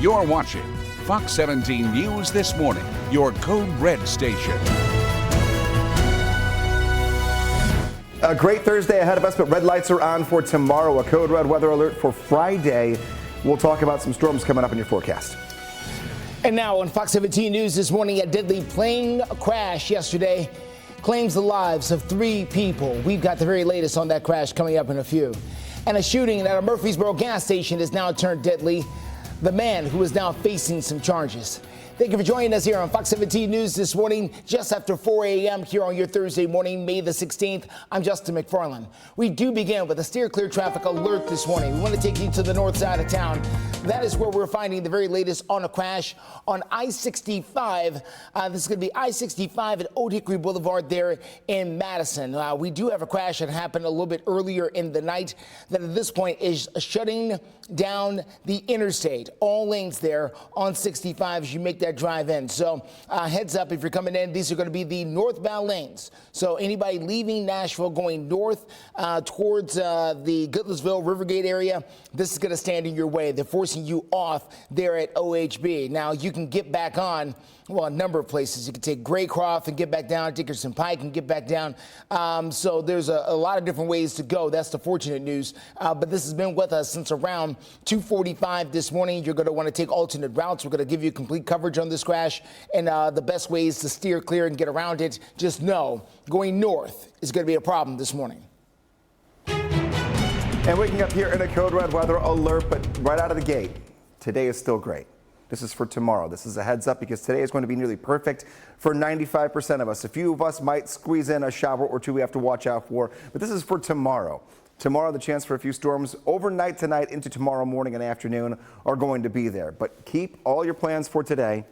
You're watching Fox 17 News This Morning, your Code Red station. A great Thursday ahead of us, but red lights are on for tomorrow. A code red weather alert for Friday. We'll talk about some storms coming up in your forecast. And now on Fox 17 News this morning, a deadly plane crash yesterday claims the lives of 3 people. We've got the very latest on that crash coming up in a few. And a shooting at a Murfreesboro gas station has now turned deadly. The man who is now facing some charges. Thank you for joining us here on Fox 17 News this morning, just after 4 a.m. here on your Thursday morning, May the 16th. I'm Justin McFarland. We do begin with a steer clear traffic alert this morning. We want to take you to the north side of town. That is where we're finding the very latest on a crash on I-65. This is going to be I-65 at Old Hickory Boulevard there in Madison. We do have a crash that happened a little bit earlier in the night that at this point is shutting down the interstate. All lanes there on 65 as you make that drive in. So heads up if you're coming in, these are going to be the northbound lanes. So anybody leaving Nashville going north towards the Goodlettsville, Rivergate area, this is going to stand in your way. They're forcing you off there at OHB. Now you can get back on, well, a number of places. You can take Graycroft and get back down, Dickerson Pike and get back down. So there's a lot of different ways to go. That's the fortunate news. But this has been with us since around 2:45 this morning. You're going to want to take alternate routes. We're going to give you complete coverage on this crash and the best ways to steer clear and get around it. Just know going north is going to be a problem this morning. And waking up here in a code red weather alert, but right out of the gate, today is still great. This is for tomorrow. This is a heads up because today is going to be nearly perfect for 95% of us. A few of us might squeeze in a shower or two we have to watch out for, but this is for tomorrow. Tomorrow, the chance for a few storms overnight tonight into tomorrow morning and afternoon are going to be there. But keep all your plans for today.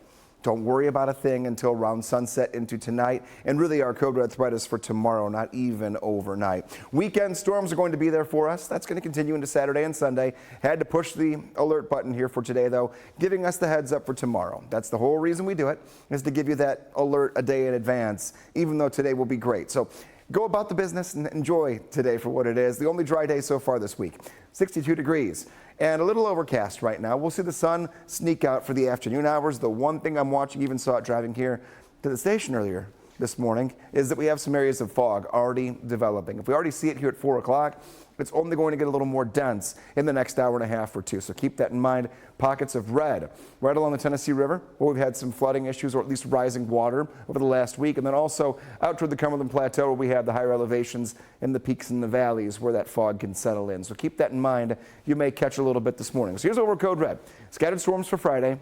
Don't worry about a thing until around sunset into tonight. And really, our code red threat is for tomorrow, not even overnight. Weekend storms are going to be there for us. That's going to continue into Saturday and Sunday. Had to push the alert button here for today, though, giving us the heads up for tomorrow. That's the whole reason we do it, is to give you that alert a day in advance, even though today will be great. So go about the business and enjoy today for what it is. The only dry day so far this week. 62 degrees. And a little overcast right now. We'll see the sun sneak out for the afternoon hours. The one thing I'm watching, even saw it driving here to the station earlier this morning, is that we have some areas of fog already developing. If we already see it here at 4 o'clock, it's only going to get a little more dense in the next hour and a half or two. So keep that in mind. Pockets of red right along the Tennessee River, where we've had some flooding issues or at least rising water over the last week. And then also out toward the Cumberland Plateau, where we have the higher elevations in the peaks and the valleys where that fog can settle in. So keep that in mind. You may catch a little bit this morning. So here's over code red. Scattered storms for Friday.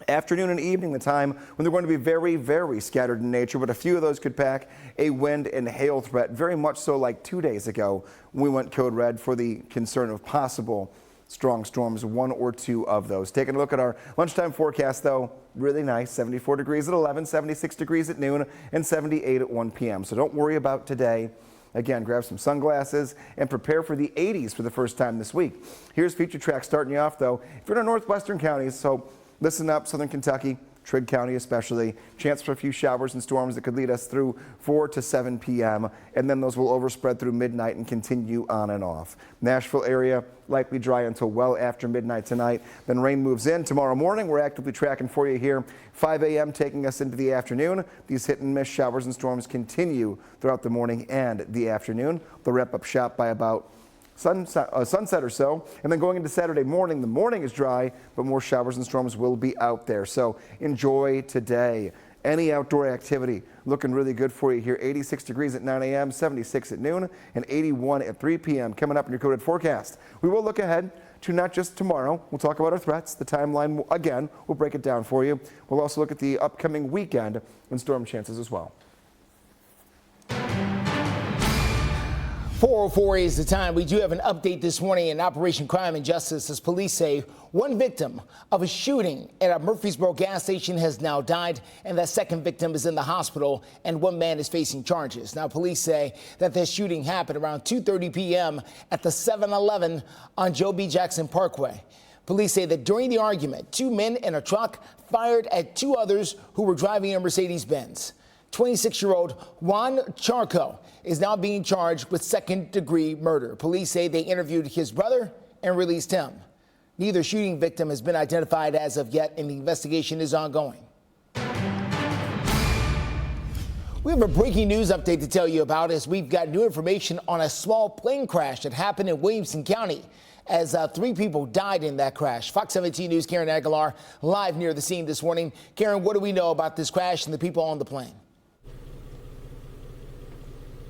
Afternoon and evening, the time when they're going to be very, very scattered in nature, but a few of those could pack a wind and hail threat, very much so like 2 days ago when we went code red for the concern of possible strong storms, 1 or 2 of those. Taking a look at our lunchtime forecast, though, really nice, 74 degrees at 11, 76 degrees at noon, and 78 at 1 p.m. So don't worry about today. Again, grab some sunglasses and prepare for the 80s for the first time this week. Here's Future Track starting you off, though. If you're in our northwestern counties, so listen up, Southern Kentucky, Trigg County especially, chance for a few showers and storms that could lead us through 4 to 7 p.m. and then those will overspread through midnight and continue on and off. Nashville area likely dry until well after midnight tonight. Then rain moves in tomorrow morning. We're actively tracking for you here. 5 a.m. taking us into the afternoon. These hit and miss showers and storms continue throughout the morning and the afternoon. They'll wrap up shop by about sunset or so, and then going into Saturday morning, the morning is dry, but more showers and storms will be out there. So enjoy today. Any outdoor activity looking really good for you here. 86 degrees at 9 a.m., 76 at noon, and 81 at 3 p.m. coming up in your coded forecast. We will look ahead to not just tomorrow. We'll talk about our threats. The timeline, again, we'll break it down for you. We'll also look at the upcoming weekend and storm chances as well. 4:04 is the time. We do have an update this morning in Operation Crime and Justice as police say one victim of a shooting at a Murfreesboro gas station has now died, and that second victim is in the hospital, and one man is facing charges. Now, police say that this shooting happened around 2:30 p.m. at the 7-Eleven on Joe B. Jackson Parkway. Police say that during the argument, 2 men in a truck fired at 2 others who were driving a Mercedes-Benz. 26-year-old Juan Charco is now being charged with second-degree murder. Police say they interviewed his brother and released him. Neither shooting victim has been identified as of yet, and the investigation is ongoing. We have a breaking news update to tell you about as we've got new information on a small plane crash that happened in Williamson County as 3 people died in that crash. Fox 17 News' Karen Aguilar live near the scene this morning. Karen, what do we know about this crash and the people on the plane?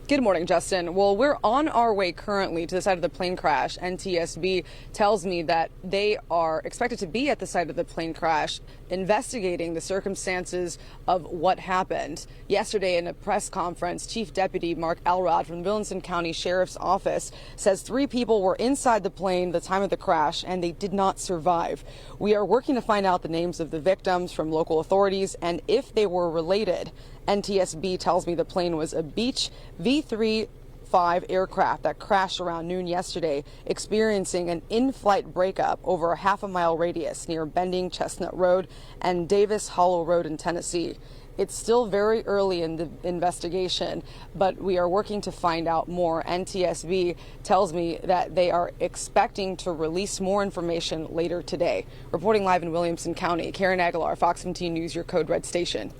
Good morning, Justin. Well, we're on our way currently to the site of the plane crash. NTSB tells me that they are expected to be at the site of the plane crash investigating the circumstances of what happened. Yesterday in a press conference, Chief Deputy Mark Elrod from the Williamson County Sheriff's Office says 3 people were inside the plane at the time of the crash and they did not survive. We are working to find out the names of the victims from local authorities and if they were related. NTSB tells me the plane was a Beech V-35 aircraft that crashed around noon yesterday, experiencing an in-flight breakup over a half-a-mile radius near Bending Chestnut Road and Davis Hollow Road in Tennessee. It's still very early in the investigation, but we are working to find out more. NTSB tells me that they are expecting to release more information later today. Reporting live in Williamson County, Karen Aguilar, Fox 17 News, your Code Red station.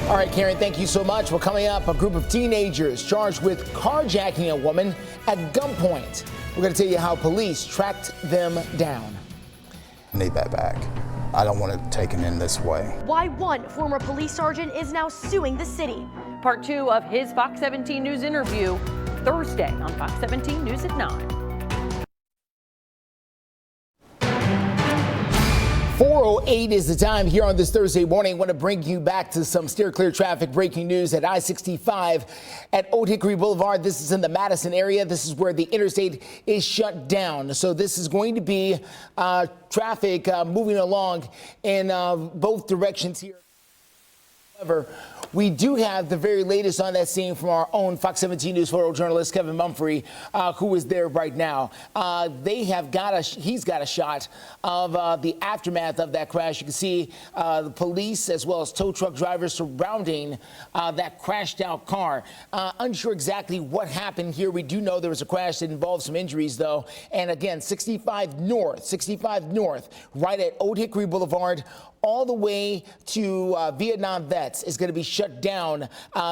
All right, Karen, thank you so much. Well, coming up, a group of teenagers charged with carjacking a woman at gunpoint. We're going to tell you how police tracked them down. I need that back. I don't want it taken in this way. Why one former police sergeant is now suing the city. Part 2 of his Fox 17 News interview Thursday on Fox 17 News at 9. 4:08 is the time here on this Thursday morning. I want to bring you back to some steer clear traffic breaking news at I-65 at Old Hickory Boulevard. This is in the Madison area. This is where the interstate is shut down. So this is going to be traffic moving along in both directions here. However, we do have the very latest on that scene from our own Fox 17 News photojournalist Kevin Mumphrey, who is there right now. He's got a shot of the aftermath of that crash. You can see the police as well as tow truck drivers surrounding that crashed out car. Unsure exactly what happened here. We do know there was a crash that involved some injuries, though. And again, 65 North, right at Old Hickory Boulevard, all the way to Vietnam Vets is going to be shut down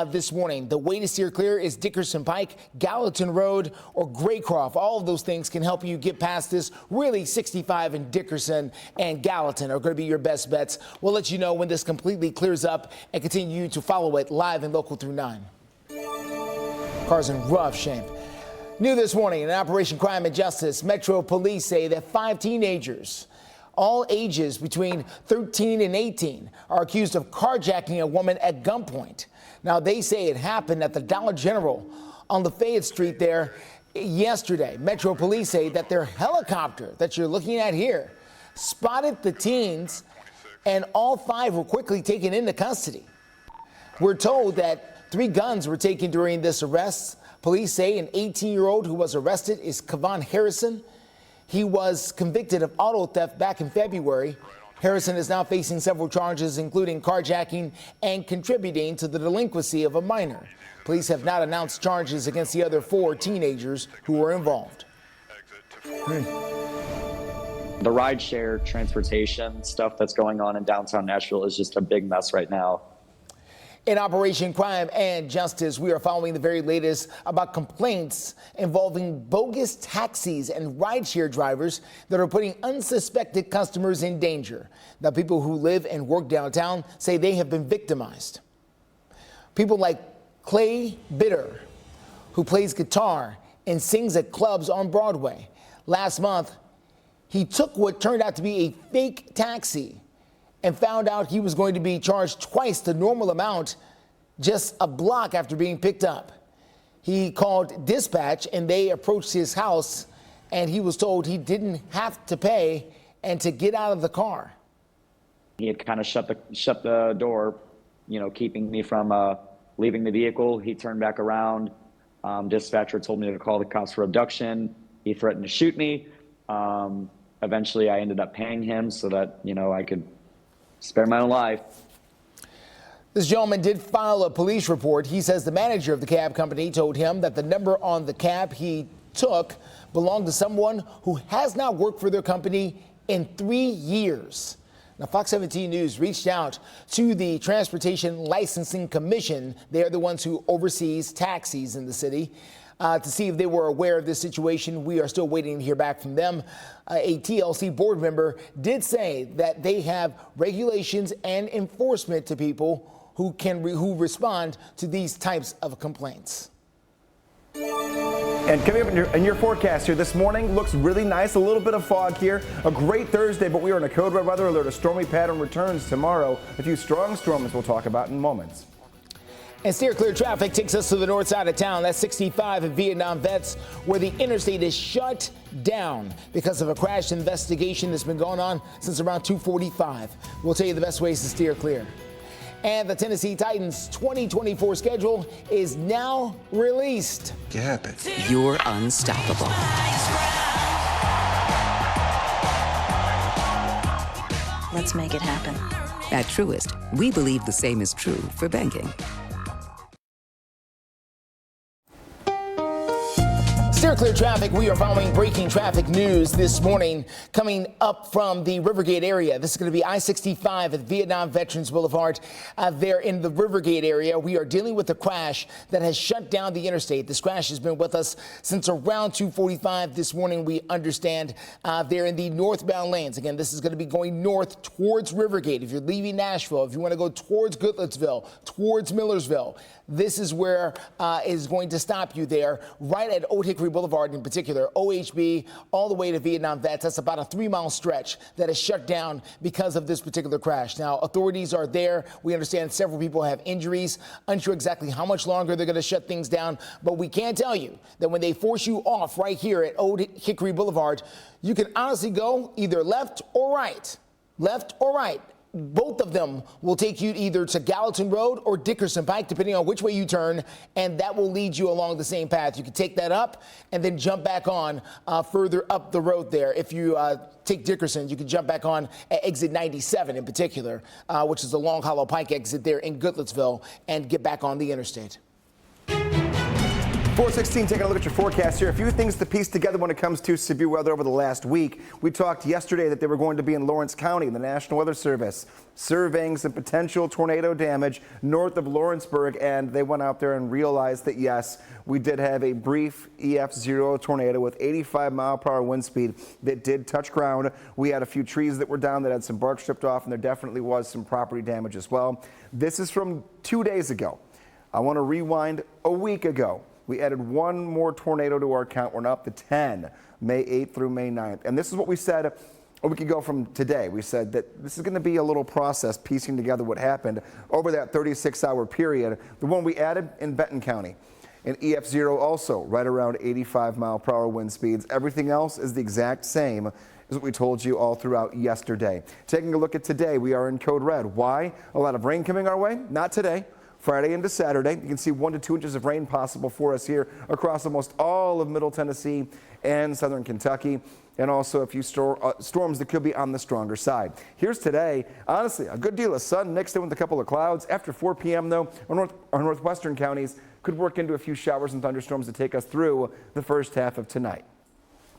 this morning. The way to steer clear is Dickerson Pike, Gallatin Road, or Graycroft. All of those things can help you get past this. Really, 65 and Dickerson and Gallatin are going to be your best bets. We'll let you know when this completely clears up and continue to follow it live and local through 9. Cars in rough shape. New this morning in Operation Crime and Justice, Metro Police say that 5 teenagers, all ages between 13 and 18, are accused of carjacking a woman at gunpoint. Now, they say it happened at the Dollar General on Lafayette Street there yesterday. Metro Police say that their helicopter that you're looking at here spotted the teens, and all 5 were quickly taken into custody. We're told that 3 guns were taken during this arrest. Police say an 18-year-old who was arrested is Kevon Harrison. He was convicted of auto theft back in February. Harrison is now facing several charges, including carjacking and contributing to the delinquency of a minor. Police have not announced charges against the other 4 teenagers who were involved. The rideshare transportation stuff that's going on in downtown Nashville is just a big mess right now. In Operation Crime and Justice, we are following the very latest about complaints involving bogus taxis and rideshare drivers that are putting unsuspected customers in danger. Now, people who live and work downtown say they have been victimized. People like Clay Bitter, who plays guitar and sings at clubs on Broadway. Last month, he took what turned out to be a fake taxi and found out he was going to be charged twice the normal amount just a block after being picked up. He called dispatch and they approached his house, and he was told he didn't have to pay and to get out of the car. He had kind of shut the door, keeping me from leaving the vehicle. He turned back around. Dispatcher told me to call the cops for abduction. He threatened to shoot me. Eventually, I ended up paying him so that, I could spare my own life. This gentleman did file a police report. He says the manager of the cab company told him that the number on the cab he took belonged to someone who has not worked for their company in 3 years. Now, Fox 17 News reached out to the Transportation Licensing Commission. They are the ones who oversees taxis in the city to see if they were aware of this situation. We are still waiting to hear back from them. A TLC board member did say that they have regulations and enforcement to people who respond to these types of complaints. And coming up in your forecast here this morning, looks really nice. A little bit of fog here. A great Thursday, but we are in a code red weather alert. A stormy pattern returns tomorrow. A few strong storms we'll talk about in moments. And steer clear traffic takes us to the north side of town. That's 65 at Vietnam Vets, where the interstate is shut down because of a crash investigation that's been going on since around 2:45. We'll tell you the best ways to steer clear. And the Tennessee Titans 2024 schedule is now released. You're unstoppable. Let's make it happen. At Truist, we believe the same is true for banking. Steer clear traffic. We are following breaking traffic news this morning coming up from the Rivergate area. This is going to be I-65 at Vietnam Veterans Boulevard. There in the Rivergate area, we are dealing with a crash that has shut down the interstate. This crash has been with us since around 2:45 this morning. We understand there in the northbound lanes. Again, this is going to be going north towards Rivergate. If you're leaving Nashville, if you want to go towards Goodlettsville, towards Millersville, this is where is going to stop you there, right at Old Hickory Boulevard in particular, OHB, all the way to Vietnam Vets. That's about a 3-mile stretch that is shut down because of this particular crash. Now, authorities are there. We understand several people have injuries. Unsure exactly how much longer they're going to shut things down, but we can tell you that when they force you off right here at Old Hickory Boulevard, you can honestly go either left or right. Left or right. Both of them will take you either to Gallatin Road or Dickerson Pike, depending on which way you turn, and that will lead you along the same path. You can take that up and then jump back on further up the road there. If you take Dickerson, you can jump back on at exit 97 in particular, which is the Long Hollow Pike exit there in Goodlettsville, and get back on the interstate. 416, taking a look at your forecast here. A few things to piece together when it comes to severe weather over the last week. We talked yesterday that they were going to be in Lawrence County, the National Weather Service, surveying some potential tornado damage north of Lawrenceburg, and they went out there and realized that, yes, we did have a brief EF0 tornado with 85-mile-per-hour wind speed that did touch ground. We had a few trees that were down that had some bark stripped off, and there definitely was some property damage as well. This is from 2 days ago. I want to rewind a week ago. We added one more tornado to our count. We're now up to 10, May 8th through May 9th. And this is what we said a week ago from today. We said that this is going to be a little process piecing together what happened over that 36-hour period. The one we added in Benton County. And EF0 also right around 85-mile-per-hour wind speeds. Everything else is the exact same as what we told you all throughout yesterday. Taking a look at today, we are in code red. Why? A lot of rain coming our way? Not today. Friday into Saturday, you can see 1 to 2 inches of rain possible for us here across almost all of Middle Tennessee and Southern Kentucky, and also a few storms that could be on the stronger side. Here's today. Honestly, a good deal of sun mixed in with a couple of clouds. After 4 p.m., though, our northwestern counties could work into a few showers and thunderstorms to take us through the first half of tonight.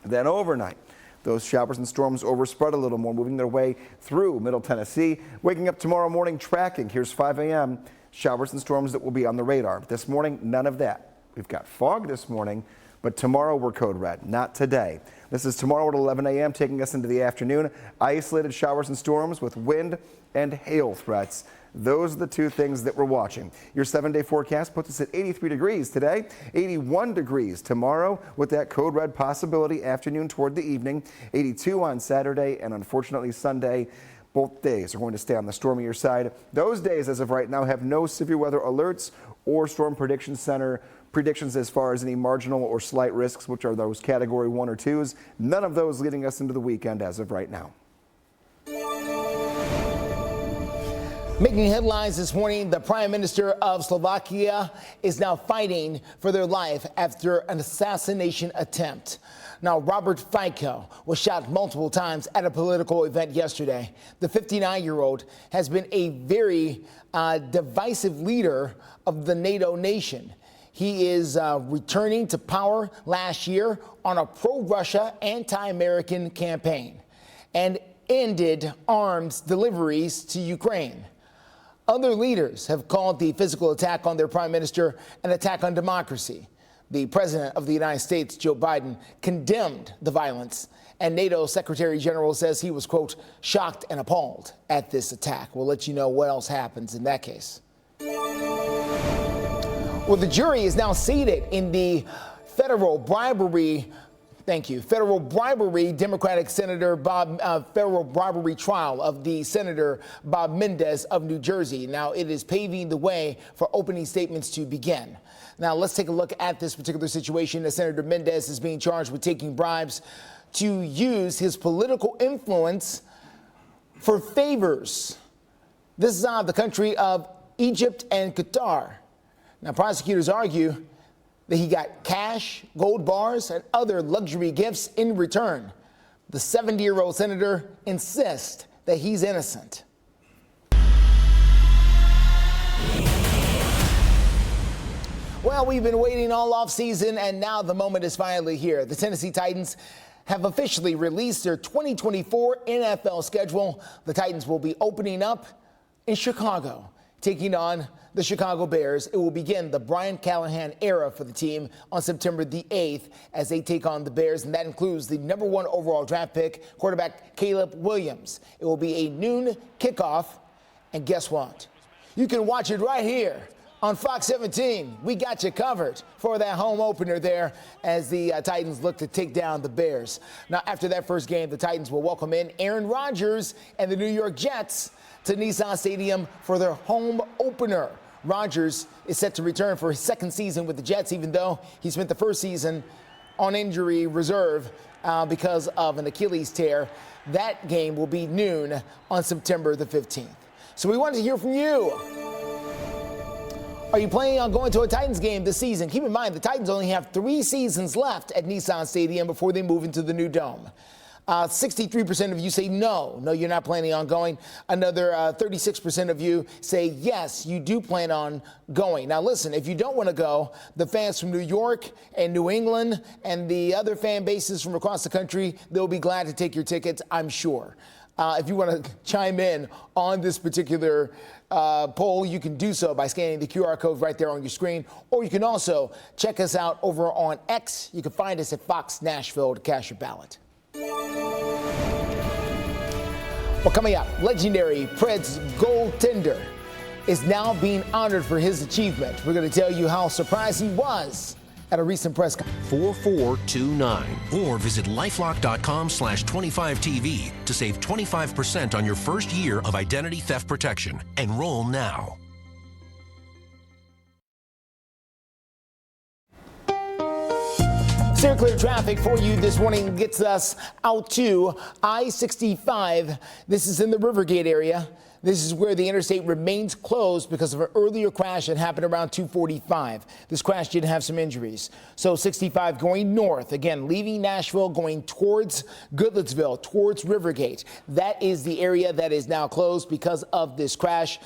Then overnight, those showers and storms overspread a little more, moving their way through Middle Tennessee. Waking up tomorrow morning tracking. Here's 5 a.m. Showers and storms that will be on the radar. This morning, none of that. We've got fog this morning, but tomorrow we're code red, not today. This is tomorrow at 11 a.m., taking us into the afternoon. Isolated showers and storms with wind and hail threats. Those are the two things that we're watching. Your 7-day forecast puts us at 83 degrees today, 81 degrees tomorrow with that code red possibility afternoon toward the evening, 82 on Saturday, and unfortunately Sunday. Both days are going to stay on the stormier side. Those days, as of right now, have no severe weather alerts or Storm Prediction Center predictions as far as any marginal or slight risks, which are those Category 1 or 2s. None of those leading us into the weekend as of right now. Making headlines this morning, the Prime Minister of Slovakia is now fighting for their life after an assassination attempt. Now, Robert Fico was shot multiple times at a political event yesterday. The 59-year-old has been a very divisive leader of the NATO nation. He is returning to power last year on a pro-Russia, anti-American campaign and ended arms deliveries to Ukraine. Other leaders have called the physical attack on their prime minister an attack on democracy. The president of the United States, Joe Biden, condemned the violence, and NATO Secretary General says he was, quote, shocked and appalled at this attack. We'll let you know what else happens in that case. Well, the jury is now seated in the federal bribery Democratic Senator federal bribery trial of the Senator Bob Menendez of New Jersey. Now, it is paving the way for opening statements to begin. Now, let's take a look at this particular situation. As Senator Menendez is being charged with taking bribes to use his political influence for favors. This is out of the country of Egypt and Qatar. Now, prosecutors argue that he got cash, gold bars, and other luxury gifts in return. The 70-year-old senator insists that he's innocent. Well, we've been waiting all offseason, and now the moment is finally here. The Tennessee Titans have officially released their 2024 NFL schedule. The Titans will be opening up in Chicago, taking on the Chicago Bears. It will begin the Brian Callahan era for the team on September the 8th as they take on the Bears, and that includes the #1 overall draft pick, quarterback Caleb Williams. It will be a noon kickoff, and guess what? You can watch it right here on Fox 17. We got you covered for that home opener there as the Titans look to take down the Bears. Now, after that first game, the Titans will welcome in Aaron Rodgers and the New York Jets to Nissan Stadium for their home opener. Rodgers is set to return for his second season with the Jets, even though he spent the first season on injury reserve because of an Achilles tear. That game will be noon on September the 15th. So we wanted to hear from you. Are you planning on going to a Titans game this season? Keep in mind, the Titans only have 3 seasons left at Nissan Stadium before they move into the new dome. 63% of you say no, you're not planning on going. Another 36% of you say yes, you do plan on going. Now listen, if you don't want to go, the fans from New York and New England and the other fan bases from across the country, they'll be glad to take your tickets, I'm sure. If you want to chime in on this particular poll, you can do so by scanning the QR code right there on your screen, or you can also check us out over on X. You can find us at Fox Nashville to cast your ballot. Well, coming up, legendary Preds goaltender is now being honored for his achievement. We're going to tell you how surprised he was at a recent press conference. 4429 or visit lifelock.com/25TV to save 25% on your first year of identity theft protection. Enroll now. Steer clear traffic for you this morning gets us out to I-65. This is in the Rivergate area. This is where the interstate remains closed because of an earlier crash that happened around 245. This crash did have some injuries. So 65 going north, again, leaving Nashville, going towards Goodlettsville, towards Rivergate. That is the area that is now closed because of this crash.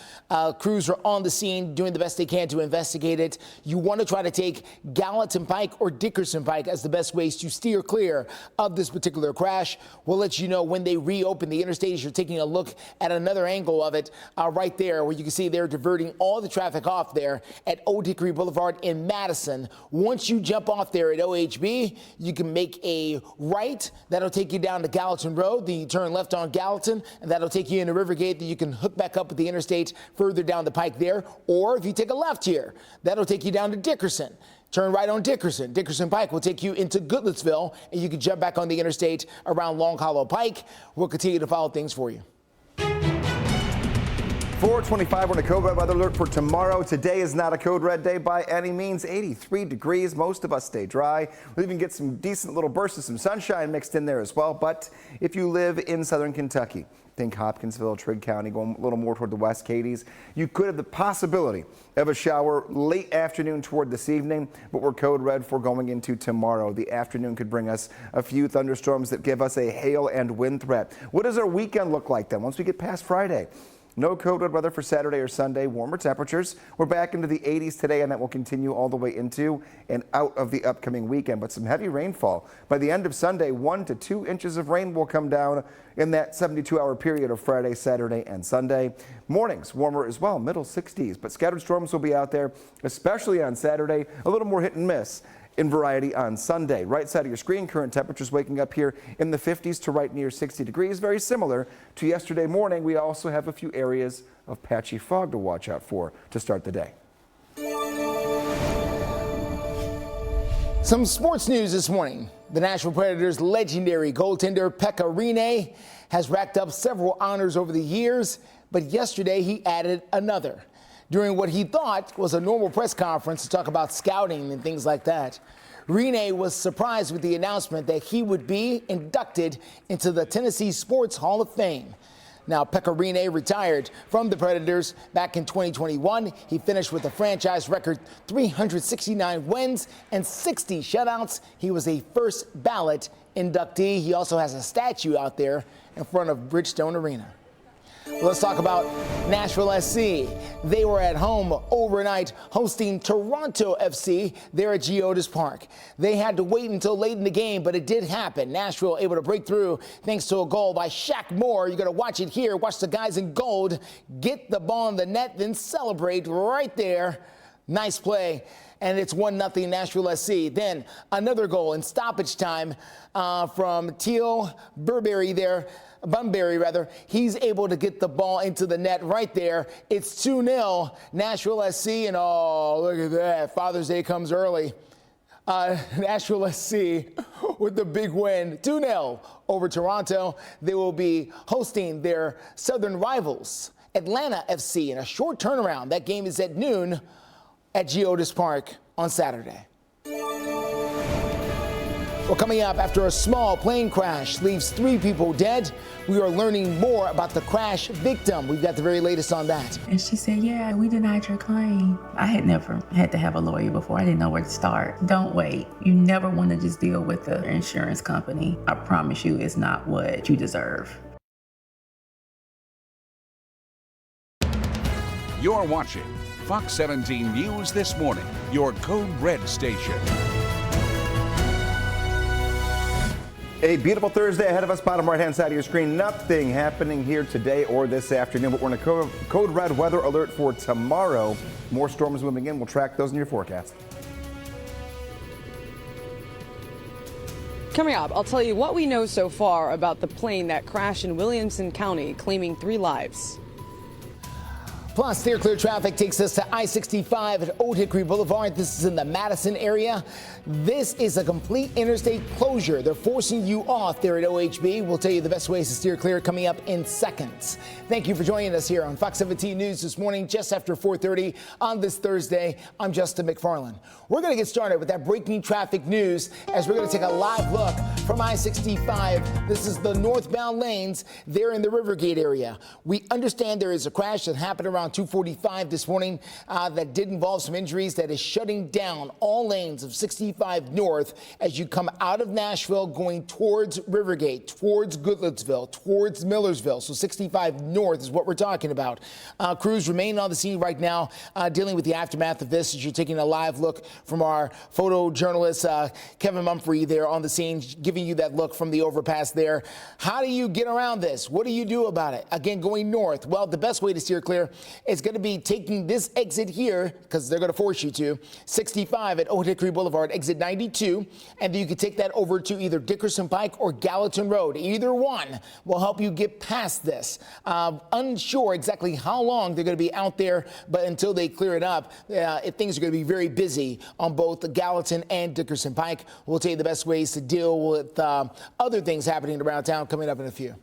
Crews are on the scene doing the best they can to investigate it. You want to try to take Gallatin Pike or Dickerson Pike as the best ways to steer clear of this particular crash. We'll let you know when they reopen the interstate as you're taking a look at another angle of it right there, where you can see they're diverting all the traffic off there at Old Hickory Boulevard in Madison. Once you jump off there at OHB, you can make a right. That'll take you down to Gallatin Road. Then you turn left on Gallatin, and that'll take you into Rivergate. Then you can hook back up with the interstate further down the pike there. Or if you take a left here, that'll take you down to Dickerson. Turn right on Dickerson. Dickerson Pike will take you into Goodlettsville, and you can jump back on the interstate around Long Hollow Pike. We'll continue to follow things for you. 425 on a code red weather alert for tomorrow. Today is not a code red day by any means. 83 degrees. Most of us stay dry. We'll even get some decent little bursts of some sunshine mixed in there as well. But if you live in southern Kentucky, think Hopkinsville, Trigg County, going a little more toward the West Cadies, you could have the possibility of a shower late afternoon toward this evening, but we're code red for going into tomorrow. The afternoon could bring us a few thunderstorms that give us a hail and wind threat. What does our weekend look like then once we get past Friday? No code red weather for Saturday or Sunday. Warmer temperatures. We're back into the 80s today, and that will continue all the way into and out of the upcoming weekend. But some heavy rainfall. By the end of Sunday, 1 to 2 inches of rain will come down in that 72-hour period of Friday, Saturday, and Sunday. Mornings warmer as well, middle 60s. But scattered storms will be out there, especially on Saturday. A little more hit and miss in variety on Sunday. Right side of your screen, current temperatures waking up here in the 50s to right near 60 degrees. Very similar to yesterday morning. We also have a few areas of patchy fog to watch out for to start the day. Some sports news this morning. The Nashville Predators' legendary goaltender Pekka Rinne has racked up several honors over the years, but yesterday he added another during what he thought was a normal press conference to talk about scouting and things like that. Rinne was surprised with the announcement that he would be inducted into the Tennessee Sports Hall of Fame. Now, Pekka Rinne retired from the Predators back in 2021. He finished with a franchise record 369 wins and 60 shutouts. He was a first ballot inductee. He also has a statue out there in front of Bridgestone Arena. Let's talk about Nashville SC. They were at home overnight hosting Toronto FC there at Geodis Park. They had to wait until late in the game, but it did happen. Nashville able to break through thanks to a goal by Shaq Moore. You're going to watch it here. Watch the guys in gold get the ball in the net, then celebrate right there. Nice play. And it's 1-0 Nashville SC. Then another goal in stoppage time from Teal Bunbury there. He's able to get the ball into the net right there. It's 2-0 Nashville SC, and oh, look at that. Father's Day comes early. Nashville SC with the big win, 2-0 over Toronto. They will be hosting their southern rivals, Atlanta FC, in a short turnaround. That game is at noon at Geodis Park on Saturday. Well, coming up, after a small plane crash leaves 3 people dead, we are learning more about the crash victim. We've got the very latest on that. And she said, yeah, we denied your claim. I had never had to have a lawyer before. I didn't know where to start. Don't wait. You never want to just deal with the insurance company. I promise you, it's not what you deserve. You're watching Fox 17 News This Morning, your Code Red station. A beautiful Thursday ahead of us, bottom right-hand side of your screen. Nothing happening here today or this afternoon, but we're in a code red weather alert for tomorrow. More storms moving in. We'll track those in your forecast. Coming up, I'll tell you what we know so far about the plane that crashed in Williamson County, claiming 3 lives. Plus, steer clear traffic takes us to I-65 at Old Hickory Boulevard. This is in the Madison area. This is a complete interstate closure. They're forcing you off there at OHB. We'll tell you the best ways to steer clear coming up in seconds. Thank you for joining us here on Fox 17 News this morning, just after 4:30 on this Thursday. I'm Justin McFarland. We're going to get started with that breaking traffic news as we're going to take a live look from I-65. This is the northbound lanes there in the Rivergate area. We understand there is a crash that happened around 2:45 this morning that did involve some injuries that is shutting down all lanes of 65 north as you come out of Nashville going towards Rivergate, towards Goodlettsville, towards Millersville. So 65 north is what we're talking about. Crews remain on the scene right now dealing with the aftermath of this as you're taking a live look from our photojournalist Kevin Mumphrey there on the scene, giving you that look from the overpass there. How do you get around this? What do you do about it? Again, going north. Well, the best way to steer clear is going to be taking this exit here, because they're going to force you to, 65 at Old Hickory Boulevard, exit 92, and then you can take that over to either Dickerson Pike or Gallatin Road. Either one will help you get past this. Unsure exactly how long they're going to be out there, but until they clear it up, things are going to be very busy on both the Gallatin and Dickerson Pike. We'll tell you the best ways to deal with other things happening around town coming up in a few.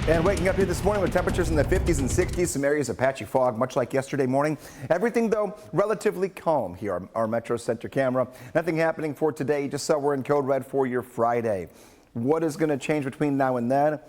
And waking up here this morning with temperatures in the 50s and 60s, some areas of patchy fog, much like yesterday morning. Everything, though, relatively calm here. Our Metro Center camera. Nothing happening for today. You just saw we're in code red for your Friday. What is going to change between now and then?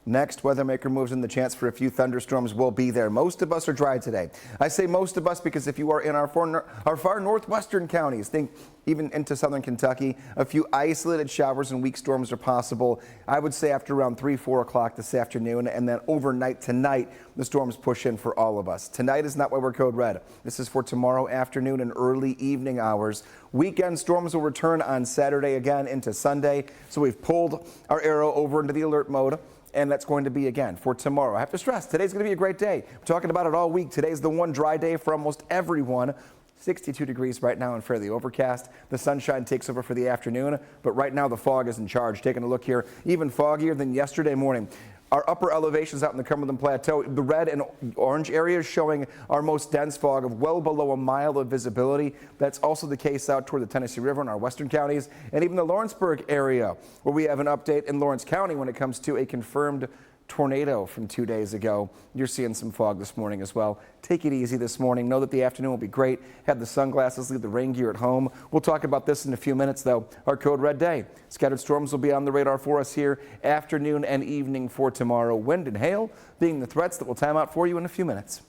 Next, weathermaker moves in. The chance for a few thunderstorms will be there. Most of us are dry today. I say most of us because if you are in our far northwestern counties, think even into southern Kentucky, a few isolated showers and weak storms are possible. I would say after around 3-4 o'clock this afternoon, and then overnight tonight, the storms push in for all of us. Tonight is not why we're code red. This is for tomorrow afternoon and early evening hours. Weekend storms will return on Saturday again into Sunday. So we've pulled our arrow over into the alert mode. And that's going to be again for tomorrow. I have to stress, today's going to be a great day. We're talking about it all week. Today's the one dry day for almost everyone. 62 degrees right now and fairly overcast. The sunshine takes over for the afternoon, but right now the fog is in charge. Taking a look here, even foggier than yesterday morning. Our upper elevations out in the Cumberland Plateau, the red and orange areas showing our most dense fog of well below a mile of visibility. That's also the case out toward the Tennessee River in our western counties, and even the Lawrenceburg area, where we have an update in Lawrence County when it comes to a confirmed tornado from 2 days ago. You're seeing some fog this morning as well. Take it easy this morning. Know that the afternoon will be great. Have the sunglasses, leave the rain gear at home. We'll talk about this in a few minutes, though. Our code red day. Scattered storms will be on the radar for us here afternoon and evening for tomorrow. Wind and hail being the threats that we'll time out for you in a few minutes.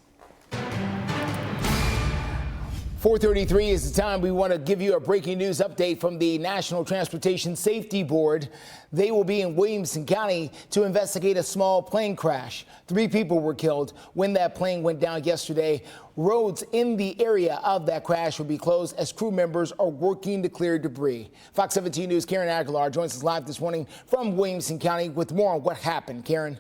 4:33 is the time. We want to give you a breaking news update from the National Transportation Safety Board. They will be in Williamson County to investigate a small plane crash. 3 people were killed when that plane went down yesterday. Roads in the area of that crash will be closed as crew members are working to clear debris. Fox 17 News' Karen Aguilar joins us live this morning from Williamson County with more on what happened. Karen.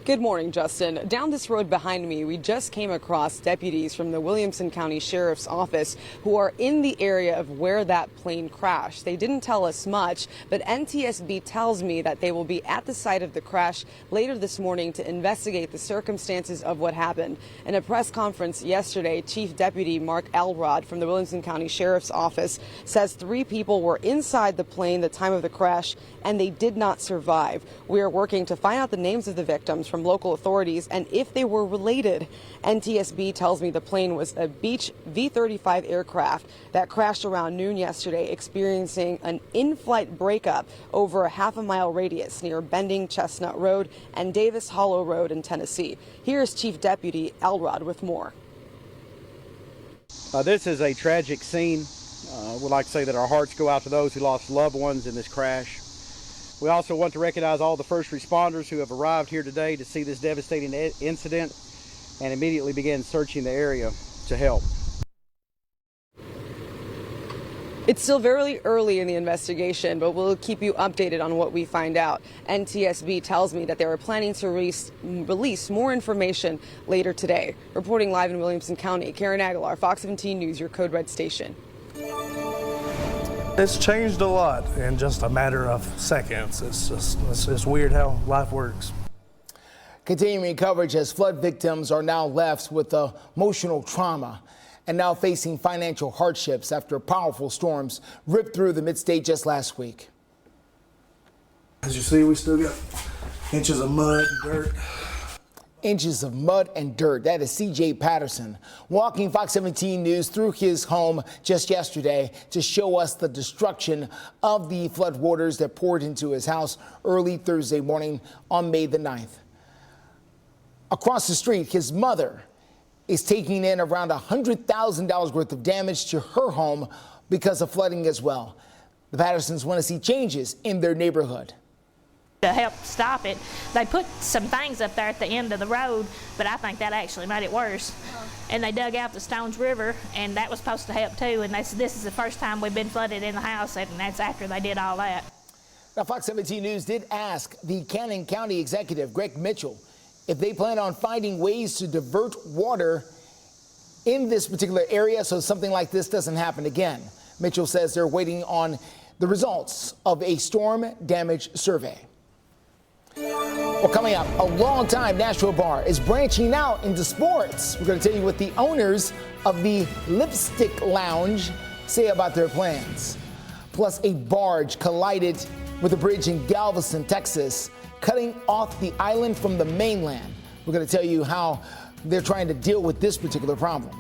Good morning, Justin. Down this road behind me, we just came across deputies from the Williamson County Sheriff's Office who are in the area of where that plane crashed. They didn't tell us much, but NTSB tells me that they will be at the site of the crash later this morning to investigate the circumstances of what happened. In a press conference yesterday, Chief Deputy Mark Elrod from the Williamson County Sheriff's Office says 3 people were inside the plane the time of the crash and they did not survive. We are working to find out the names of the victims from local authorities and if they were related. NTSB tells me the plane was a Beech V-35 aircraft that crashed around noon yesterday, experiencing an in-flight breakup over a half-a-mile radius near Bending Chestnut Road and Davis Hollow Road in Tennessee. Here's Chief Deputy Elrod with more. This is a tragic scene. We'd like to say that our hearts go out to those who lost loved ones in this crash. We also want to recognize all the first responders who have arrived here today to see this devastating incident and immediately begin searching the area to help. It's still very early in the investigation, but we'll keep you updated on what we find out. NTSB tells me that they are planning to release more information later today. Reporting live in Williamson County, Karen Aguilar, Fox 17 News, your Code Red station. It's changed a lot in just a matter of seconds. It's weird how life works. Continuing coverage as flood victims are now left with emotional trauma and now facing financial hardships after powerful storms ripped through the mid-state just last week. As you see, we still got inches of mud and dirt. Inches of mud and dirt. That is C.J. Patterson walking Fox 17 News through his home just yesterday to show us the destruction of the flood waters that poured into his house early Thursday morning on May the 9th. Across the street, his mother is taking in around $100,000 worth of damage to her home because of flooding as well. The Pattersons want to see changes in their neighborhood. To help stop it, they put some things up there at the end of the road, but I think that actually made it worse. And they dug out the Stones River, and that was supposed to help too. And they said this is the first time we've been flooded in the house, and that's after they did all that. Now, Fox 17 News did ask the Cannon County Executive, Greg Mitchell, if they plan on finding ways to divert water in this particular area so something like this doesn't happen again. Mitchell says they're waiting on the results of a storm damage survey. Well, coming up, a longtime Nashville bar is branching out into sports. We're going to tell you what the owners of the Lipstick Lounge say about their plans. Plus, a barge collided with a bridge in Galveston, Texas, cutting off the island from the mainland. We're going to tell you how they're trying to deal with this particular problem.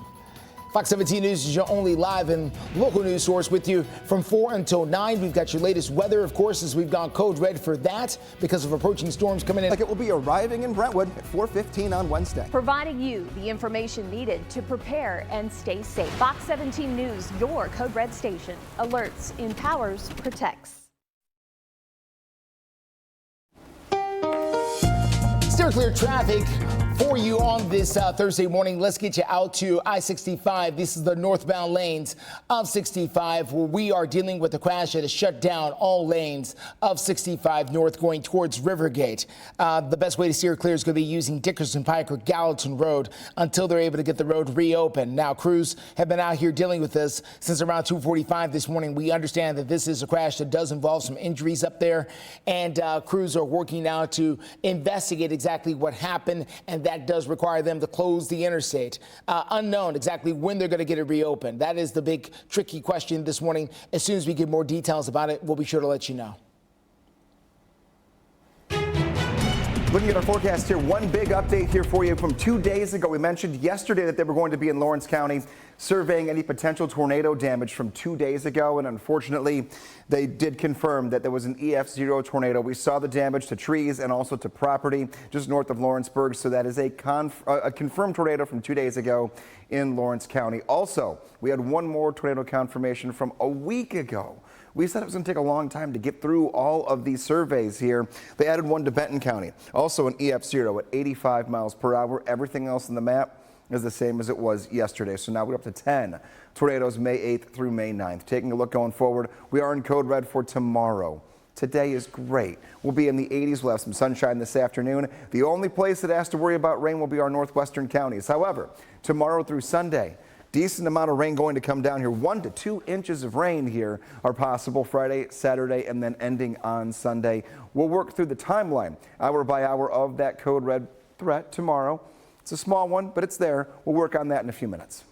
Fox 17 News is your only live and local news source with you from 4 until 9. We've got your latest weather, of course, as we've gone code red for that because of approaching storms coming in. Like it will be arriving in Brentwood at 4:15 on Wednesday. Providing you the information needed to prepare and stay safe. Fox 17 News, your code red station. Alerts, empowers, protects. Steer clear traffic for you on this Thursday morning. Let's get you out to I-65. This is the northbound lanes of 65 where we are dealing with a crash that has shut down all lanes of 65 north going towards Rivergate. The best way to steer clear is going to be using Dickson Pike or Gallatin Road until they're able to get the road reopened. Now, crews have been out here dealing with this since around 2:45 this morning. We understand that this is a crash that does involve some injuries up there, and crews are working now to investigate exactly what happened, and that does require them to close the interstate. Unknown exactly when they're going to get it reopened. That is the big tricky question this morning. As soon as we get more details about it, we'll be sure to let you know. Looking at our forecast here, one big update here for you from 2 days ago. We mentioned yesterday that they were going to be in Lawrence County surveying any potential tornado damage from 2 days ago, and unfortunately they did confirm that there was an EF0 tornado. We saw the damage to trees and also to property just north of Lawrenceburg, so that is a confirmed tornado from 2 days ago in Lawrence County. Also, we had one more tornado confirmation from a week ago. We said it was going to take a long time to get through all of these surveys here. They added one to Benton County, also an EF0 at 85 miles per hour. Everything else in the map is the same as it was yesterday. So now we're up to 10 tornadoes May 8th through May 9th. Taking a look going forward, we are in code red for tomorrow. Today is great. We'll be in the 80s. We'll have some sunshine this afternoon. The only place that has to worry about rain will be our northwestern counties. However, tomorrow through Sunday, decent amount of rain going to come down here. 1 to 2 inches of rain here are possible Friday, Saturday, and then ending on Sunday. We'll work through the timeline hour by hour of that code red threat tomorrow. It's a small one, but it's there. We'll work on that in a few minutes.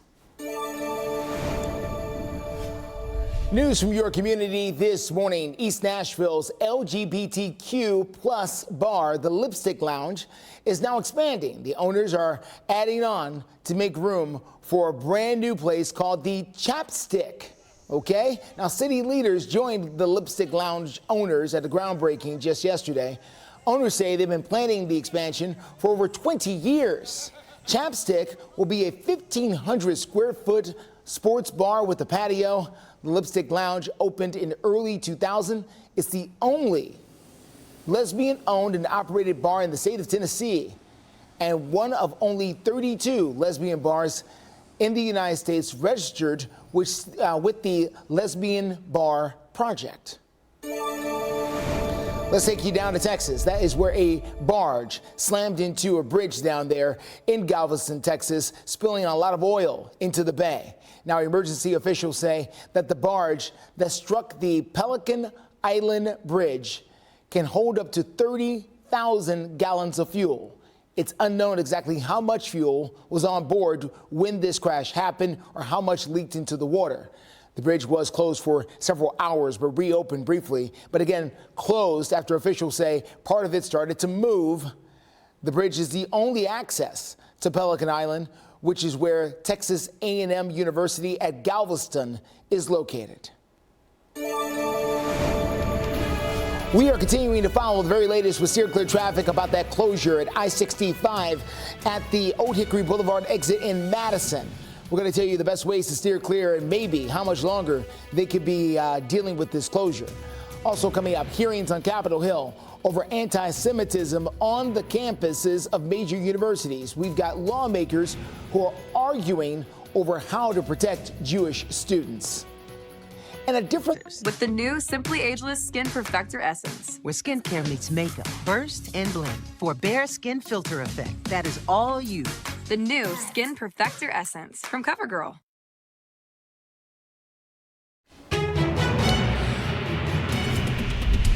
News from your community this morning. East Nashville's LGBTQ plus bar, the Lipstick Lounge, is now expanding. The owners are adding on to make room for a brand new place called the Chapstick. Okay, now city leaders joined the Lipstick Lounge owners at the groundbreaking just yesterday. Owners say they've been planning the expansion for over 20 years. Chapstick will be a 1,500 square foot sports bar with a patio. The Lipstick Lounge opened in early 2000. It's the only lesbian-owned and operated bar in the state of Tennessee, and one of only 32 lesbian bars in the United States registered with the Lesbian Bar Project. Let's take you down to Texas. That is where a barge slammed into a bridge down there in Galveston, Texas, spilling a lot of oil into the bay. Now, emergency officials say that the barge that struck the Pelican Island Bridge can hold up to 30,000 gallons of fuel. It's unknown exactly how much fuel was on board when this crash happened or how much leaked into the water. The bridge was closed for several hours, but reopened briefly. But again, closed after officials say part of it started to move. The bridge is the only access to Pelican Island, which is where Texas A&M University at Galveston is located. We are continuing to follow the very latest with Steer Clear traffic about that closure at I-65 at the Old Hickory Boulevard exit in Madison. We're going to tell you the best ways to steer clear and maybe how much longer they could be dealing with this closure. Also coming up, hearings on Capitol Hill over anti-Semitism on the campuses of major universities. We've got lawmakers who are arguing over how to protect Jewish students. And a different with the new Simply Ageless Skin Perfector Essence, where skincare meets makeup, burst and blend for bare skin filter effect. That is all you. The new Skin Perfector Essence from CoverGirl.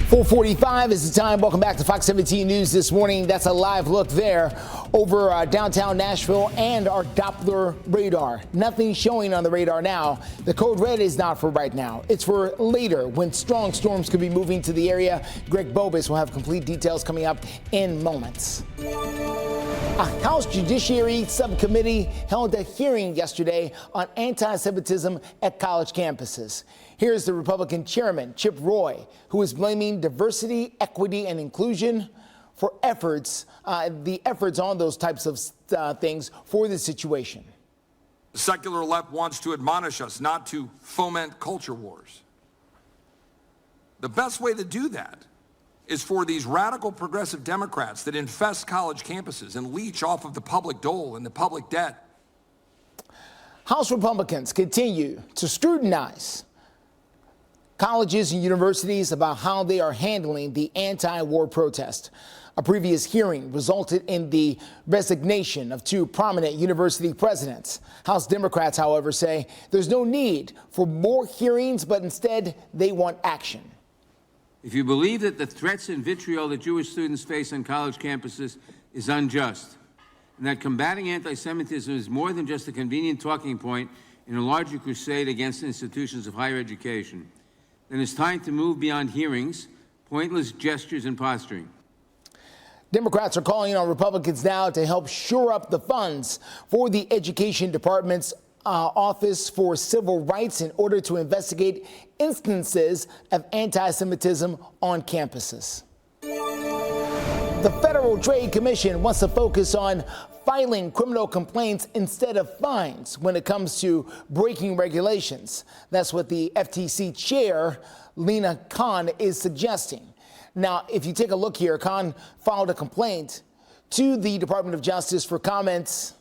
4:45 is the time. Welcome back to Fox 17 News this morning. That's a live look there over downtown Nashville and our Doppler radar. Nothing showing on the radar now. The code red is not for right now. It's for later when strong storms could be moving to the area. Greg Bobus will have complete details coming up in moments. A House Judiciary Subcommittee held a hearing yesterday on anti-Semitism at college campuses. Here's the Republican chairman, Chip Roy, who is blaming diversity, equity, and inclusion for the efforts on those types of things for this situation. The secular left wants to admonish us not to foment culture wars. The best way to do that is for these radical progressive Democrats that infest college campuses and leech off of the public dole and the public debt. House Republicans continue to scrutinize colleges and universities about how they are handling the anti-war protest. A previous hearing resulted in the resignation of two prominent university presidents. House Democrats, however, say there's no need for more hearings, but instead they want action. If you believe that the threats and vitriol that Jewish students face on college campuses is unjust, and that combating anti-Semitism is more than just a convenient talking point in a larger crusade against institutions of higher education, then it's time to move beyond hearings, pointless gestures, and posturing. Democrats are calling on Republicans now to help shore up the funds for the Education Department's Office for Civil Rights in order to investigate instances of anti-Semitism on campuses. The Federal Trade Commission wants to focus on filing criminal complaints instead of fines when it comes to breaking regulations. That's what the FTC chair, Lena Khan, is suggesting. Now, if you take a look here, Khan filed a complaint to the Department of Justice for comments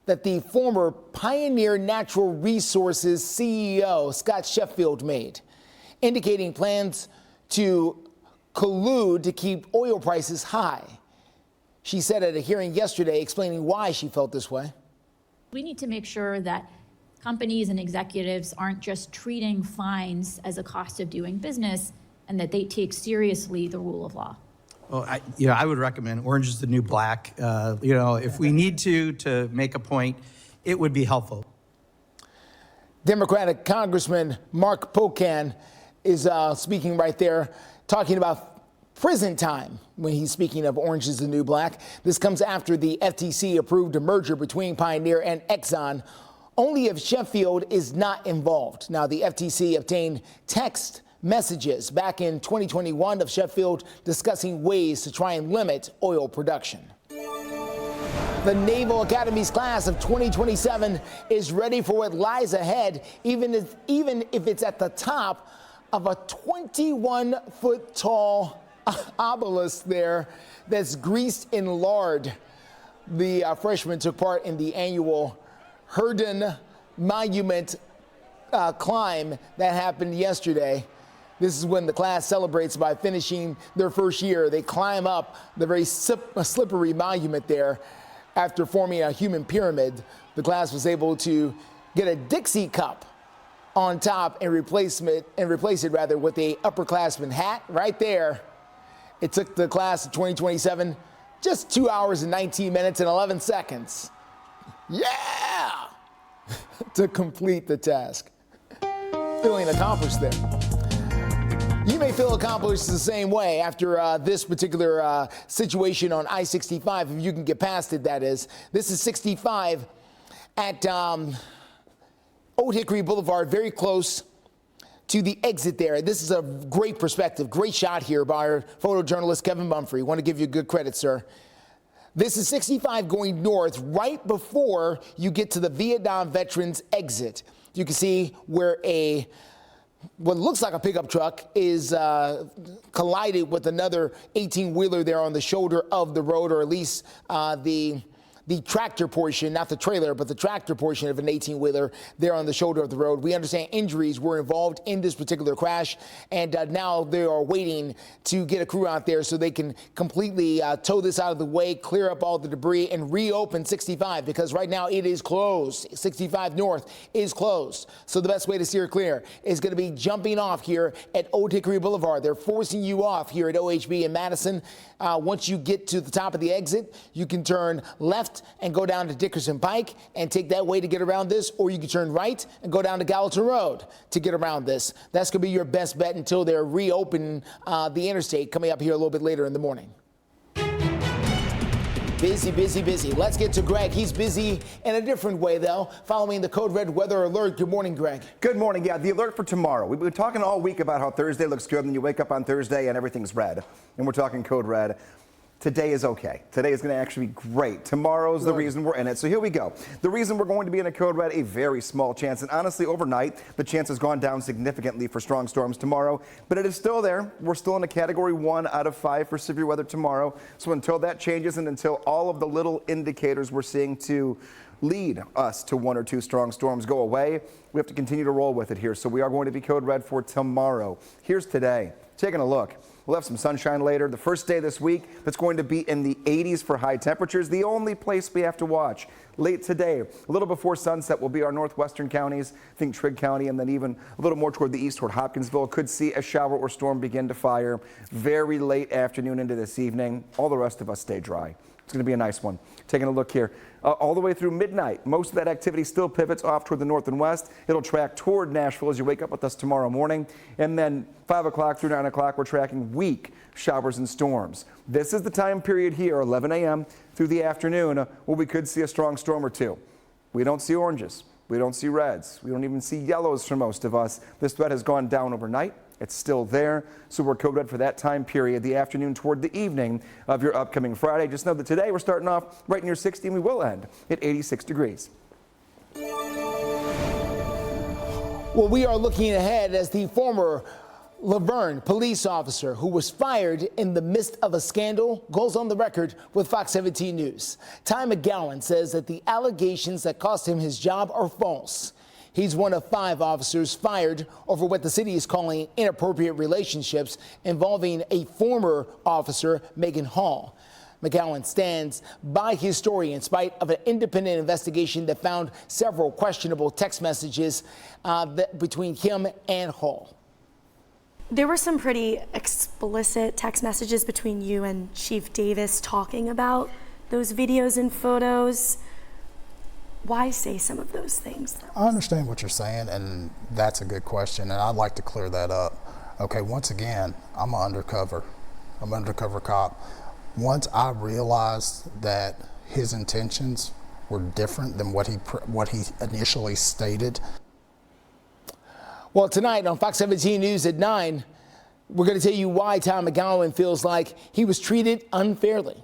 that the former Pioneer Natural Resources CEO, Scott Sheffield, made, indicating plans to collude to keep oil prices high. She said at a hearing yesterday, explaining why she felt this way. We need to make sure that companies and executives aren't just treating fines as a cost of doing business, and that they take seriously the rule of law. Well, I would recommend orange is the new black. If we need to make a point, it would be helpful. Democratic Congressman Mark Pocan is speaking right there, talking about prison time when he's speaking of orange is the new black. This comes after the FTC approved a merger between Pioneer and Exxon, only if Sheffield is not involved. Now, the FTC obtained text messages back in 2021 of Sheffield discussing ways to try and limit oil production. The Naval Academy's class of 2027 is ready for what lies ahead, even if it's at the top of a 21-foot tall obelisk there that's greased in lard. The freshmen took part in the annual Herndon Monument climb that happened yesterday. This is when the class celebrates by finishing their first year. They climb up the very slippery monument there. After forming a human pyramid, the class was able to get a Dixie cup on top and replace it with a upperclassman hat right there. It took the class of 2027 just 2 hours and 19 minutes and 11 seconds. Yeah! To complete the task. Feeling accomplished there. You may feel accomplished the same way after this particular situation on I-65, if you can get past it, that is. This is 65 at Old Hickory Boulevard, very close to the exit there. This is a great perspective, great shot here by our photojournalist, Kevin Mumphrey. Want to give you good credit, sir. This is 65 going north right before you get to the Vietnam Veterans exit. You can see where what looks like a pickup truck is collided with another 18-wheeler there on the shoulder of the road, or at least the tractor portion, not the trailer, but the tractor portion of an 18-wheeler there on the shoulder of the road. We understand injuries were involved in this particular crash, and now they are waiting to get a crew out there so they can completely tow this out of the way, clear up all the debris, and reopen 65, because right now it is closed. 65 North is closed. So the best way to steer clear is going to be jumping off here at Old Hickory Boulevard. They're forcing you off here at OHB in Madison. Once you get to the top of the exit, you can turn left and go down to Dickerson Pike and take that way to get around this, or you can turn right and go down to Gallatin Road to get around this. That's going to be your best bet until they're reopening the interstate coming up here a little bit later in the morning. Busy, busy, busy. Let's get to Greg. He's busy in a different way, though, following the Code Red weather alert. Good morning, Greg. Good morning. Yeah, the alert for tomorrow. We've been talking all week about how Thursday looks good, and you wake up on Thursday and everything's red. And we're talking Code Red. Today is okay. Today is going to actually be great. Tomorrow's the reason we're in it. So here we go. The reason we're going to be in a Code Red, a very small chance. And honestly, overnight, the chance has gone down significantly for strong storms tomorrow. But it is still there. We're still in a Category 1 out of 5 for severe weather tomorrow. So until that changes and until all of the little indicators we're seeing to lead us to 1 or 2 strong storms go away, we have to continue to roll with it here. So we are going to be Code Red for tomorrow. Here's today. Taking a look. We'll have some sunshine later. The first day this week that's going to be in the 80s for high temperatures. The only place we have to watch late today, a little before sunset, will be our northwestern counties. Think Trigg County, and then even a little more toward the east toward Hopkinsville. Could see a shower or storm begin to fire very late afternoon into this evening. All the rest of us stay dry. It's going to be a nice one. Taking a look here. All the way through midnight, most of that activity still pivots off toward the north and west. It'll track toward Nashville as you wake up with us tomorrow morning. And then 5 o'clock through 9 o'clock, we're tracking weak showers and storms. This is the time period here, 11 a.m. through the afternoon, where we could see a strong storm or two. We don't see oranges. We don't see reds. We don't even see yellows for most of us. This threat has gone down overnight. It's still there, so we're Code Red for that time period, the afternoon toward the evening of your upcoming Friday. Just know that today we're starting off right near 60, and we will end at 86 degrees. Well, we are looking ahead as the former Laverne police officer who was fired in the midst of a scandal goes on the record with Fox 17 News. Ty McGowan says that the allegations that cost him his job are false. He's one of 5 officers fired over what the city is calling inappropriate relationships involving a former officer, Megan Hall. McGowan stands by his story in spite of an independent investigation that found several questionable text messages between him and Hall. There were some pretty explicit text messages between you and Chief Davis talking about those videos and photos. Why say some of those things? I understand what you're saying, and that's a good question, and I'd like to clear that up. Okay, once again, I'm an undercover cop. Once I realized that his intentions were different than what he initially stated. Well, tonight on Fox 17 News at 9, we're going to tell you why Ty McGowan feels like he was treated unfairly.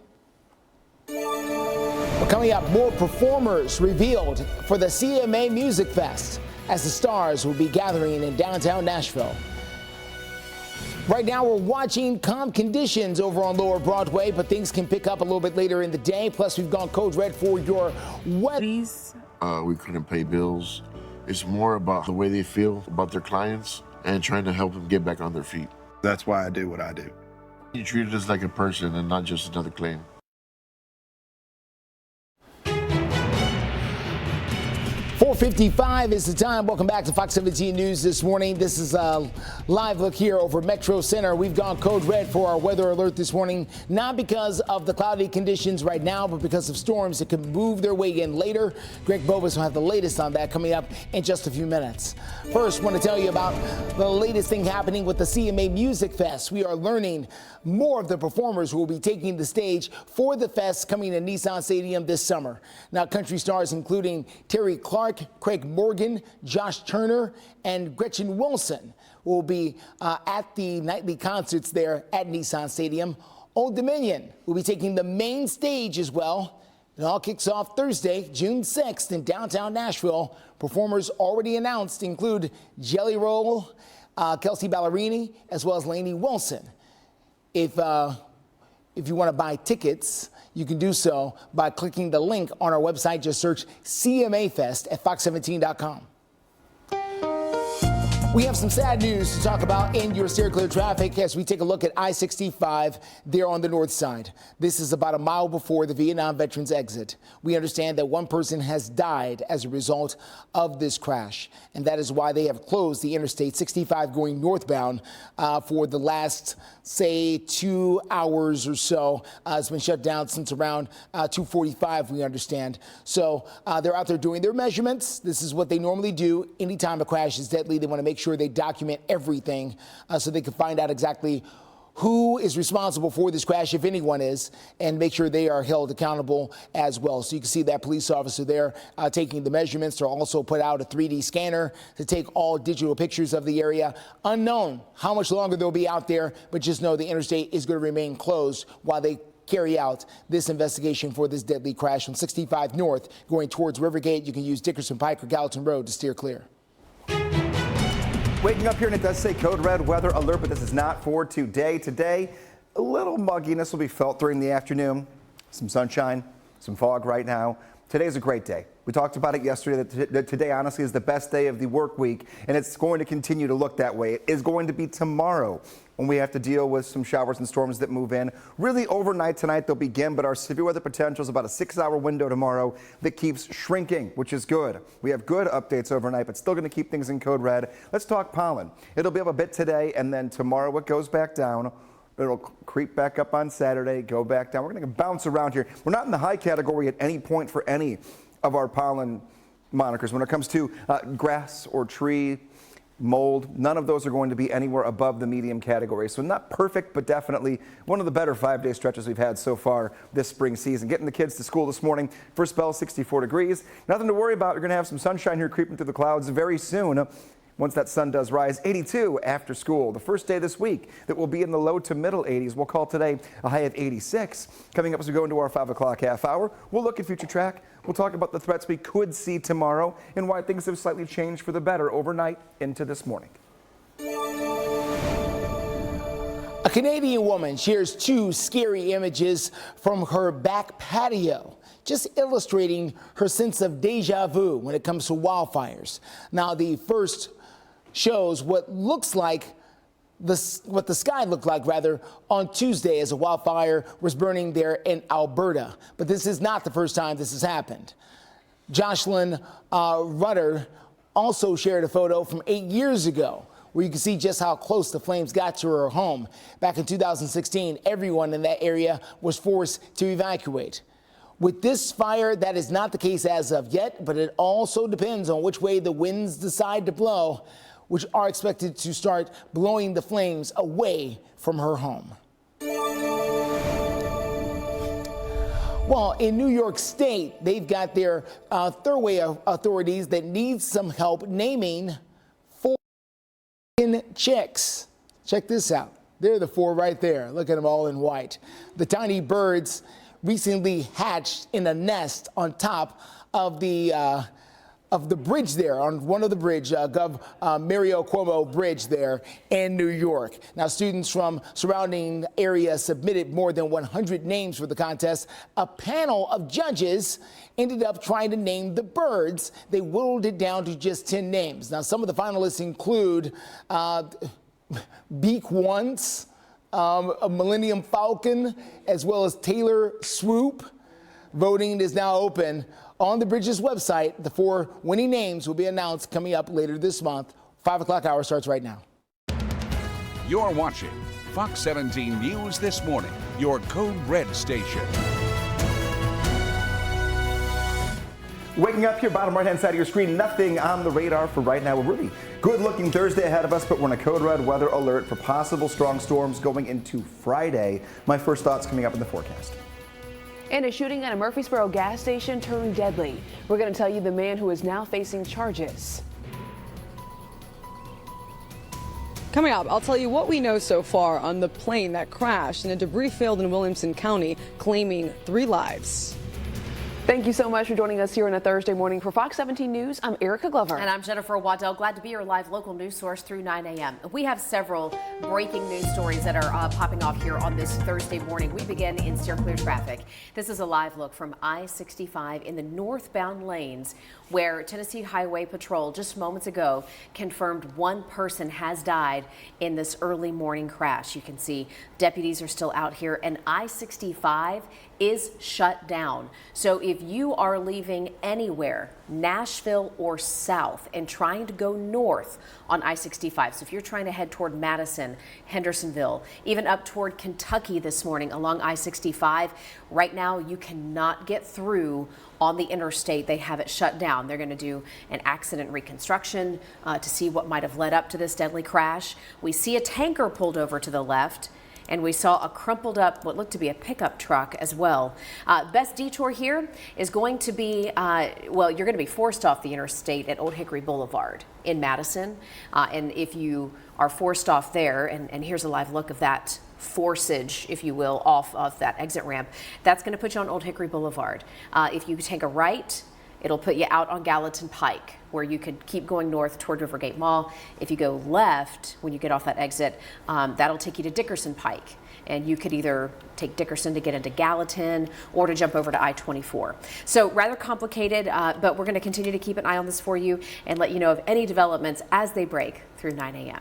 Well, coming up, more performers revealed for the CMA Music Fest as the stars will be gathering in downtown Nashville. Right now, we're watching calm conditions over on Lower Broadway, but things can pick up a little bit later in the day. Plus, we've gone Code Red for your weddings. We couldn't pay bills. It's more about the way they feel about their clients and trying to help them get back on their feet. That's why I do what I do. You treat us like a person and not just another claim. 4:55 is the time. Welcome back to Fox 17 News this morning. This is a live look here over Metro Center. We've gone Code Red for our weather alert this morning, not because of the cloudy conditions right now, but because of storms that could move their way in later. Greg Bovis will have the latest on that coming up in just a few minutes. First, want to tell you about the latest thing happening with the CMA Music Fest. We are learning more of the performers who will be taking the stage for the fest coming to Nissan Stadium this summer. Now, country stars including Terry Clark, Craig Morgan, Josh Turner, and Gretchen Wilson will be at the nightly concerts there at Nissan Stadium. Old Dominion will be taking the main stage as well. It all kicks off Thursday, June 6th in downtown Nashville. Performers already announced include Jelly Roll, Kelsey Ballerini, as well as Lainey Wilson. If you want to buy tickets, you can do so by clicking the link on our website. Just search CMA Fest at fox17.com. We have some sad news to talk about in your Steer Clear traffic as we take a look at I-65 there on the north side. This is about a mile before the Vietnam veterans exit. We understand that one person has died as a result of this crash, and that is why they have closed the Interstate 65 going northbound for the last, say, 2 hours or so. It's been shut down since around 2:45, we understand. So they're out there doing their measurements. This is what they normally do anytime a crash is deadly. They want to make sure they document everything so they can find out exactly who is responsible for this crash, if anyone is, and make sure they are held accountable as well. So you can see that police officer there taking the measurements. They'll also put out a 3D scanner to take all digital pictures of the area. Unknown how much longer they'll be out there, but just know the interstate is going to remain closed while they carry out this investigation for this deadly crash on 65 North going towards Rivergate. You can use Dickerson Pike or Gallatin Road to steer clear. Waking up here and it does say code red weather alert, but this is not for today. Today, a little mugginess will be felt during the afternoon. Some sunshine, some fog right now. Today's a great day. We talked about it yesterday that today honestly is the best day of the work week, and it's going to continue to look that way. It is going to be tomorrow when we have to deal with some showers and storms that move in. Really overnight tonight they'll begin, but our severe weather potential is about a 6-hour window tomorrow that keeps shrinking, which is good. We have good updates overnight, but still going to keep things in code red. Let's talk pollen. It'll be up a bit today, and then tomorrow it goes back down. It'll creep back up on Saturday, go back down. We're going to bounce around here. We're not in the high category at any point for any of our pollen monikers. When it comes to grass or tree, mold, none of those are going to be anywhere above the medium category. So not perfect, but definitely one of the better 5-day stretches we've had so far this spring season. Getting the kids to school this morning, first spell 64 degrees. Nothing to worry about. We're going to have some sunshine here creeping through the clouds very soon. Once that sun does rise, 82 after school. The first day this week that will be in the low to middle 80s. We'll call today a high of 86. Coming up as we go into our 5 o'clock half hour, we'll look at future track. We'll talk about the threats we could see tomorrow and why things have slightly changed for the better overnight into this morning. A Canadian woman shares 2 scary images from her back patio, just illustrating her sense of deja vu when it comes to wildfires. Now, the first shows what the sky looked like on Tuesday as a wildfire was burning there in Alberta. But this is not the first time this has happened. Jocelyn Rutter also shared a photo from 8 years ago where you can see just how close the flames got to her home. Back in 2016, everyone in that area was forced to evacuate. With this fire, that is not the case as of yet, but it also depends on which way the winds decide to blow, which are expected to start blowing the flames away from her home. Well, in New York State, they've got their throughway authorities that need some help naming 4 chicks. Check this out. They're the 4 right there. Look at them all in white. The tiny birds recently hatched in a nest on top of the bridge there, on one of the bridge, Mario Cuomo Bridge there in New York. Now, students from surrounding areas submitted more than 100 names for the contest. A panel of judges ended up trying to name the birds. They whittled it down to just 10 names. Now, some of the finalists include Beak Once, a Millennium Falcon, as well as Taylor Swoop. Voting is now open on the bridge's website. The 4 winning names will be announced coming up later this month. 5 o'clock hour starts right now. You're watching Fox 17 News This Morning, your Code Red station. Waking up here, bottom right-hand side of your screen, nothing on the radar for right now. A really good-looking Thursday ahead of us, but we're in a code red weather alert for possible strong storms going into Friday. My first thoughts coming up in the forecast. And a shooting at a Murfreesboro gas station turned deadly. We're going to tell you the man who is now facing charges. Coming up, I'll tell you what we know so far on the plane that crashed in a debris field in Williamson County, claiming 3 lives. Thank you so much for joining us here on a Thursday morning. For Fox 17 News, I'm Erica Glover. And I'm Jennifer Waddell. Glad to be your live local news source through 9 a.m. We have several breaking news stories that are popping off here on this Thursday morning. We begin in steer clear traffic. This is a live look from I-65 in the northbound lanes, where Tennessee Highway Patrol just moments ago confirmed 1 person has died in this early morning crash. You can see deputies are still out here, and I-65 is shut down. So if you are leaving anywhere, Nashville or south, and trying to go north on I-65, so if you're trying to head toward Madison, Hendersonville, even up toward Kentucky this morning along I-65, right now you cannot get through on the interstate. They have it shut down. They're going to do an accident reconstruction to see what might have led up to this deadly crash. We see a tanker pulled over to the left. and we saw a crumpled up, what looked to be a pickup truck as well. Best detour here is going to be, well, you're going to be forced off the interstate at Old Hickory Boulevard in Madison. And if you are forced off there, and here's a live look of that forceage, if you will, off of that exit ramp, that's going to put you on Old Hickory Boulevard. If you take a right, it'll put you out on Gallatin Pike, where you could keep going north toward Rivergate Mall. If you go left when you get off that exit, that'll take you to Dickerson Pike. And you could either take Dickerson to get into Gallatin or to jump over to I-24. So rather complicated, but we're going to continue to keep an eye on this for you and let you know of any developments as they break through 9 a.m.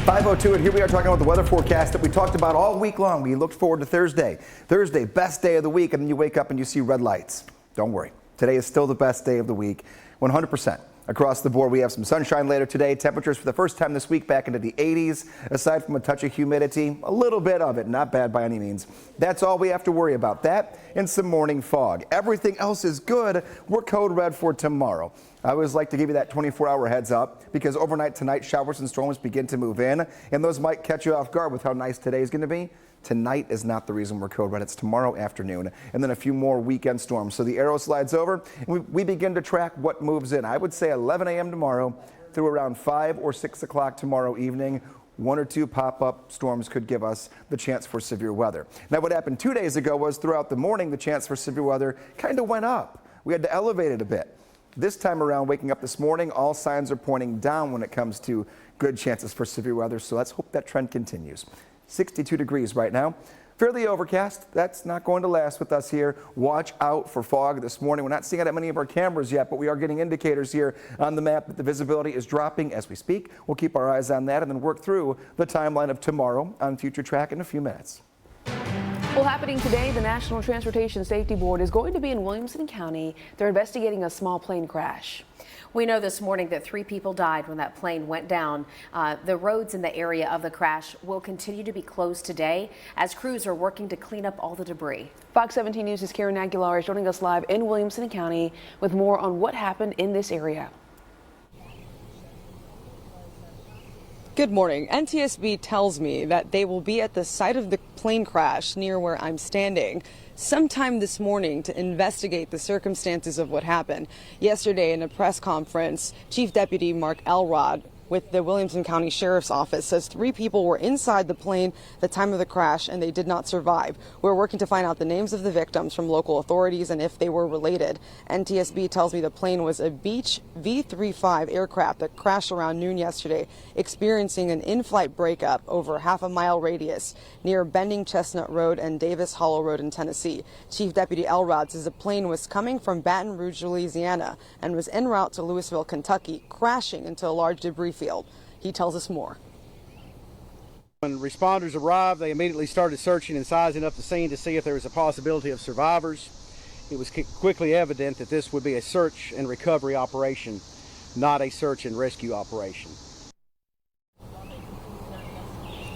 5:02, and here we are talking about the weather forecast that we talked about all week long. We looked forward to Thursday. Thursday, best day of the week, and then you wake up and you see red lights. Don't worry. Today is still the best day of the week, 100%. Across the board, we have some sunshine later today. Temperatures for the first time this week back into the 80s. Aside from a touch of humidity, a little bit of it, not bad by any means. That's all we have to worry about. That and some morning fog. Everything else is good. We're code red for tomorrow. I always like to give you that 24-hour heads up because overnight tonight, showers and storms begin to move in, and those might catch you off guard with how nice today is going to be. Tonight is not the reason we're code red. It's tomorrow afternoon, and then a few more weekend storms. So the arrow slides over, and we begin to track what moves in. I would say 11 a.m. tomorrow through around 5 or 6 o'clock tomorrow evening. 1 or 2 pop-up storms could give us the chance for severe weather. Now, what happened 2 days ago was throughout the morning, the chance for severe weather kind of went up. We had to elevate it a bit. This time around, waking up this morning, all signs are pointing down when it comes to good chances for severe weather. So let's hope that trend continues. 62 degrees right now. Fairly overcast. That's not going to last with us here. Watch out for fog this morning. We're not seeing it at many of our cameras yet, but we are getting indicators here on the map that the visibility is dropping as we speak. We'll keep our eyes on that and then work through the timeline of tomorrow on Future Track in a few minutes. Well, happening today, the National Transportation Safety Board is going to be in Williamson County. They're investigating a small plane crash. We know this morning that 3 people died when that plane went down. The roads in the area of the crash will continue to be closed today as crews are working to clean up all the debris. Fox 17 News' Karen Aguilar is joining us live in Williamson County with more on what happened in this area. Good morning. NTSB tells me that they will be at the site of the plane crash near where I'm standing sometime this morning to investigate the circumstances of what happened. Yesterday in a press conference, Chief Deputy Mark Elrod with the Williamson County Sheriff's Office says 3 people were inside the plane at the time of the crash and they did not survive. We're working to find out the names of the victims from local authorities and if they were related. NTSB tells me the plane was a Beech V-35 aircraft that crashed around noon yesterday, experiencing an in-flight breakup over half-a-mile radius near Bending Chestnut Road and Davis Hollow Road in Tennessee. Chief Deputy Elrod says the plane was coming from Baton Rouge, Louisiana and was en route to Louisville, Kentucky, crashing into a large debris field. He tells us more. When responders arrived, they immediately started searching and sizing up the scene to see if there was a possibility of survivors. It was quickly evident that this would be a search and recovery operation, not a search and rescue operation.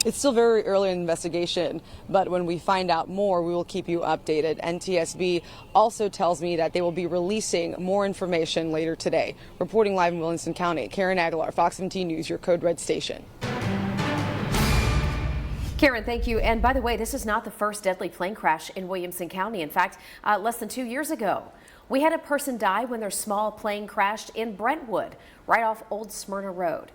It's still very early in the investigation, but when we find out more, we will keep you updated. NTSB also tells me that they will be releasing more information later today. Reporting live in Williamson County, Karen Aguilar, Fox 17 News, your Code Red station. Karen, thank you. And by the way, this is not the first deadly plane crash in Williamson County. In fact, less than 2 years ago, we had a person die when their small plane crashed in Brentwood, right off Old Smyrna Road.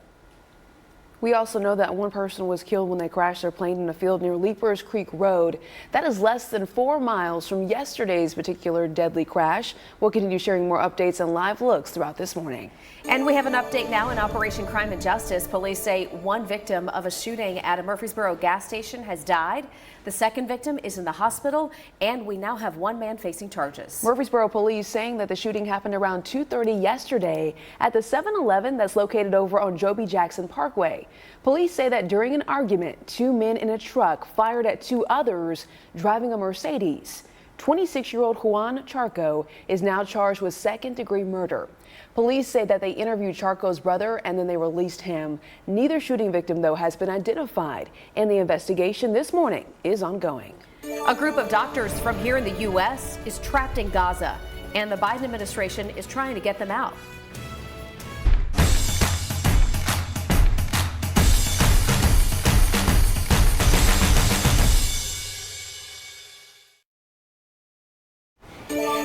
We also know that one person was killed when they crashed their plane in a field near Leapers Creek Road. That is less than 4 miles from yesterday's particular deadly crash. We'll continue sharing more updates and live looks throughout this morning. And we have an update now in Operation Crime and Justice. Police say one victim of a shooting at a Murfreesboro gas station has died. The second victim is in the hospital, and we now have one man facing charges. Murfreesboro police saying that the shooting happened around 2:30 yesterday at the 7-Eleven that's located over on Joby Jackson Parkway. Police say that during an argument, 2 men in a truck fired at 2 others driving a Mercedes. 26-year-old Juan Charco is now charged with second-degree murder. Police say that they interviewed Charco's brother and then they released him. Neither shooting victim, though, has been identified, and the investigation this morning is ongoing. A group of doctors from here in the U.S. is trapped in Gaza, and the Biden administration is trying to get them out.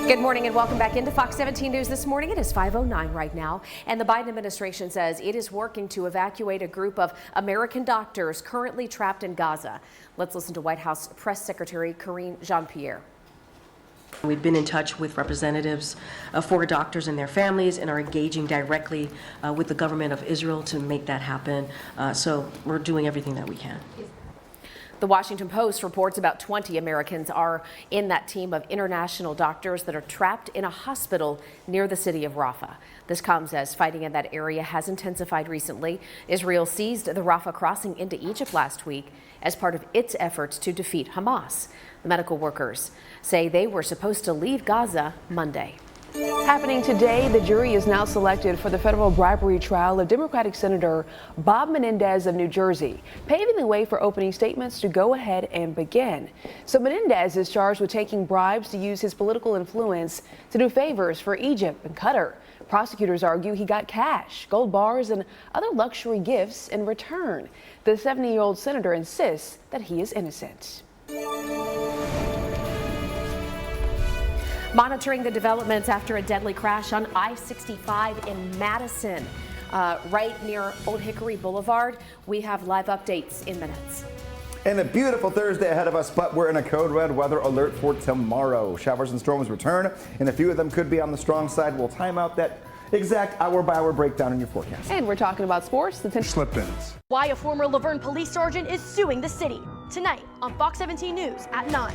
Good morning and welcome back into Fox 17 News this morning. It is 5:09 right now, and the Biden administration says it is working to evacuate a group of American doctors currently trapped in Gaza. Let's listen to White House Press Secretary Karine Jean-Pierre. We've been in touch with representatives for doctors and their families and are engaging directly with the government of Israel to make that happen. So we're doing everything that we can. The Washington Post reports about 20 Americans are in that team of international doctors that are trapped in a hospital near the city of Rafah. This comes as fighting in that area has intensified recently. Israel seized the Rafah crossing into Egypt last week as part of its efforts to defeat Hamas. The medical workers say they were supposed to leave Gaza Monday. Happening today, the jury is now selected for the federal bribery trial of Democratic Senator Bob Menendez of New Jersey, paving the way for opening statements to go ahead and begin. So Menendez is charged with taking bribes to use his political influence to do favors for Egypt and Qatar. Prosecutors argue he got cash, gold bars, and other luxury gifts in return. The 70-year-old senator insists that he is innocent. Monitoring the developments after a deadly crash on I-65 in Madison, right near Old Hickory Boulevard. We have live updates in minutes. And a beautiful Thursday ahead of us, but we're in a code red weather alert for tomorrow. Showers and storms return, and a few of them could be on the strong side. We'll time out that exact hour-by-hour breakdown in your forecast. And we're talking about sports. The slip-ins. Why a former Laverne police sergeant is suing the city. Tonight on Fox 17 News at 9.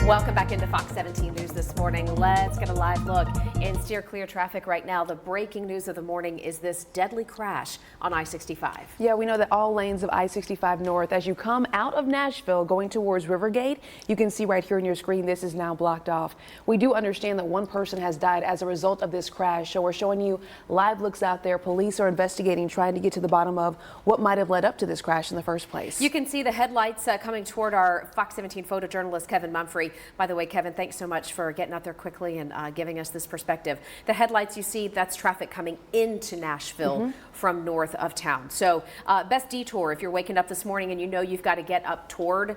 Welcome back into Fox 17 News this morning. Let's get a live look in steer clear traffic right now. The breaking news of the morning is this deadly crash on I-65. Yeah, we know that all lanes of I-65 north, as you come out of Nashville going towards Rivergate, you can see right here on your screen, this is now blocked off. We do understand that one person has died as a result of this crash, so we're showing you live looks out there. Police are investigating, trying to get to the bottom of what might have led up to this crash in the first place. You can see the headlights coming toward our Fox 17 photojournalist, Kevin Mumphrey. By the way, Kevin, thanks so much for getting out there quickly and giving us this perspective. The headlights you see, that's traffic coming into Nashville from north of town. So best detour if you're waking up this morning and you know you've got to get up toward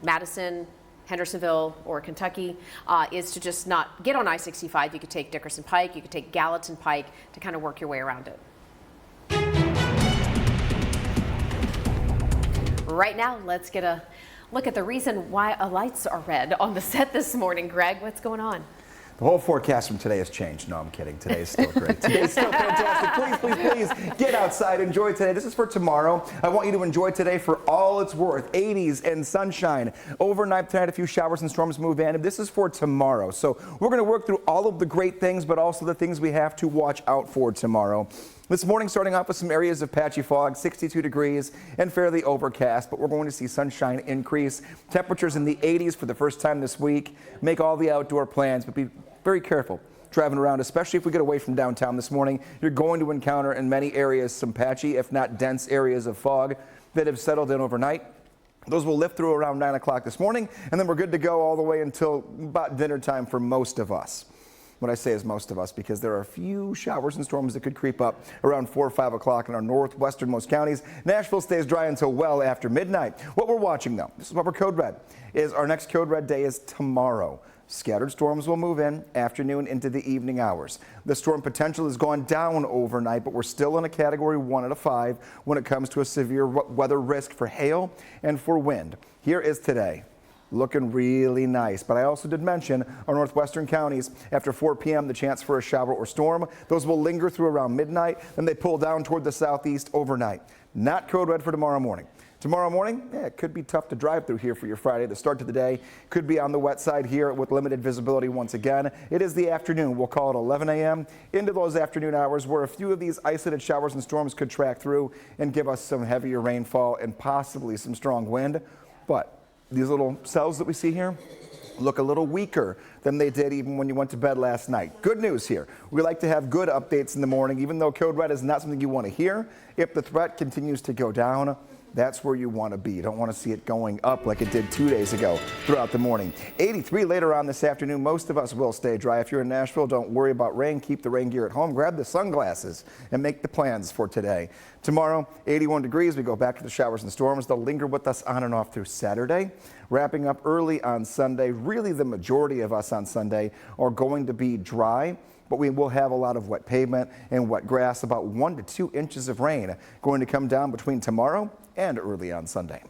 Madison, Hendersonville, or Kentucky, is to just not get on I-65. You could take Dickerson Pike, you could take Gallatin Pike to kind of work your way around it. Right now, let's get a look at the reason why lights are red on the set this morning. Greg, what's going on? The whole forecast from today has changed. No, I'm kidding. Today's still great. Today's still fantastic. Please get outside. Enjoy today. This is for tomorrow. I want you to enjoy today for all it's worth. 80s and sunshine. Overnight tonight, a few showers and storms move in. And this is for tomorrow. So we're going to work through all of the great things, but also the things we have to watch out for tomorrow. This morning, starting off with some areas of patchy fog, 62 degrees and fairly overcast, but we're going to see sunshine increase. Temperatures in the 80s for the first time this week. Make all the outdoor plans, but be very careful driving around, especially if we get away from downtown this morning. You're going to encounter in many areas some patchy, if not dense areas of fog that have settled in overnight. Those will lift through around 9 o'clock this morning, and then we're good to go all the way until about dinner time for most of us. What I say is most of us, because there are a few showers and storms that could creep up around 4 or 5 o'clock in our northwesternmost counties. Nashville stays dry until well after midnight. What we're watching, though, this is what we're code red, is our next code red day is tomorrow. Scattered storms will move in afternoon into the evening hours. The storm potential has gone down overnight, but we're still in a category 1 out of 5 when it comes to a severe weather risk for hail and for wind. Here is today. Looking really nice, but I also did mention our northwestern counties after 4 p.m. the chance for a shower or storm. Those will linger through around midnight, then they pull down toward the southeast overnight. Not code red for tomorrow morning. Tomorrow morning, it could be tough to drive through here for your Friday. The start to the day could be on the wet side here with limited visibility once again. It is the afternoon. We'll call it 11 a.m. into those afternoon hours where a few of these isolated showers and storms could track through and give us some heavier rainfall and possibly some strong wind. But these little cells that we see here look a little weaker than they did even when you went to bed last night. Good news here. We like to have good updates in the morning, even though code red is not something you want to hear. If the threat continues to go down, That's where you want to be. You don't want to see it going up like it did 2 days ago throughout the morning. 83 later on this afternoon. Most of us will stay dry. If you're in Nashville, don't worry about rain. Keep the rain gear at home. Grab the sunglasses and make the plans for today. Tomorrow, 81 degrees. We go back to the showers and storms. They'll linger with us on and off through Saturday. Wrapping up early on Sunday. Really, the majority of us on Sunday are going to be dry, but we will have a lot of wet pavement and wet grass. About 1 to 2 inches of rain going to come down between tomorrow and early on Sunday.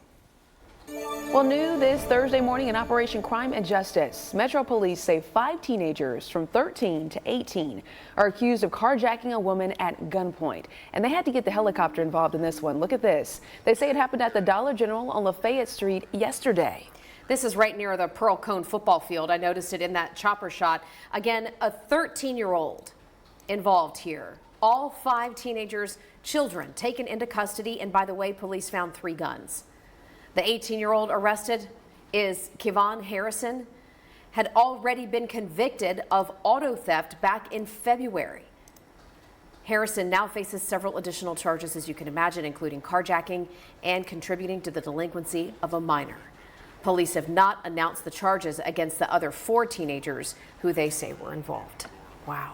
Well, new this Thursday morning in Operation Crime and Justice, Metro Police say 5 teenagers from 13 to 18 are accused of carjacking a woman at gunpoint. And they had to get the helicopter involved in this one. Look at this. They say it happened at the Dollar General on Lafayette Street yesterday. This is right near the Pearl Cone football field. I noticed it in that chopper shot. Again, a 13-year-old involved here. All 5 teenagers, children, taken into custody. And by the way, police found 3 guns. The 18-year-old arrested is Kevon Harrison, had already been convicted of auto theft back in February. Harrison now faces several additional charges, as you can imagine, including carjacking and contributing to the delinquency of a minor. Police have not announced the charges against the other 4 teenagers who they say were involved. Wow.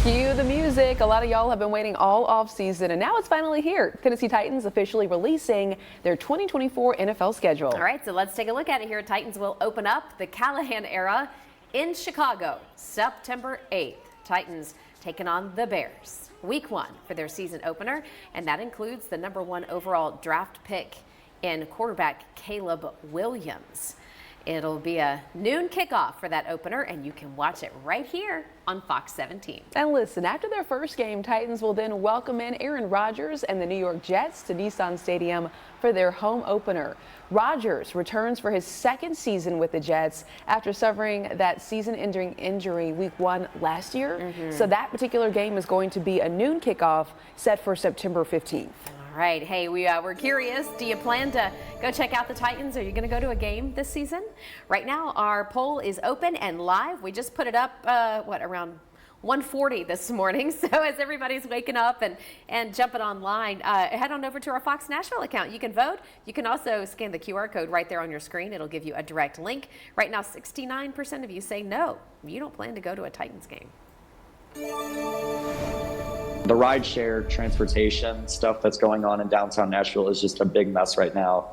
Cue the music. A lot of y'all have been waiting all off season, and now it's finally here. Tennessee Titans officially releasing their 2024 NFL schedule. All right, so let's take a look at it here. Titans will open up the Callahan era in Chicago, September 8th. Titans taking on the Bears. Week 1 for their season opener, and that includes the #1 overall draft pick in quarterback Caleb Williams. It'll be a noon kickoff for that opener, and you can watch it right here on Fox 17. And listen, after their first game, Titans will then welcome in Aaron Rodgers and the New York Jets to Nissan Stadium for their home opener. Rodgers returns for his 2nd season with the Jets after suffering that season-ending injury week 1 last year. So that particular game is going to be a noon kickoff set for September 15th. All right. Hey, we're curious. Do you plan to go check out the Titans? Are you going to go to a game this season? Right now, our poll is open and live. We just put it up, around 1:40 this morning. So as everybody's waking up and jumping online, head on over to our Fox Nashville account. You can vote. You can also scan the QR code right there on your screen. It'll give you a direct link. Right now, 69% of you say no, you don't plan to go to a Titans game. The rideshare transportation stuff that's going on in downtown Nashville is just a big mess right now.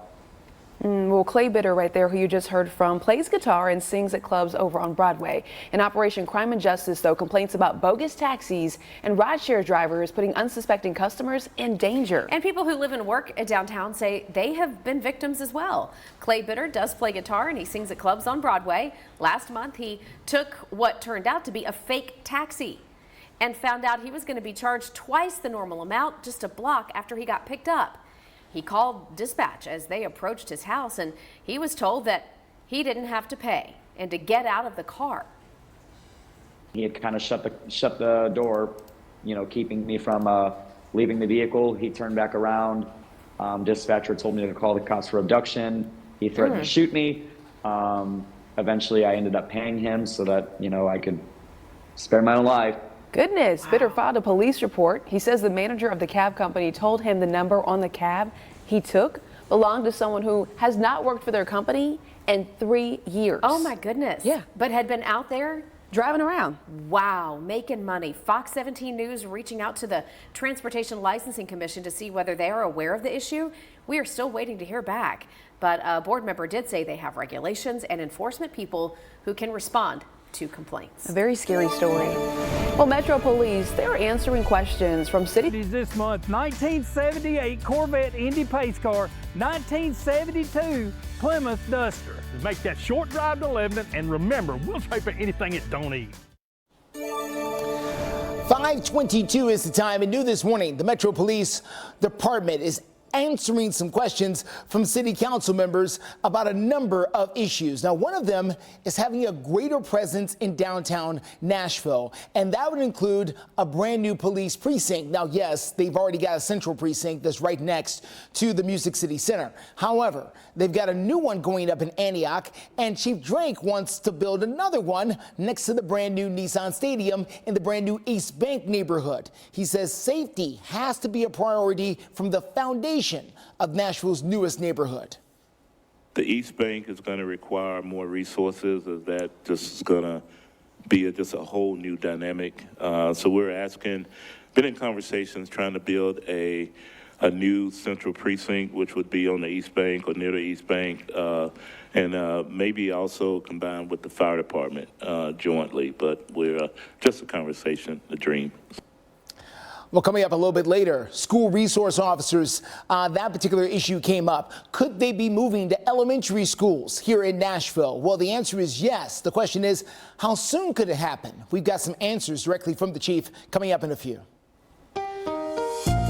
Well, Clay Bitter right there, who you just heard from, plays guitar and sings at clubs over on Broadway. In Operation Crime and Justice, though, complaints about bogus taxis and rideshare drivers putting unsuspecting customers in danger. And people who live and work downtown say they have been victims as well. Clay Bitter does play guitar and he sings at clubs on Broadway. Last month, he took what turned out to be a fake taxi and found out he was going to be charged twice the normal amount just a block after he got picked up. He called dispatch as they approached his house, and he was told that he didn't have to pay and to get out of the car. He had kind of shut the door, keeping me from leaving the vehicle. He turned back around. Dispatcher told me to call the cops for abduction. He threatened to shoot me. Eventually, I ended up paying him so that, I could spare my own life. Goodness. Wow. Bitter filed a police report. He says the manager of the cab company told him the number on the cab he took belonged to someone who has not worked for their company in 3 years. Oh my goodness. Yeah. But had been out there driving around. Wow, making money. Fox 17 News reaching out to the Transportation Licensing Commission to see whether they are aware of the issue. We are still waiting to hear back. But a board member did say they have regulations and enforcement people who can respond to complaints. A very scary story. Well, Metro Police, they're answering questions from cities this month. 1978 Corvette Indy Pace Car, 1972 Plymouth Duster. Make that short drive to Lebanon, and remember, we'll pay for anything it don't eat. 5:22 is the time, and new this morning, the Metro Police Department is answering some questions from city council members about a number of issues. Now, one of them is having a greater presence in downtown Nashville, and that would include a brand new police precinct. Now, yes, they've already got a central precinct that's right next to the Music City Center. However, they've got a new one going up in Antioch, and Chief Drake wants to build another one next to the brand new Nissan Stadium in the brand new East Bank neighborhood. He says safety has to be a priority from the foundation of Nashville's newest neighborhood. The East Bank is going to require more resources, as that just is going to be just a whole new dynamic. So we're been in conversations trying to build a new central precinct, which would be on the East Bank or near the East Bank, and maybe also combined with the fire department jointly. But we're just a conversation, a dream. Well, coming up a little bit later, school resource officers, that particular issue came up. Could they be moving to elementary schools here in Nashville? Well, the answer is yes. The question is, how soon could it happen? We've got some answers directly from the chief coming up in a few.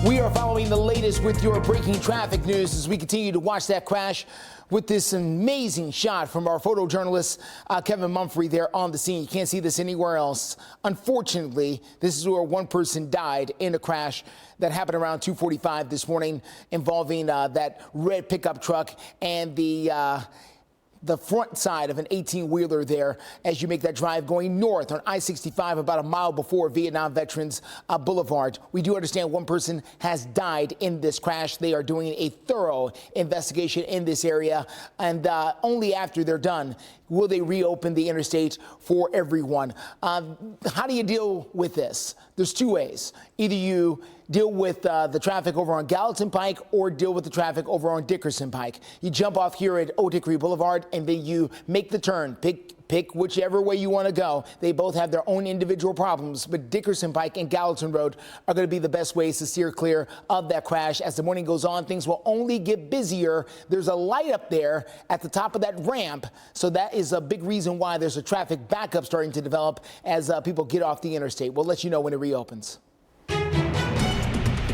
We are following the latest with your breaking traffic news as we continue to watch that crash with this amazing shot from our photojournalist, Kevin Mumphrey, there on the scene. You can't see this anywhere else. Unfortunately, this is where one person died in a crash that happened around 2:45 this morning involving that red pickup truck and the front side of an 18-wheeler there as you make that drive going north on I-65 about a mile before Vietnam Veterans Boulevard. We do understand one person has died in this crash. They are doing a thorough investigation in this area, and only after they're done will they reopen the interstate for everyone. How do you deal with this? There's two ways. Either you deal with the traffic over on Gallatin Pike or deal with the traffic over on Dickerson Pike. You jump off here at Old Hickory Boulevard and then you make the turn. Pick whichever way you want to go. They both have their own individual problems, but Dickerson Pike and Gallatin Road are going to be the best ways to steer clear of that crash. As the morning goes on, things will only get busier. There's a light up there at the top of that ramp, so that is a big reason why there's a traffic backup starting to develop as people get off the interstate. We'll let you know when it reopens.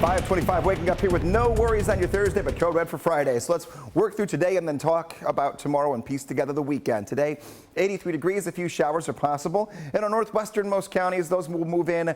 5:25, waking up here with no worries on your Thursday, but code red for Friday. So let's work through today and then talk about tomorrow and piece together the weekend. Today, 83 degrees, a few showers are possible. In our northwesternmost counties, those will move in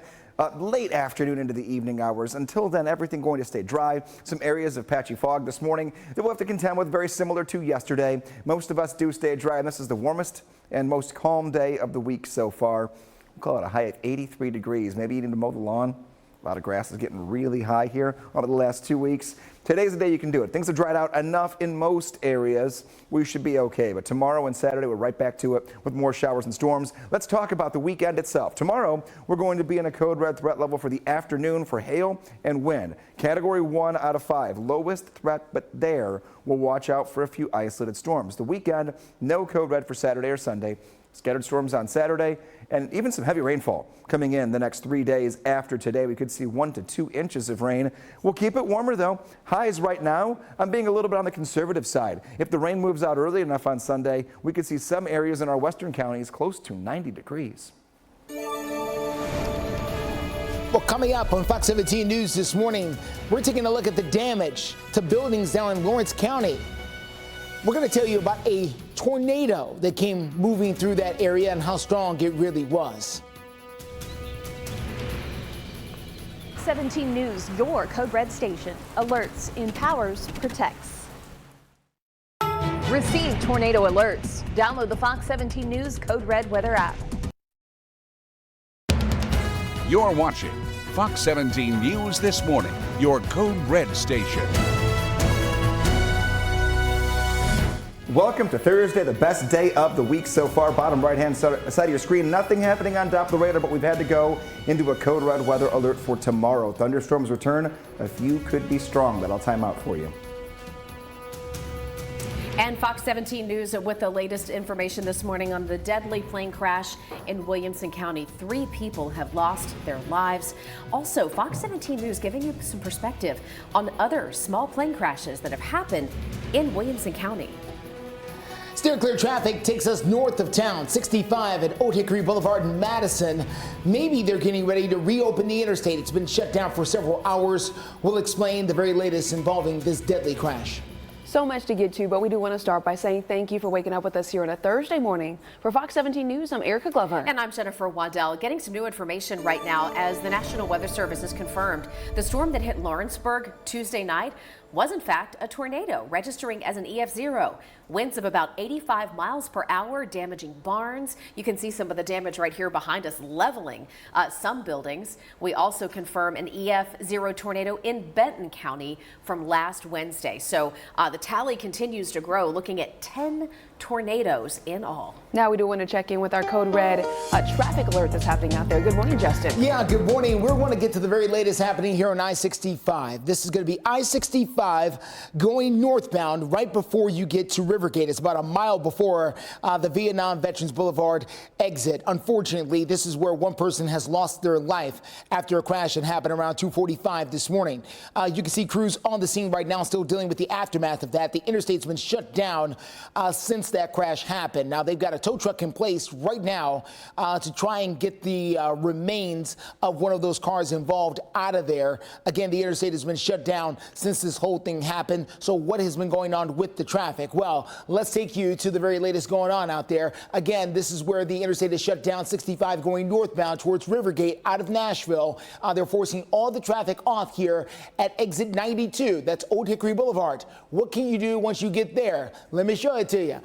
late afternoon into the evening hours. Until then, everything going to stay dry. Some areas of patchy fog this morning that we'll have to contend with, very similar to yesterday. Most of us do stay dry, and this is the warmest and most calm day of the week so far. We'll call it a high of 83 degrees. Maybe you need to mow the lawn. A lot of grass is getting really high here over the last 2 weeks. Today's the day you can do it. Things have dried out enough in most areas. We should be okay. But tomorrow and Saturday, we're right back to it with more showers and storms. Let's talk about the weekend itself. Tomorrow, we're going to be in a code red threat level for the afternoon for hail and wind. Category 1 out of 5. Lowest threat, but there we'll watch out for a few isolated storms. The weekend, no code red for Saturday or Sunday. Scattered storms on Saturday and even some heavy rainfall coming in the next 3 days after today. We could see 1 to 2 inches of rain. We'll keep it warmer though. Highs right now, I'm being a little bit on the conservative side. If the rain moves out early enough on Sunday, we could see some areas in our western counties close to 90 degrees. Well, coming up on Fox 17 News this morning, we're taking a look at the damage to buildings down in Lawrence County. We're going to tell you about a tornado that came moving through that area and how strong it really was. 17 News, your Code Red station. Alerts, empowers, protects. Receive tornado alerts. Download the Fox 17 News Code Red weather app. You're watching Fox 17 News This Morning, your Code Red station. Welcome to Thursday, the best day of the week so far. Bottom right-hand side of your screen, nothing happening on top of the radar, but we've had to go into a code red weather alert for tomorrow. Thunderstorms return. A few could be strong. That'll time out for you. And Fox 17 News with the latest information this morning on the deadly plane crash in Williamson County. 3 people have lost their lives. Also, Fox 17 News giving you some perspective on other small plane crashes that have happened in Williamson County. Steer clear traffic takes us north of town, 65 at Old Hickory Boulevard in Madison. Maybe they're getting ready to reopen the interstate. It's been shut down for several hours. We'll explain the very latest involving this deadly crash. So much to get to, but we do want to start by saying thank you for waking up with us here on a Thursday morning. For Fox 17 News, I'm Erica Glover. And I'm Jennifer Waddell. Getting some new information right now as the National Weather Service has confirmed the storm that hit Lawrenceburg Tuesday night was in fact a tornado, registering as an EF0. Winds of about 85 miles per hour, damaging barns. You can see some of the damage right here behind us, leveling some buildings. We also confirm an EF0 tornado in Benton County from last Wednesday. So the tally continues to grow, looking at 10 tornadoes in all. Now we do want to check in with our Code Red traffic alert that's happening out there. Good morning, Justin. Yeah, good morning. We're going to get to the very latest happening here on I-65. This is going to be I-65 going northbound right before you get to Rivergate. It's about a mile before the Vietnam Veterans Boulevard exit. Unfortunately, this is where one person has lost their life after a crash that happened around 2:45 this morning. You can see crews on the scene right now still dealing with the aftermath of that. The interstate's been shut down since that crash happened. Now they've got a tow truck in place right now to try and get the remains of one of those cars involved out of there. Again, the interstate has been shut down since this whole thing happened. So what has been going on with the traffic? Well, let's take you to the very latest going on out there. Again, this is where the interstate is shut down, 65 going northbound towards Rivergate out of Nashville. They're forcing all the traffic off here at exit 92. That's Old Hickory Boulevard. What can you do once you get there? Let me show it to you.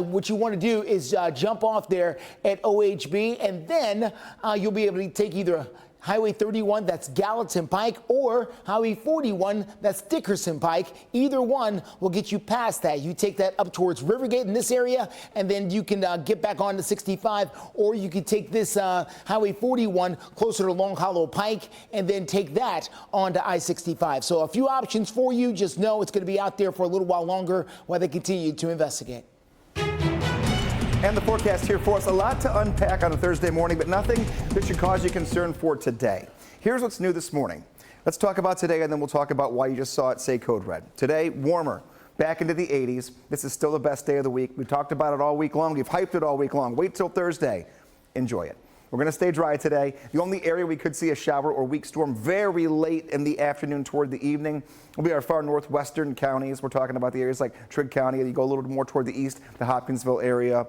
What you want to do is jump off there at OHB, and then you'll be able to take either Highway 31, that's Gallatin Pike, or Highway 41, that's Dickerson Pike. Either one will get you past that. You take that up towards Rivergate in this area, and then you can get back onto 65, or you can take this Highway 41 closer to Long Hollow Pike, and then take that onto I-65. So a few options for you. Just know it's going to be out there for a little while longer while they continue to investigate. And the forecast here for us, a lot to unpack on a Thursday morning, but nothing that should cause you concern for today. Here's what's new this morning. Let's talk about today, and then we'll talk about why you just saw it say Code Red. Today, warmer, back into the 80s. This is still the best day of the week. We talked about it all week long. We've hyped it all week long. Wait till Thursday. Enjoy it. We're going to stay dry today. The only area we could see a shower or weak storm very late in the afternoon toward the evening will be our far northwestern counties. We're talking about the areas like Trigg County. You go a little more toward the east, the Hopkinsville area.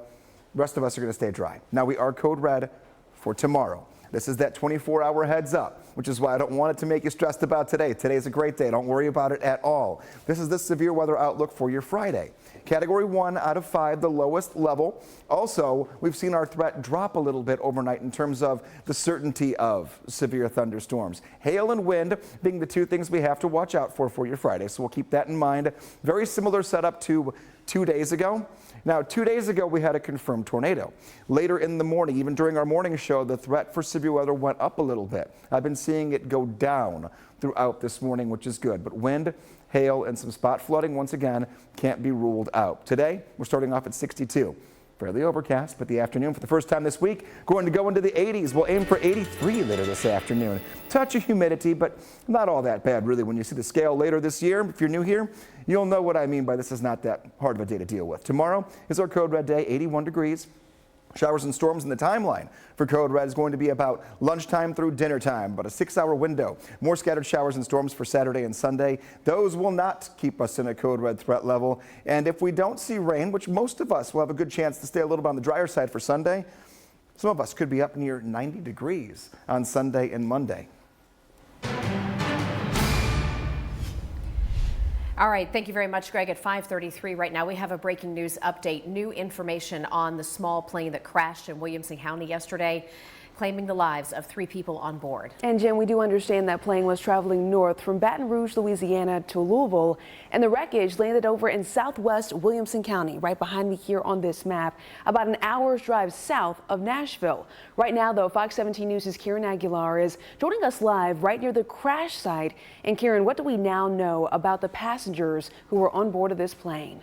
The rest of us are going to stay dry. Now, we are Code Red for tomorrow. This is that 24-hour heads up, which is why I don't want it to make you stressed about today. Today's a great day. Don't worry about it at all. This is the severe weather outlook for your Friday. Category 1 out of 5, the lowest level. Also, we've seen our threat drop a little bit overnight in terms of the certainty of severe thunderstorms. Hail and wind being the two things we have to watch out for your Friday. So we'll keep that in mind. Very similar setup to 2 days ago. Now, 2 days ago, we had a confirmed tornado. Later in the morning, even during our morning show, the threat for severe weather went up a little bit. I've been seeing it go down throughout this morning, which is good. But wind, hail, and some spot flooding, once again, can't be ruled out. Today, we're starting off at 62. Fairly overcast, but the afternoon for the first time this week going to go into the 80s. We'll aim for 83 later this afternoon. Touch of humidity, but not all that bad really when you see the scale later this year. If you're new here, you'll know what I mean by this is not that hard of a day to deal with. Tomorrow is our Code Red day, 81 degrees. Showers and storms in the timeline for Code Red is going to be about lunchtime through dinner time, about a 6-hour window. More scattered showers and storms for Saturday and Sunday. Those will not keep us in a Code Red threat level. And if we don't see rain, which most of us will have a good chance to stay a little bit on the drier side for Sunday, some of us could be up near 90 degrees on Sunday and Monday. All right, thank you very much, Greg. At 5:33 right now, we have a breaking news update. New information on the small plane that crashed in Williamson County yesterday, claiming the lives of 3 people on board. And Jen, we do understand that plane was traveling north from Baton Rouge, Louisiana to Louisville, and the wreckage landed over in southwest Williamson County, right behind me here on this map, about an hour's drive south of Nashville. Right now, though, Fox 17 News' Kieran Aguilar is joining us live right near the crash site. And Kieran, what do we now know about the passengers who were on board of this plane?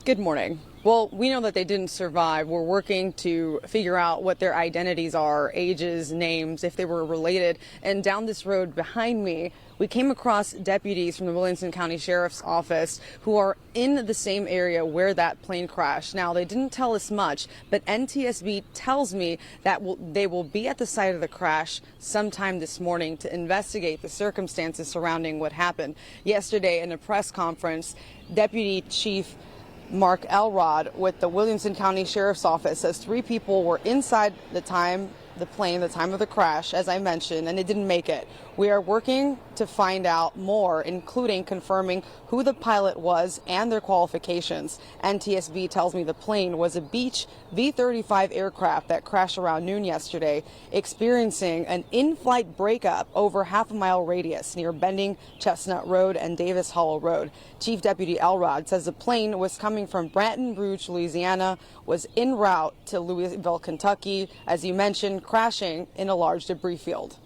Good morning. Well, we know that they didn't survive. We're working to figure out what their identities are, ages, names, if they were related. And down this road behind me, we came across deputies from the Williamson County Sheriff's Office who are in the same area where that plane crashed. Now, they didn't tell us much, but NTSB tells me that they will be at the site of the crash sometime this morning to investigate the circumstances surrounding what happened. Yesterday, in a press conference, Deputy Chief Mark Elrod with the Williamson County Sheriff's Office says 3 people were inside the time of the crash, as I mentioned, and they didn't make it. We are working to find out more, including confirming who the pilot was and their qualifications. NTSB tells me the plane was a Beech V-35 aircraft that crashed around noon yesterday, experiencing an in-flight breakup over half-a-mile radius near Bending, Chestnut Road and Davis Hollow Road. Chief Deputy Elrod says the plane was coming from Baton Rouge, Louisiana, was en route to Louisville, Kentucky, as you mentioned, crashing in a large debris field.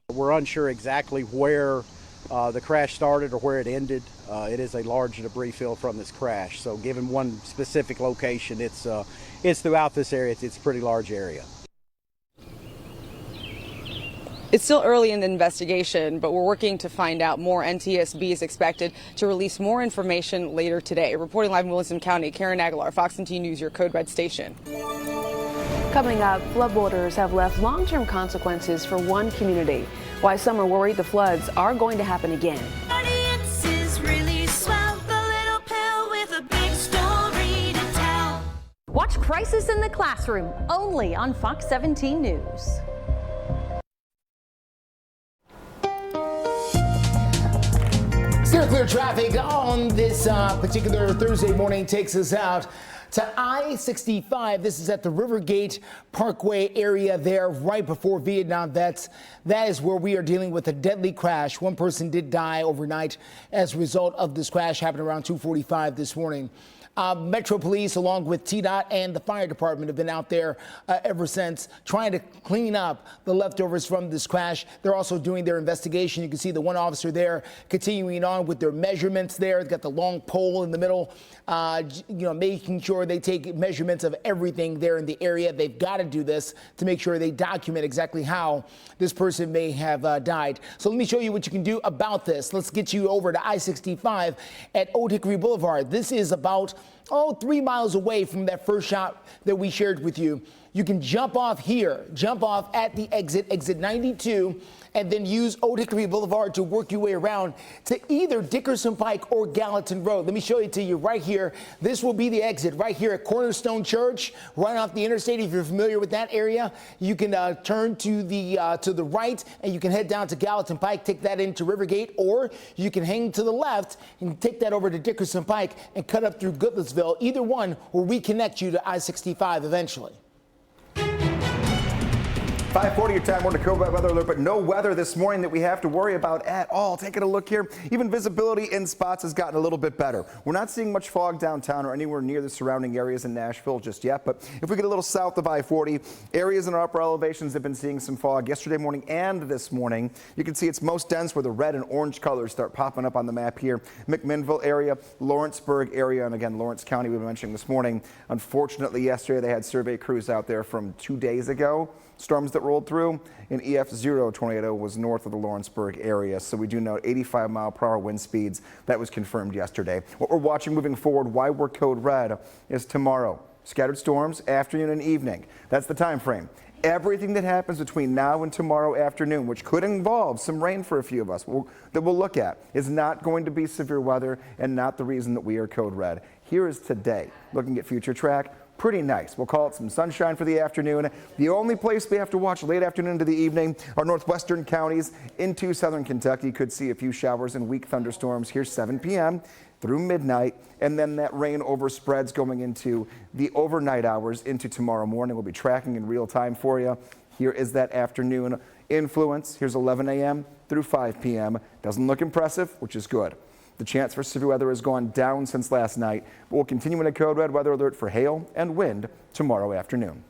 We're unsure exactly where the crash started or where it ended. It is a large debris field from this crash. So given one specific location, it's throughout this area. It's a pretty large area. It's still early in the investigation, but we're working to find out more. NTSB is expected to release more information later today. Reporting live in Williamson County, Karen Aguilar, Fox 17 News, your Code Red station. Coming up, floodwaters have left long-term consequences for one community. Why some are worried the floods are going to happen again. Watch Crisis in the Classroom only on Fox 17 News. Steer clear traffic on this particular Thursday morning takes us out to I-65. This is at the Rivergate Parkway area there right before Vietnam Vets. That is where we are dealing with a deadly crash. One person did die overnight as a result of this crash. Happened around 2:45 this morning. Metro Police, along with TDOT and the fire department, have been out there ever since trying to clean up the leftovers from this crash. They're also doing their investigation. You can see the one officer there continuing on with their measurements there. They've got the long pole in the middle, making sure they take measurements of everything there in the area. They've got to do this to make sure they document exactly how this person may have died. So let me show you what you can do about this. Let's get you over to I-65 at Old Hickory Boulevard. This is about 3 miles away from that first shot that we shared with you. You can jump off here, jump off at the exit 92, and then use Old Hickory Boulevard to work your way around to either Dickerson Pike or Gallatin Road. Let me show it to you right here. This will be the exit right here at Cornerstone Church, right off the interstate. If you're familiar with that area, you can turn to the right and you can head down to Gallatin Pike, take that into Rivergate, or you can hang to the left and take that over to Dickerson Pike and cut up through Goodlettsville. Either one will reconnect you to I-65 eventually. 5:40 your time. We're in a cold weather alert, but no weather this morning that we have to worry about at all. Taking a look here, even visibility in spots has gotten a little bit better. We're not seeing much fog downtown or anywhere near the surrounding areas in Nashville just yet, but if we get a little south of I-40, areas in our upper elevations have been seeing some fog yesterday morning and this morning. You can see it's most dense where the red and orange colors start popping up on the map here. McMinnville area, Lawrenceburg area, and again, Lawrence County we were mentioning this morning. Unfortunately, yesterday they had survey crews out there from 2 days ago. Storms that rolled through. An EF0 tornado was north of the Lawrenceburg area, so we do know 85-mile-per-hour wind speeds. That was confirmed yesterday. What we're watching moving forward, why we're code red, is tomorrow. Scattered storms, afternoon and evening. That's the time frame. Everything that happens between now and tomorrow afternoon, which could involve some rain for a few of us that we'll look at, is not going to be severe weather and not the reason that we are code red. Here is today. Looking at future track. Pretty nice. We'll call it some sunshine for the afternoon. The only place we have to watch late afternoon into the evening are northwestern counties into southern Kentucky. Could see a few showers and weak thunderstorms here 7 p.m. through midnight, and then that rain overspreads going into the overnight hours into tomorrow morning. We'll be tracking in real time for you. Here is that afternoon influence. Here's 11 a.m. through 5 p.m. Doesn't look impressive, which is good. The chance for severe weather has gone down since last night, but we'll continue in a code red weather alert for hail and wind tomorrow afternoon.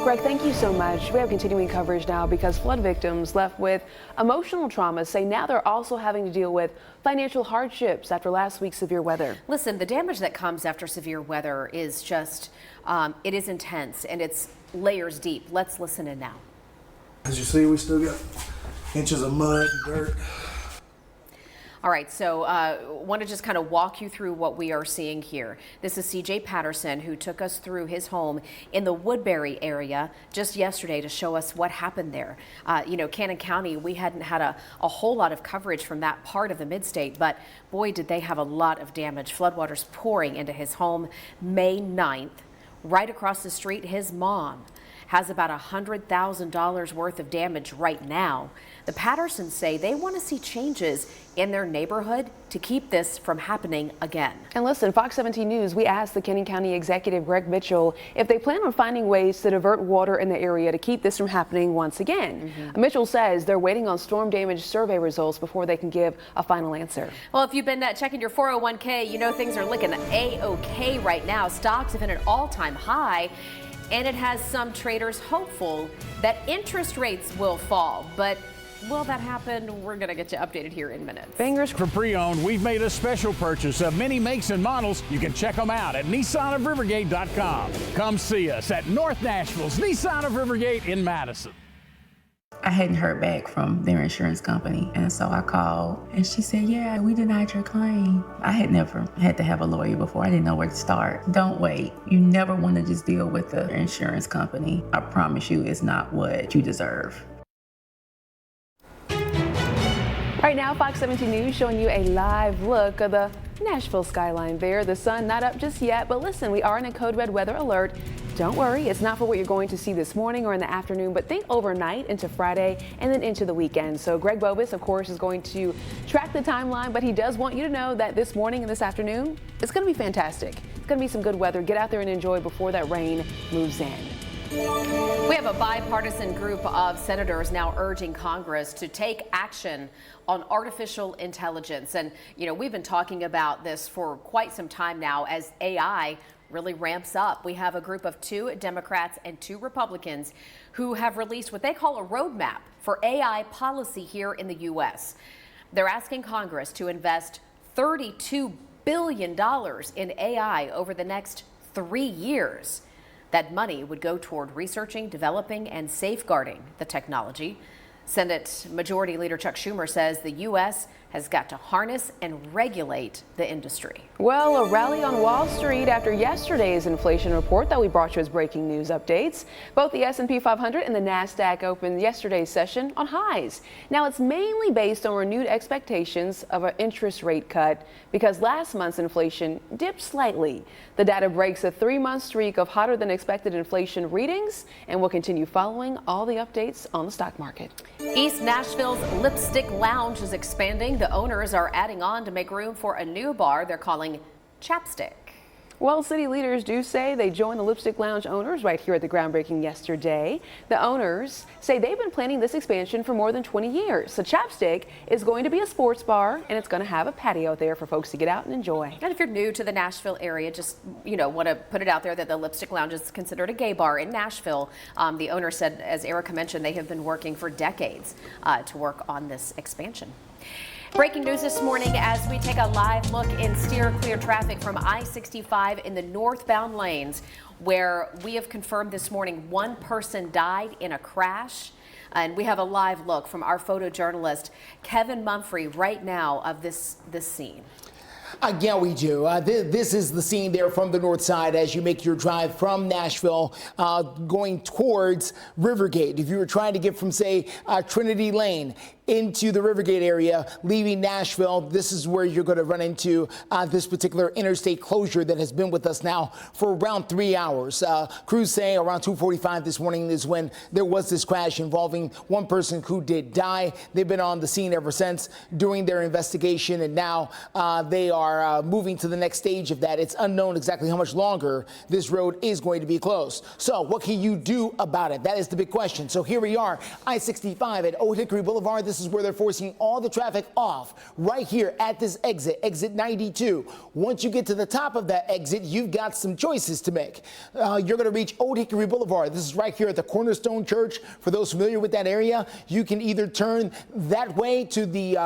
Greg, thank you so much. We have continuing coverage now because flood victims left with emotional trauma say now they're also having to deal with financial hardships after last week's severe weather. Listen, the damage that comes after severe weather is just, it is intense and it's layers deep. Let's listen in now. As you see, we still got inches of mud and dirt. All right, so want to just kind of walk you through what we are seeing here. This is CJ Patterson, who took us through his home in the Woodbury area just yesterday to show us what happened there. You know, Cannon County, we hadn't had a whole lot of coverage from that part of the midstate, but boy, did they have a lot of damage. Floodwaters pouring into his home May 9th. Right across the street, his mom has about $100,000 worth of damage right now. The Pattersons say they want to see changes in their neighborhood to keep this from happening again. And listen, Fox 17 News, we asked the Cannon County Executive Greg Mitchell if they plan on finding ways to divert water in the area to keep this from happening once again. Mitchell says they're waiting on storm damage survey results before they can give a final answer. Well, if you've been checking your 401k, you know things are looking A-OK right now. Stocks have been at an all-time high. And it has some traders hopeful that interest rates will fall. But will that happen? We're going to get you updated here in minutes. Fingers for pre-owned, we've made a special purchase of many makes and models. You can check them out at NissanofRivergate.com. Come see us at North Nashville's Nissan of Rivergate in Madison. I hadn't heard back from their insurance company, and so I called, and she said, yeah, we denied your claim. I had never had to have a lawyer before. I didn't know where to start. Don't wait. You never want to just deal with the insurance company. I promise you, it's not what you deserve. Right now, Fox 17 News showing you a live look of the Nashville skyline there. The sun not up just yet, but listen, we are in a code red weather alert. Don't worry, it's not for what you're going to see this morning or in the afternoon, but think overnight into Friday and then into the weekend. So Greg Bobus, of course, is going to track the timeline, but he does want you to know that this morning and this afternoon, it's going to be fantastic. It's going to be some good weather. Get out there and enjoy before that rain moves in. We have a bipartisan group of senators now urging Congress to take action on artificial intelligence. And, you know, we've been talking about this for quite some time now as AI really ramps up. We have a group of 2 Democrats and 2 Republicans who have released what they call a roadmap for AI policy here in the U.S. They're asking Congress to invest $32 billion in AI over the next 3 years. That money would go toward researching, developing, and safeguarding the technology. Senate Majority Leader Chuck Schumer says the U.S. has got to harness and regulate the industry. Well, a rally on Wall Street after yesterday's inflation report that we brought you as breaking news updates. Both the S&P 500 and the NASDAQ opened yesterday's session on highs. Now, it's mainly based on renewed expectations of an interest rate cut because last month's inflation dipped slightly. The data breaks a 3-month streak of hotter than expected inflation readings, and we'll continue following all the updates on the stock market. East Nashville's Lipstick Lounge is expanding. The owners are adding on to make room for a new bar they're calling Chapstick. Well, city leaders do say they joined the Lipstick Lounge owners right here at the groundbreaking yesterday. The owners say they've been planning this expansion for more than 20 years. So Chapstick is going to be a sports bar, and it's going to have a patio there for folks to get out and enjoy. And if you're new to the Nashville area, just, you know, want to put it out there that the Lipstick Lounge is considered a gay bar in Nashville. The owner said, as Erica mentioned, they have been working for decades to work on this expansion. Breaking news this morning as we take a live look in steer clear traffic from I-65 in the northbound lanes, where we have confirmed this morning 1 person died in a crash. And we have a live look from our photojournalist Kevin Mumphrey right now of this scene. Yeah, we do. This is the scene there from the north side as you make your drive from Nashville going towards Rivergate. If you were trying to get from, say, Trinity Lane into the Rivergate area, leaving Nashville, this is where you're going to run into this particular interstate closure that has been with us now for around 3 hours. Crews say around 2:45 this morning is when there was this crash involving 1 person who did die. They've been on the scene ever since doing their investigation, and now they are moving to the next stage of that. It's unknown exactly how much longer this road is going to be closed. So what can you do about it? That is the big question. So here we are, I-65 at Old Hickory Boulevard. This This is where they're forcing all the traffic off right here at this exit, exit 92. Once you get to the top of that exit, you've got some choices to make. You're going to reach Old Hickory Boulevard. This is right here at the Cornerstone Church. For those familiar with that area, you can either turn that way to the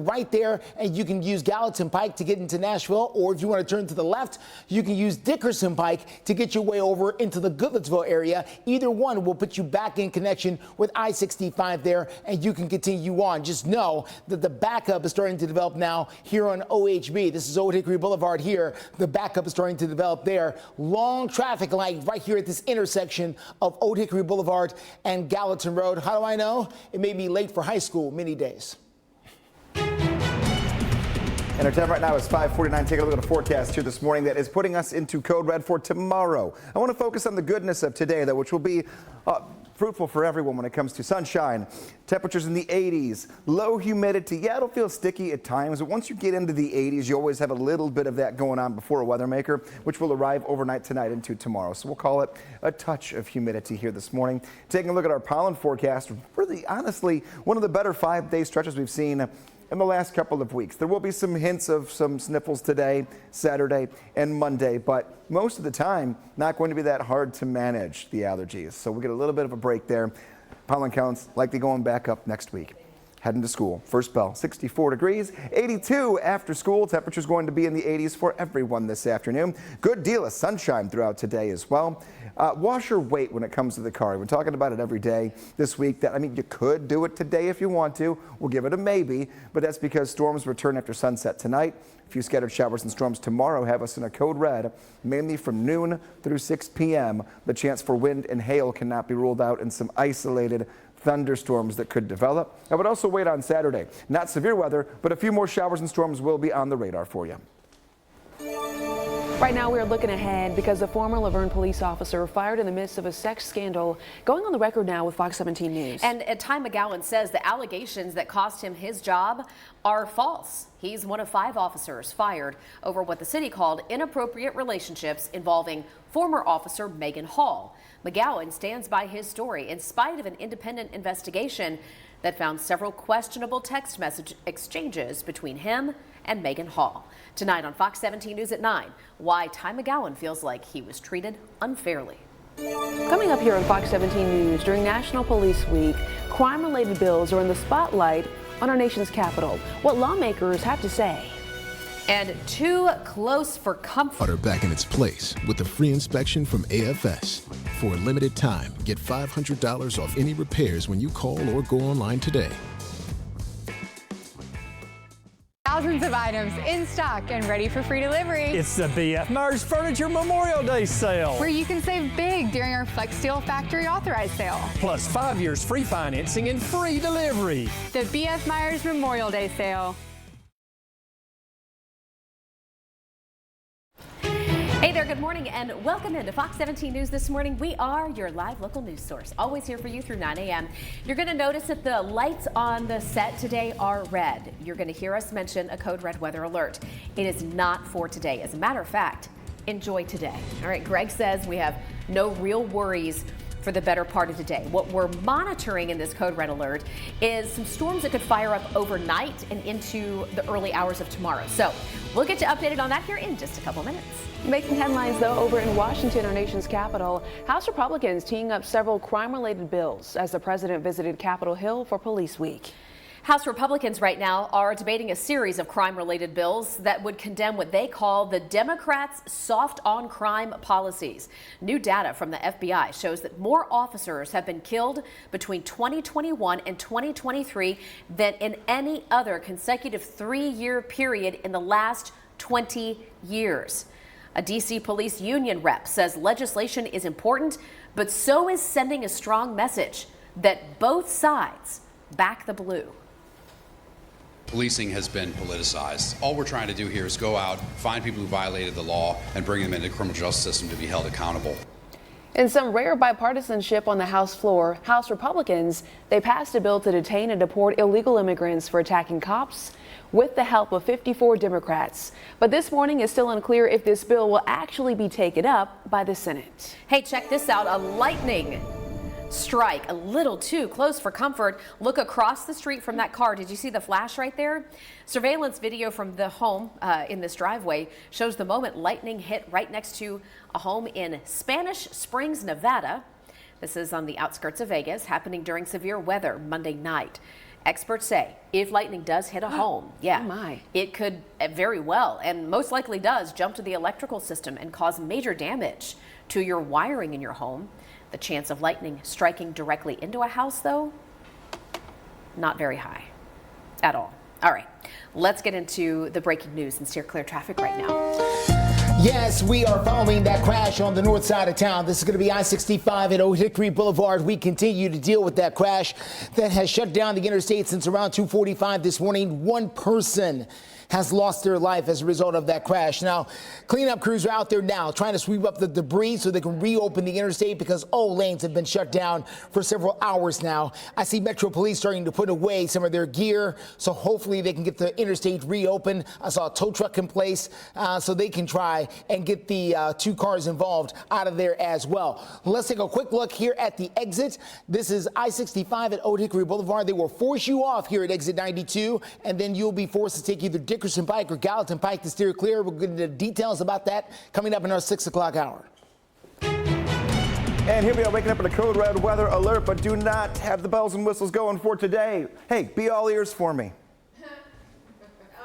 right there, and you can use Gallatin Pike to get into Nashville, or if you want to turn to the left, you can use Dickerson Pike to get your way over into the Goodlettsville area. Either one will put you back in connection with I-65 there, and you can continue on. Just know that the backup is starting to develop now here on OHB. This is Old Hickory Boulevard here. The backup is starting to develop there. Long traffic light right here at this intersection of Old Hickory Boulevard and Gallatin Road. How do I know? It may be late for high school many days. And our time right now is 5:49. Take a look at the forecast here this morning that is putting us into code red for tomorrow. I want to focus on the goodness of today, though, which will be fruitful for everyone when it comes to sunshine. Temperatures in the 80s, low humidity. Yeah, it'll feel sticky at times, but once you get into the 80s, you always have a little bit of that going on before a weather maker, which will arrive overnight tonight into tomorrow. So we'll call it a touch of humidity here this morning. Taking a look at our pollen forecast, really, honestly, one of the better 5-day stretches we've seen in the last couple of weeks. There will be some hints of some sniffles today, Saturday, and Monday, but most of the time, not going to be that hard to manage the allergies. So we get a little bit of a break there. Pollen counts likely going back up next week. Heading to school. First bell, 64 degrees, 82 after school. Temperatures going to be in the 80s for everyone this afternoon. Good deal of sunshine throughout today as well. Wash your weight when it comes to the car. We're talking about it every day this week. You could do it today if you want to. We'll give it a maybe, but that's because storms return after sunset tonight. A few scattered showers and storms tomorrow have us in a code red, mainly from noon through 6 p.m. The chance for wind and hail cannot be ruled out, and some isolated thunderstorms that could develop. I would also wait on Saturday. Not severe weather, but a few more showers and storms will be on the radar for you. Right now, we're looking ahead because a former Laverne police officer fired in the midst of a sex scandal, going on the record now with Fox 17 News. And Ty McGowan says the allegations that cost him his job are false. He's one of 5 officers fired over what the city called inappropriate relationships involving former officer Megan Hall. McGowan stands by his story in spite of an independent investigation that found several questionable text message exchanges between him and Megan Hall. Tonight on Fox 17 News at 9, why Ty McGowan feels like he was treated unfairly. Coming up here on Fox 17 News, during National Police Week, crime-related bills are in the spotlight on our nation's capital. What lawmakers have to say. And too close for comfort. Are back in its place with a free inspection from AFS. For a limited time, get $500 off any repairs when you call or go online today. Thousands of items in stock and ready for free delivery. It's the B.F. Myers Furniture Memorial Day sale, where you can save big during our Flex Steel Factory Authorized sale. Plus 5 years free financing and free delivery. The B.F. Myers Memorial Day sale. Hey there, good morning and welcome into Fox 17 News this morning. We are your live local news source, always here for you through 9 a.m. You're going to notice that the lights on the set today are red. You're going to hear us mention a code red weather alert. It is not for today. As a matter of fact, enjoy today. All right, Greg says we have no real worries for the better part of the day. What we're monitoring in this code red alert is some storms that could fire up overnight and into the early hours of tomorrow. So we'll get you updated on that here in just a couple minutes. Making headlines, though, over in Washington, our nation's capital, House Republicans teeing up several crime-related bills as the president visited Capitol Hill for Police Week. House Republicans right now are debating a series of crime-related bills that would condemn what they call the Democrats' soft-on-crime policies. New data from the FBI shows that more officers have been killed between 2021 and 2023 than in any other consecutive 3-year period in the last 20 years. A D.C. police union rep says legislation is important, but so is sending a strong message that both sides back the blue. Policing has been politicized. All we're trying to do here is go out, find people who violated the law, and bring them into the criminal justice system to be held accountable. In some rare bipartisanship on the House floor, House Republicans, they passed a bill to detain and deport illegal immigrants for attacking cops with the help of 54 Democrats. But this morning it's still unclear if this bill will actually be taken up by the Senate. Hey, check this out. A lightning strike a little too close for comfort. Look across the street from that car. Did you see the flash right there? Surveillance video from the home in this driveway shows the moment lightning hit right next to a home in Spanish Springs, Nevada. This is on the outskirts of Vegas, happening during severe weather Monday night. Experts say if lightning does hit a home, it could very well, and most likely does, jump to the electrical system and cause major damage to your wiring in your home. The chance of lightning striking directly into a house, though, not very high at all. All right, let's get into the breaking news and steer clear traffic right now. Yes, we are following that crash on the north side of town. This is going to be I-65 at Old Hickory Boulevard. We continue to deal with that crash that has shut down the interstate since around 2:45 this morning. One person has lost their life as a result of that crash. Now, cleanup crews are out there now trying to sweep up the debris so they can reopen the interstate because all lanes have been shut down for several hours now. I see Metro Police starting to put away some of their gear, so hopefully they can get the interstate reopened. I saw a tow truck in place so they can try and get the two cars involved out of there as well. Let's take a quick look here at the exit. This is I-65 at Old Hickory Boulevard. They will force you off here at exit 92, and then you'll be forced to take either Dickerson Pike or Gallatin Pike to steer clear. We'll get into details about that coming up in our 6 o'clock hour. And here we are waking up in a code red weather alert, but do not have the bells and whistles going for today. Hey, be all ears for me.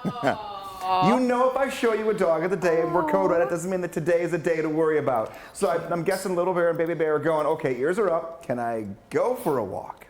You know, if I show you a dog of the day and we're code red, it doesn't mean that today is a day to worry about. So I'm guessing Little Bear and Baby Bear are going, okay, ears are up. Can I go for a walk?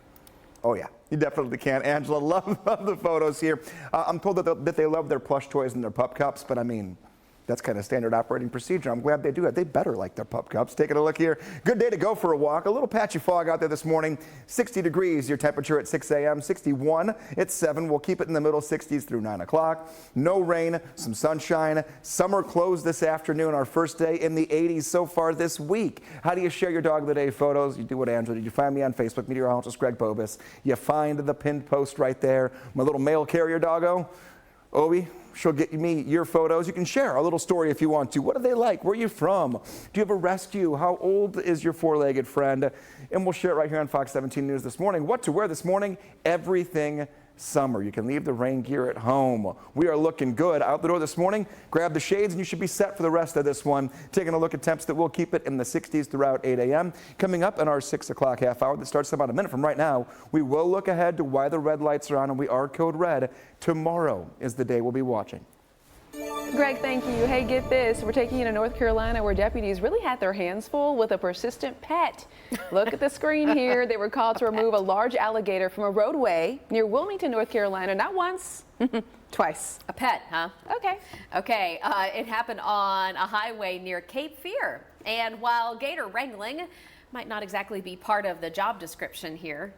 Oh, yeah. You definitely can. Angela, love the photos here. I'm told that they love their plush toys and their pup cups, but I mean, that's kind of standard operating procedure. I'm glad they do that. They better like their pup cups. Taking a look here. Good day to go for a walk. A little patchy fog out there this morning. 60 degrees, your temperature at 6 a.m. 61 at 7. We'll keep it in the middle 60s through 9 o'clock. No rain, some sunshine. Summer closed this afternoon. Our first day in the 80s so far this week. How do you share your dog of the day photos? You do what Angela did. You find me on Facebook, meteorologist Greg Bobus. You find the pinned post right there. My little mail carrier doggo, Obi. She'll get me your photos. You can share a little story if you want to. What are they like? Where are you from? Do you have a rescue? How old is your four-legged friend? And we'll share it right here on Fox 17 News this morning. What to wear this morning? Everything summer. You can leave the rain gear at home. We are looking good out the door this morning. Grab the shades and you should be set for the rest of this one. Taking a look at temps that will keep it in the 60s throughout 8 a.m. Coming up in our 6 o'clock half hour that starts about a minute from right now, we will look ahead to why the red lights are on and we are code red. Tomorrow is the day we'll be watching. Greg, thank you. Hey, get this. We're taking you to North Carolina where deputies really had their hands full with a persistent pet. Look at the screen here. They were called to remove a large alligator from a roadway near Wilmington, North Carolina. Not once, twice. A pet, huh? Okay. It happened on a highway near Cape Fear. And while gator wrangling might not exactly be part of the job description here,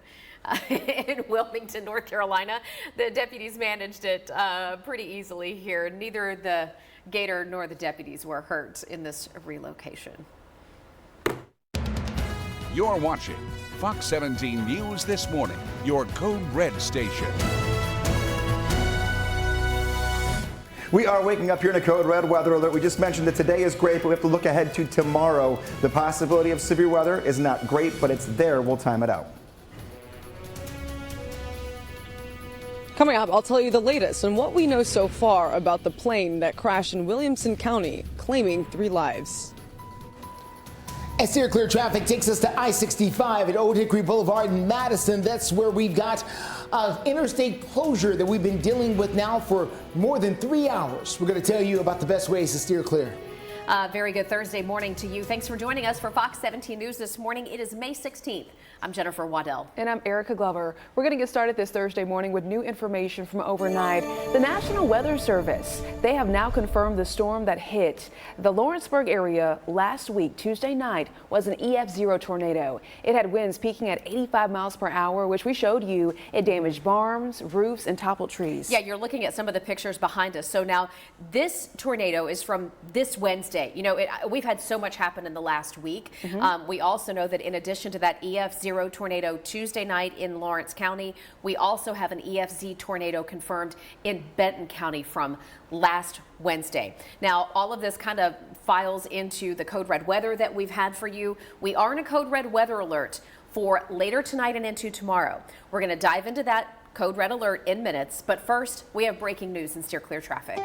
in Wilmington, North Carolina, the deputies managed it pretty easily here. Neither the gator nor the deputies were hurt in this relocation. You're watching Fox 17 News This Morning, your code red station. We are waking up here in a code red weather alert. We just mentioned that today is great, but we have to look ahead to tomorrow. The possibility of severe weather is not great, but it's there. We'll time it out. Coming up, I'll tell you the latest on what we know so far about the plane that crashed in Williamson County, claiming 3 lives. And steer clear traffic takes us to I-65 at Old Hickory Boulevard in Madison. That's where we've got interstate closure that we've been dealing with now for more than 3 hours. We're going to tell you about the best ways to steer clear. Very good Thursday morning to you. Thanks for joining us for Fox 17 News this morning. It is May 16th. I'm Jennifer Waddell. And I'm Erica Glover. We're going to get started this Thursday morning with new information from overnight. The National Weather Service, they have now confirmed the storm that hit the Lawrenceburg area last week, Tuesday night, was an EF0 tornado. It had winds peaking at 85 miles per hour, which we showed you. It damaged barns, roofs, and toppled trees. Yeah, you're looking at some of the pictures behind us. So now this tornado is from this Wednesday. You know, we've had so much happen in the last week. We also know that in addition to that EF0 tornado Tuesday night in Lawrence County, we also have an EFZ tornado confirmed in Benton County from last Wednesday. Now, all of this kind of files into the code red weather that we've had for you. We are in a code red weather alert for later tonight and into tomorrow. We're going to dive into that code red alert in minutes, but first we have breaking news in steer clear traffic.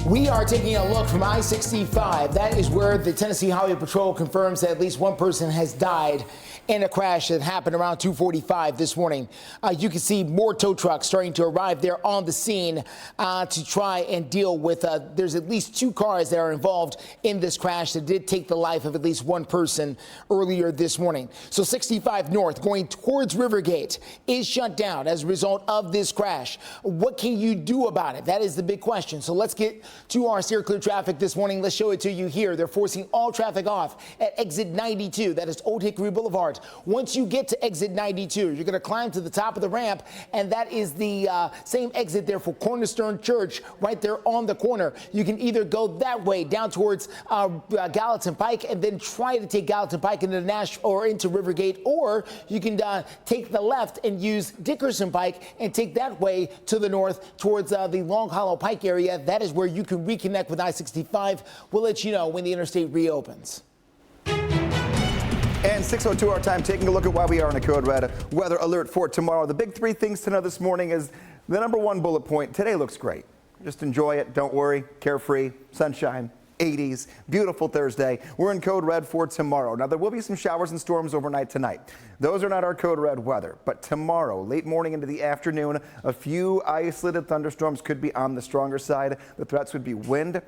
We are taking a look from I-65. That is where the Tennessee Highway Patrol confirms that at least one person has died in a crash that happened around 2:45 this morning. You can see more tow trucks starting to arrive there on the scene to try and deal with. There's at least 2 cars that are involved in this crash that did take the life of at least one person earlier this morning. So 65 North going towards Rivergate is shut down as a result of this crash. What can you do about it? That is the big question. So let's get to our steer clear traffic this morning. Let's show it to you here. They're forcing all traffic off at exit 92. That is Old Hickory Boulevard. Once you get to exit 92, you're going to climb to the top of the ramp, and that is the same exit there for Cornerstone Church right there on the corner. You can either go that way down towards Gallatin Pike and then try to take Gallatin Pike into Nashville or into Rivergate, or you can take the left and use Dickerson Pike and take that way to the north towards the Long Hollow Pike area. That is where you can reconnect with I-65. We'll let you know when the interstate reopens. And 6:02 our time, taking a look at why we are in a code red weather alert for tomorrow. The big 3 things to know this morning is the number 1 bullet point. Today looks great. Just enjoy it. Don't worry. Carefree. Sunshine. 80s. Beautiful Thursday. We're in code red for tomorrow. Now, there will be some showers and storms overnight tonight. Those are not our code red weather. But tomorrow, late morning into the afternoon, a few isolated thunderstorms could be on the stronger side. The threats would be wind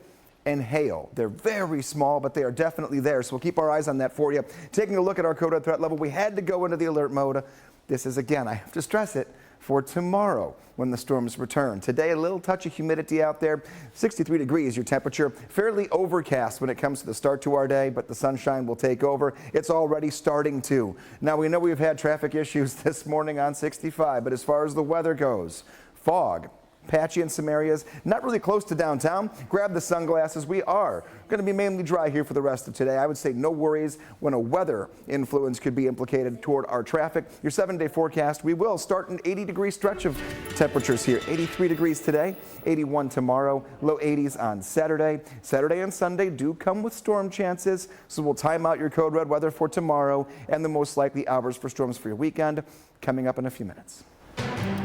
and hail. They're very small, but they are definitely there. So we'll keep our eyes on that for you. Taking a look at our code red threat level, we had to go into the alert mode. This is, again, I have to stress it, for tomorrow when the storms return. Today, a little touch of humidity out there. 63 degrees your temperature. Fairly overcast when it comes to the start to our day, but the sunshine will take over. It's already starting to. Now, we know we've had traffic issues this morning on 65, but as far as the weather goes, fog, patchy in some areas, not really close to downtown. Grab the sunglasses. We are going to be mainly dry here for the rest of today. I would say no worries when a weather influence could be implicated toward our traffic. Your 7-day forecast, we will start an 80-degree stretch of temperatures here. 83 degrees today, 81 tomorrow, low 80s on Saturday. Saturday and Sunday do come with storm chances, so we'll time out your code red weather for tomorrow and the most likely hours for storms for your weekend coming up in a few minutes.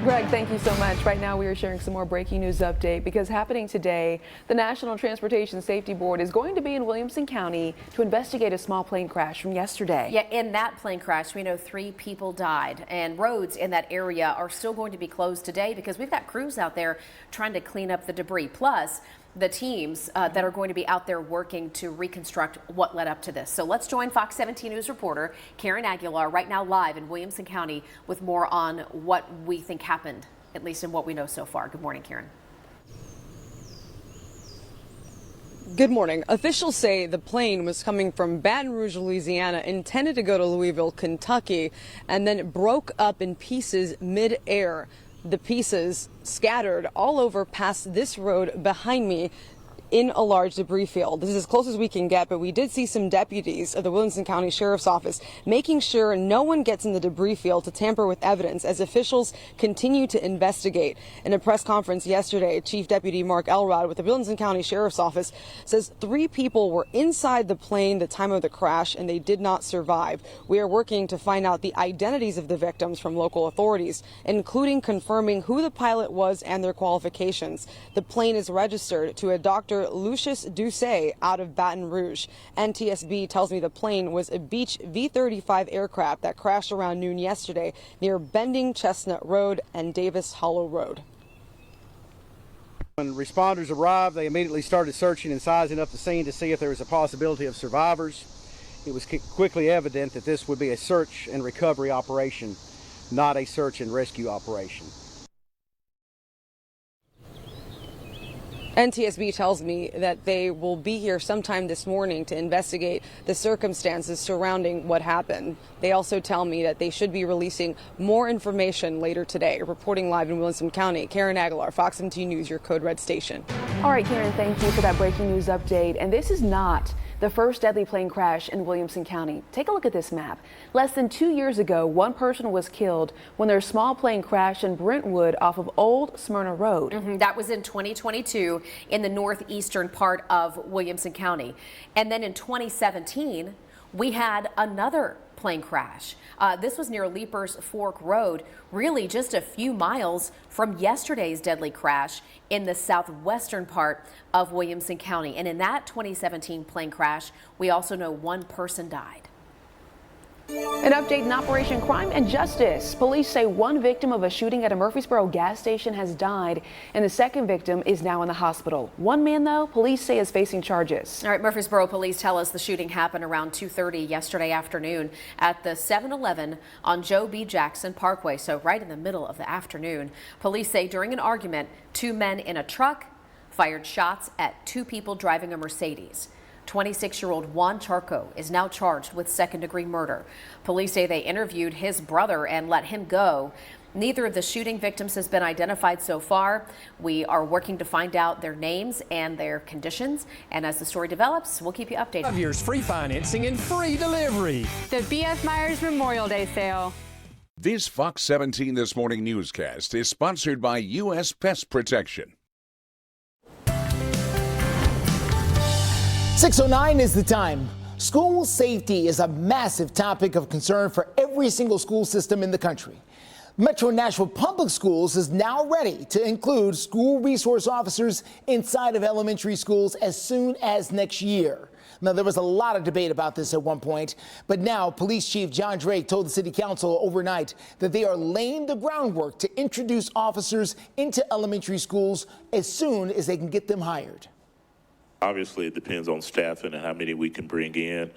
Greg, thank you so much. Right now we are sharing some more breaking news update because happening today, the National Transportation Safety Board is going to be in Williamson County to investigate a small plane crash from yesterday. Yeah, in that plane crash, we know 3 people died, and roads in that area are still going to be closed today because we've got crews out there trying to clean up the debris. Plus, the teams that are going to be out there working to reconstruct what led up to this. So let's join Fox 17 News reporter Karen Aguilar right now live in Williamson County with more on what we think happened, at least in what we know so far. Good morning, Karen. Good morning. Officials say the plane was coming from Baton Rouge, Louisiana, intended to go to Louisville, Kentucky, and then broke up in pieces mid-air. The pieces scattered all over past this road behind me in a large debris field. This is as close as we can get, but we did see some deputies of the Williamson County Sheriff's Office making sure no one gets in the debris field to tamper with evidence as officials continue to investigate. In a press conference yesterday, Chief Deputy Mark Elrod with the Williamson County Sheriff's Office says 3 people were inside the plane the time of the crash and they did not survive. We are working to find out the identities of the victims from local authorities, including confirming who the pilot was and their qualifications. The plane is registered to a Dr. Lucius Doucet out of Baton Rouge. NTSB tells me the plane was a Beech V-35 aircraft that crashed around noon yesterday near Bending Chestnut Road and Davis Hollow Road. When responders arrived, they immediately started searching and sizing up the scene to see if there was a possibility of survivors. It was quickly evident that this would be a search and recovery operation, not a search and rescue operation. NTSB tells me that they will be here sometime this morning to investigate the circumstances surrounding what happened. They also tell me that they should be releasing more information later today. Reporting live in Williamson County, Karen Aguilar, Fox 17 News, your Code Red station. All right, Karen, thank you for that breaking news update. And this is not the first deadly plane crash in Williamson County. Take a look at this map. Less than 2 years ago, 1 person was killed when their small plane crashed in Brentwood off of Old Smyrna Road. That was in 2022 in the northeastern part of Williamson County. And then in 2017, we had another plane crash. This was near Leapers Fork Road, really just a few miles from yesterday's deadly crash in the southwestern part of Williamson County. And in that 2017 plane crash, we also know one person died. An update in Operation Crime and Justice. Police say one victim of a shooting at a Murfreesboro gas station has died, and the second victim is now in the hospital. One man, though, police say is facing charges. All right, Murfreesboro police tell us the shooting happened around 2:30 yesterday afternoon at the 7-Eleven on Joe B. Jackson Parkway, so right in the middle of the afternoon. Police say during an argument, two men in a truck fired shots at two people driving a Mercedes. 26-year-old Juan Charco is now charged with second-degree murder. Police say they interviewed his brother and let him go. Neither of the shooting victims has been identified so far. We are working to find out their names and their conditions. And as the story develops, we'll keep you updated. 5 years free financing and free delivery. The B.F. Myers Memorial Day sale. This Fox 17 This Morning newscast is sponsored by U.S. Pest Protection. 6:09 is the time. School safety is a massive topic of concern for every single school system in the country. Metro Nashville Public Schools is now ready to include school resource officers inside of elementary schools as soon as next year. Now, there was a lot of debate about this at one point, but now Police Chief John Drake told the City Council overnight that they are laying the groundwork to introduce officers into elementary schools as soon as they can get them hired. Obviously, it depends on staffing and how many we can bring in,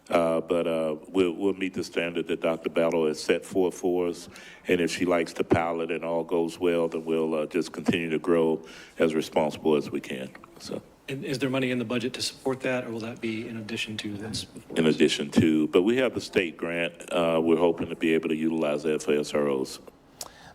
but we'll meet the standard that Dr. Battle has set forth for us, and if she likes the pilot and all goes well, then we'll just continue to grow as responsible as we can. So. And is there money in the budget to support that, or will that be in addition to this? In addition to, but we have the state grant. We're hoping to be able to utilize that for SROs.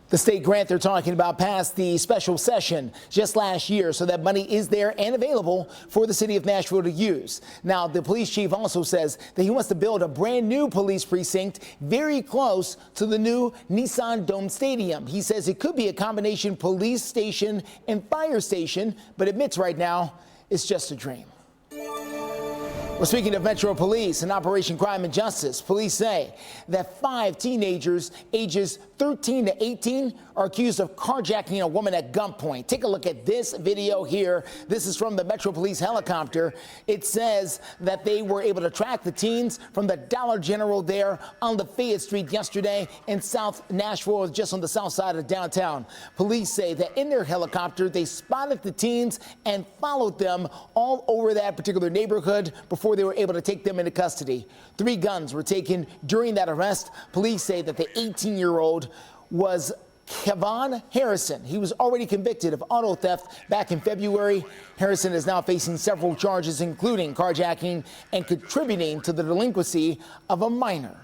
The state grant they're talking about passed the special session just last year, so that money is there and available for the city of Nashville to use. Now, the police chief also says that he wants to build a brand new police precinct very close to the new Nissan Dome Stadium. He says it could be a combination police station and fire station, but admits right now it's just a dream. Well, speaking of Metro Police and Operation Crime and Justice, police say that 5 teenagers ages 13 to 18 are accused of carjacking a woman at gunpoint. Take a look at this video here. This is from the Metro Police helicopter. It says that they were able to track the teens from the Dollar General there on Lafayette Street yesterday in South Nashville, just on the south side of downtown. Police say that in their helicopter, they spotted the teens and followed them all over that particular neighborhood before they were able to take them into custody. 3 guns were taken during that arrest. Police say that the 18-year-old was Kevon Harrison. He was already convicted of auto theft back in February. Harrison is now facing several charges, including carjacking and contributing to the delinquency of a minor.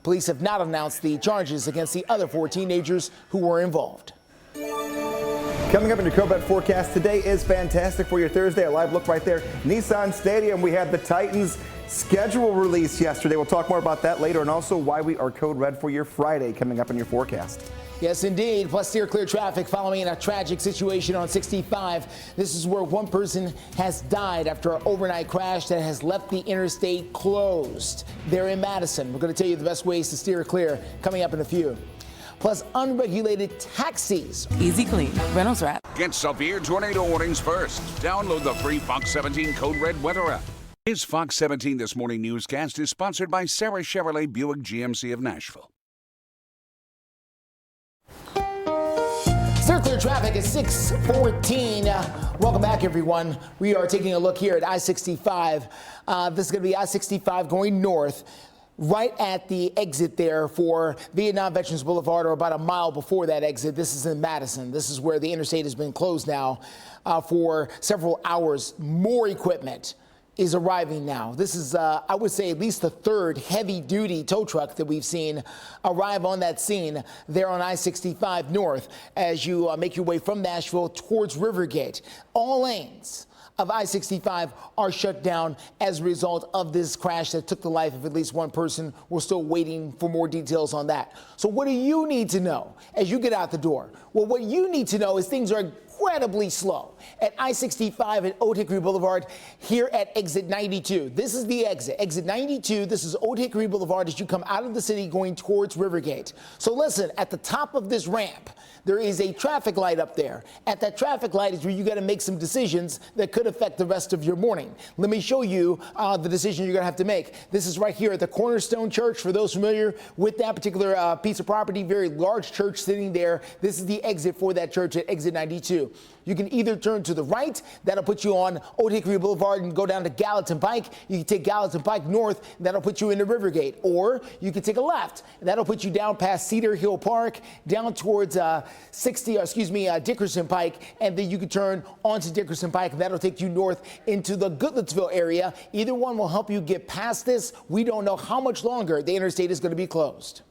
Police have not announced the charges against the other 4 teenagers who were involved. Coming up in your COVID forecast today is fantastic for your Thursday. A live look right there. Nissan Stadium, we had the Titans schedule release yesterday. We'll talk more about that later, and also why we are code red for your Friday coming up in your forecast. Yes, indeed. Plus, steer clear traffic following a tragic situation on 65. This is where one person has died after an overnight crash that has left the interstate closed. They're in Madison. We're going to tell you the best ways to steer clear coming up in a few. Plus, unregulated taxis. Easy Clean. Reynolds Wrap. Get severe tornado warnings first. Download the free Fox 17 Code Red weather app. His Fox 17 This Morning newscast is sponsored by Sarah Chevrolet Buick GMC of Nashville. Steer clear traffic at 6:14. Welcome back, everyone. We are taking a look here at I-65. This is going to be I-65 going north, right at the exit there for Vietnam Veterans Boulevard, or about a mile before that exit. This is in Madison. This is where the interstate has been closed now for several hours. More equipment is arriving now. This is, I would say, at least the 3rd heavy-duty tow truck that we've seen arrive on that scene there on I-65 north as you make your way from Nashville towards Rivergate. All lanes of I-65 are shut down as a result of this crash that took the life of at least one person. We're still waiting for more details on that. So what do you need to know as you get out the door? Well, what you need to know is things are incredibly slow at I-65 at Old Hickory Boulevard here at exit 92. This is the exit. Exit 92, this is Old Hickory Boulevard as you come out of the city going towards Rivergate. So listen, at the top of this ramp, there is a traffic light up there. At that traffic light is where you got to make some decisions that could affect the rest of your morning. Let me show you the decision you're going to have to make. This is right here at the Cornerstone Church. For those familiar with that particular piece of property, very large church sitting there. This is the exit for that church at exit 92. You can either turn to the right, that'll put you on Old Hickory Boulevard and go down to Gallatin Pike. You can take Gallatin Pike north, that'll put you into Rivergate. Or you can take a left, that'll put you down past Cedar Hill Park, down towards Dickerson Pike, and then you can turn onto Dickerson Pike, and that'll take you north into the Goodlettsville area. Either one will help you get past this. We don't know how much longer the interstate is going to be closed.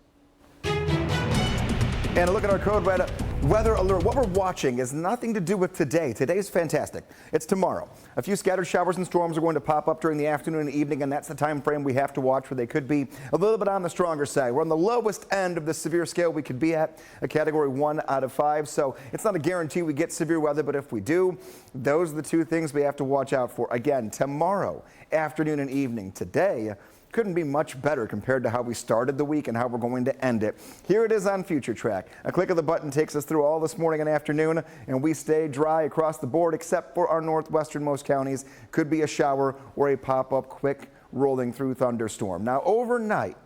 And a look at our code red weather alert. What we're watching is nothing to do with today. Today's fantastic. It's tomorrow. A few scattered showers and storms are going to pop up during the afternoon and evening, and that's the time frame we have to watch where they could be a little bit on the stronger side. We're on the lowest end of the severe scale we could be at, a category 1 out of 5. So it's not a guarantee we get severe weather, but if we do, those are the two things we have to watch out for. Again, tomorrow, afternoon and evening. Today couldn't be much better compared to how we started the week and how we're going to end it. Here it is on Future Track. A click of the button takes us through all this morning and afternoon, and we stay dry across the board except for our northwesternmost counties. Could be a shower or a pop-up quick rolling through thunderstorm. Now overnight,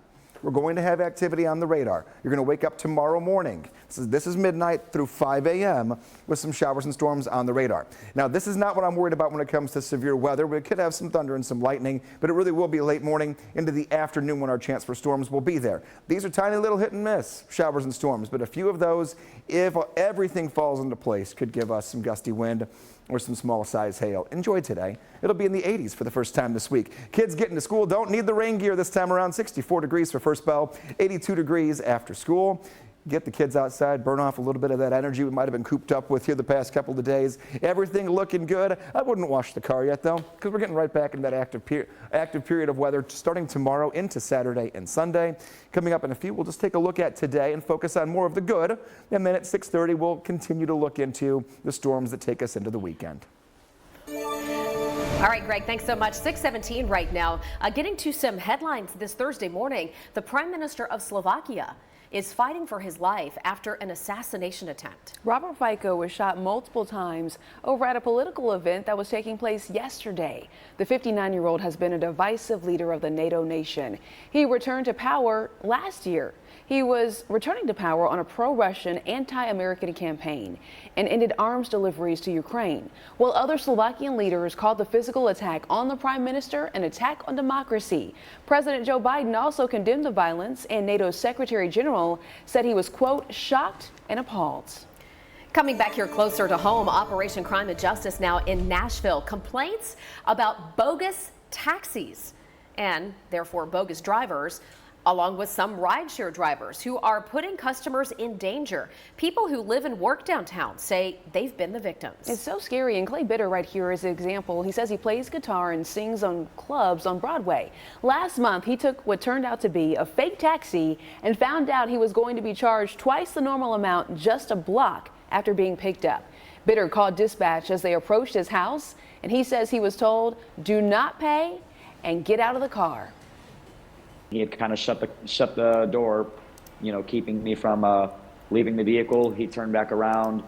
we're going to have activity on the radar. You're going to wake up tomorrow morning. This is midnight through 5 a.m. with some showers and storms on the radar. Now, this is not what I'm worried about when it comes to severe weather. We could have some thunder and some lightning, but it really will be late morning into the afternoon when our chance for storms will be there. These are tiny little hit and miss showers and storms, but a few of those, if everything falls into place, could give us some gusty wind or some small size hail. Enjoy today. It'll be in the 80s for the first time this week. Kids getting to school don't need the rain gear this time around. 64 degrees for first bell, 82 degrees after school. Get the kids outside, burn off a little bit of that energy we might have been cooped up with here the past couple of days. Everything looking good. I wouldn't wash the car yet, though, because we're getting right back in that active period of weather starting tomorrow into Saturday and Sunday. Coming up in a few, we'll just take a look at today and focus on more of the good. And then at 6:30, we'll continue to look into the storms that take us into the weekend. All right, Greg, thanks so much. 6:17 right now. Getting to some headlines this Thursday morning. The Prime Minister of Slovakia is fighting for his life after an assassination attempt. Robert Fico was shot multiple times over at a political event that was taking place yesterday. The 59-year-old has been a divisive leader of the NATO nation. He returned to power last year. He was returning to power on a pro-Russian, anti-American campaign and ended arms deliveries to Ukraine, while other Slovakian leaders called the physical attack on the prime minister an attack on democracy. President Joe Biden also condemned the violence, and NATO's Secretary General said he was, quote, shocked and appalled. Coming back here closer to home, Operation Crime and Justice now in Nashville. Complaints about bogus taxis and therefore bogus drivers, along with some rideshare drivers who are putting customers in danger. People who live and work downtown say they've been the victims. It's so scary, and Clay Bitter right here is an example. He says he plays guitar and sings on clubs on Broadway. Last month, he took what turned out to be a fake taxi and found out he was going to be charged twice the normal amount just a block after being picked up. Bitter called dispatch as they approached his house, and he says he was told, do not pay and get out of the car. He had kind of shut the door, keeping me from leaving the vehicle. He turned back around.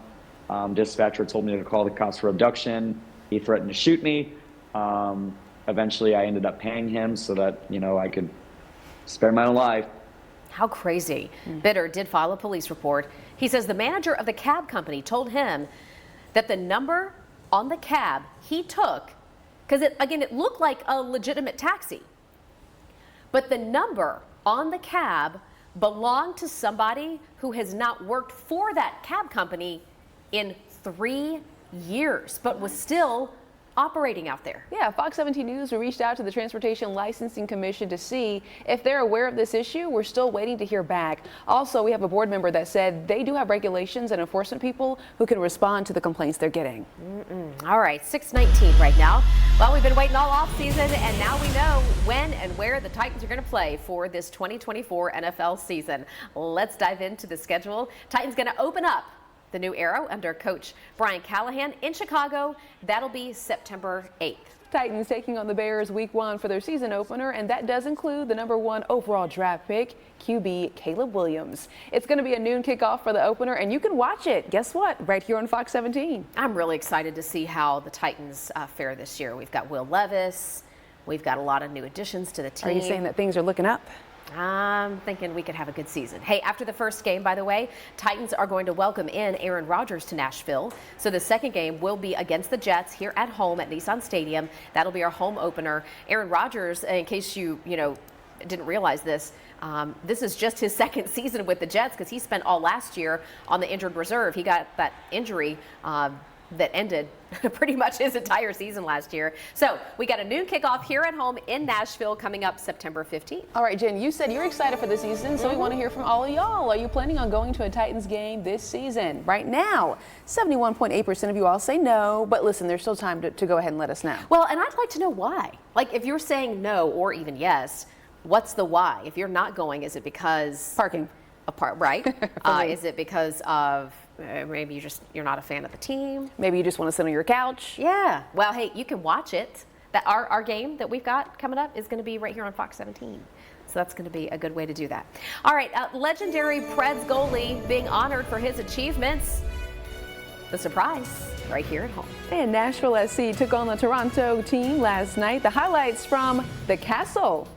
Dispatcher told me to call the cops for abduction. He threatened to shoot me. Eventually, I ended up paying him so that, I could spare my own life. How crazy. Bitter did file a police report. He says the manager of the cab company told him that the number on the cab he took, because it looked like a legitimate taxi, but the number on the cab belonged to somebody who has not worked for that cab company in 3 years, but was still operating out there. Yeah, Fox 17 News reached out to the Transportation Licensing Commission to see if they're aware of this issue. We're still waiting to hear back. Also, we have a board member that said they do have regulations and enforcement people who can respond to the complaints they're getting. All right, 6:19 right now. Well, we've been waiting all off season, and now we know when and where the Titans are going to play for this 2024 NFL season. Let's dive into the schedule. Titans going to open up The new era under coach Brian Callahan in Chicago, that'll be September 8th. Titans taking on the Bears week 1 for their season opener, and that does include the #1 overall draft pick, QB Caleb Williams. It's going to be a noon kickoff for the opener, and you can watch it, guess what, right here on Fox 17. I'm really excited to see how the Titans fare this year. We've got Will Levis. We've got a lot of new additions to the team. Are you saying that things are looking up? I'm thinking we could have a good season. Hey, after the first game, by the way, Titans are going to welcome in Aaron Rodgers to Nashville. So the second game will be against the Jets here at home at Nissan Stadium. That'll be our home opener. Aaron Rodgers, in case you didn't realize this, this is just his second season with the Jets because he spent all last year on the injured reserve. He got that injury that ended pretty much his entire season last year. So we got a noon kickoff here at home in Nashville coming up September 15th. All right, Jen, you said you're excited for the season, so we want to hear from all of y'all. Are you planning on going to a Titans game this season? Right now, 71.8% of you all say no, but listen, there's still time to go ahead and let us know. Well, and I'd like to know why. Like, if you're saying no or even yes, what's the why? If you're not going, is it because parking? Right? Is it because of maybe you're not a fan of the team? Maybe you just want to sit on your couch? Yeah. Well, hey, you can watch it. Our game that we've got coming up is going to be right here on Fox 17. So that's going to be a good way to do that. All right, legendary Preds goalie being honored for his achievements. The surprise right here at home. And Nashville SC took on the Toronto team last night. The highlights from the Castle.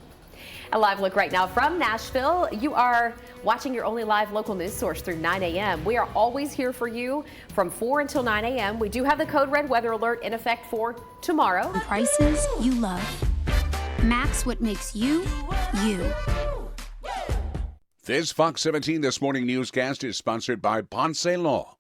A live look right now from Nashville. You are watching your only live local news source through 9 a.m. We are always here for you from 4 until 9 a.m. We do have the code red weather alert in effect for tomorrow. Prices you love. Max what makes you, you. This Fox 17 This Morning newscast is sponsored by Ponce Law.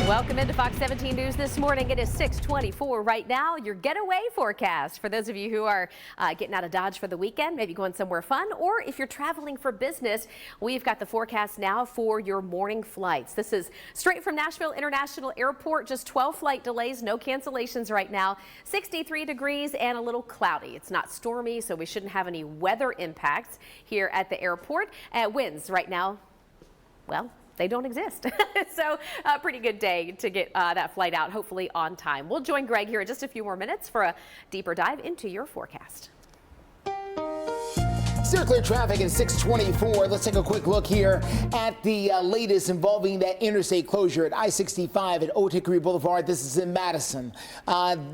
Welcome into Fox 17 News this morning. It is 6:24 right now. Your getaway forecast for those of you who are getting out of Dodge for the weekend, maybe going somewhere fun, or if you're traveling for business, we've got the forecast now for your morning flights. This is straight from Nashville International Airport. Just 12 flight delays, no cancellations right now. 63 degrees and a little cloudy. It's not stormy, so we shouldn't have any weather impacts here at the airport. Winds right now, well, they don't exist. So a pretty good day to get that flight out, hopefully on time. We'll join Greg here in just a few more minutes for a deeper dive into your forecast. Still clear traffic at 6:24. Let's take a quick look here at the latest involving that interstate closure at I-65 at Old Hickory Boulevard. This is in Madison.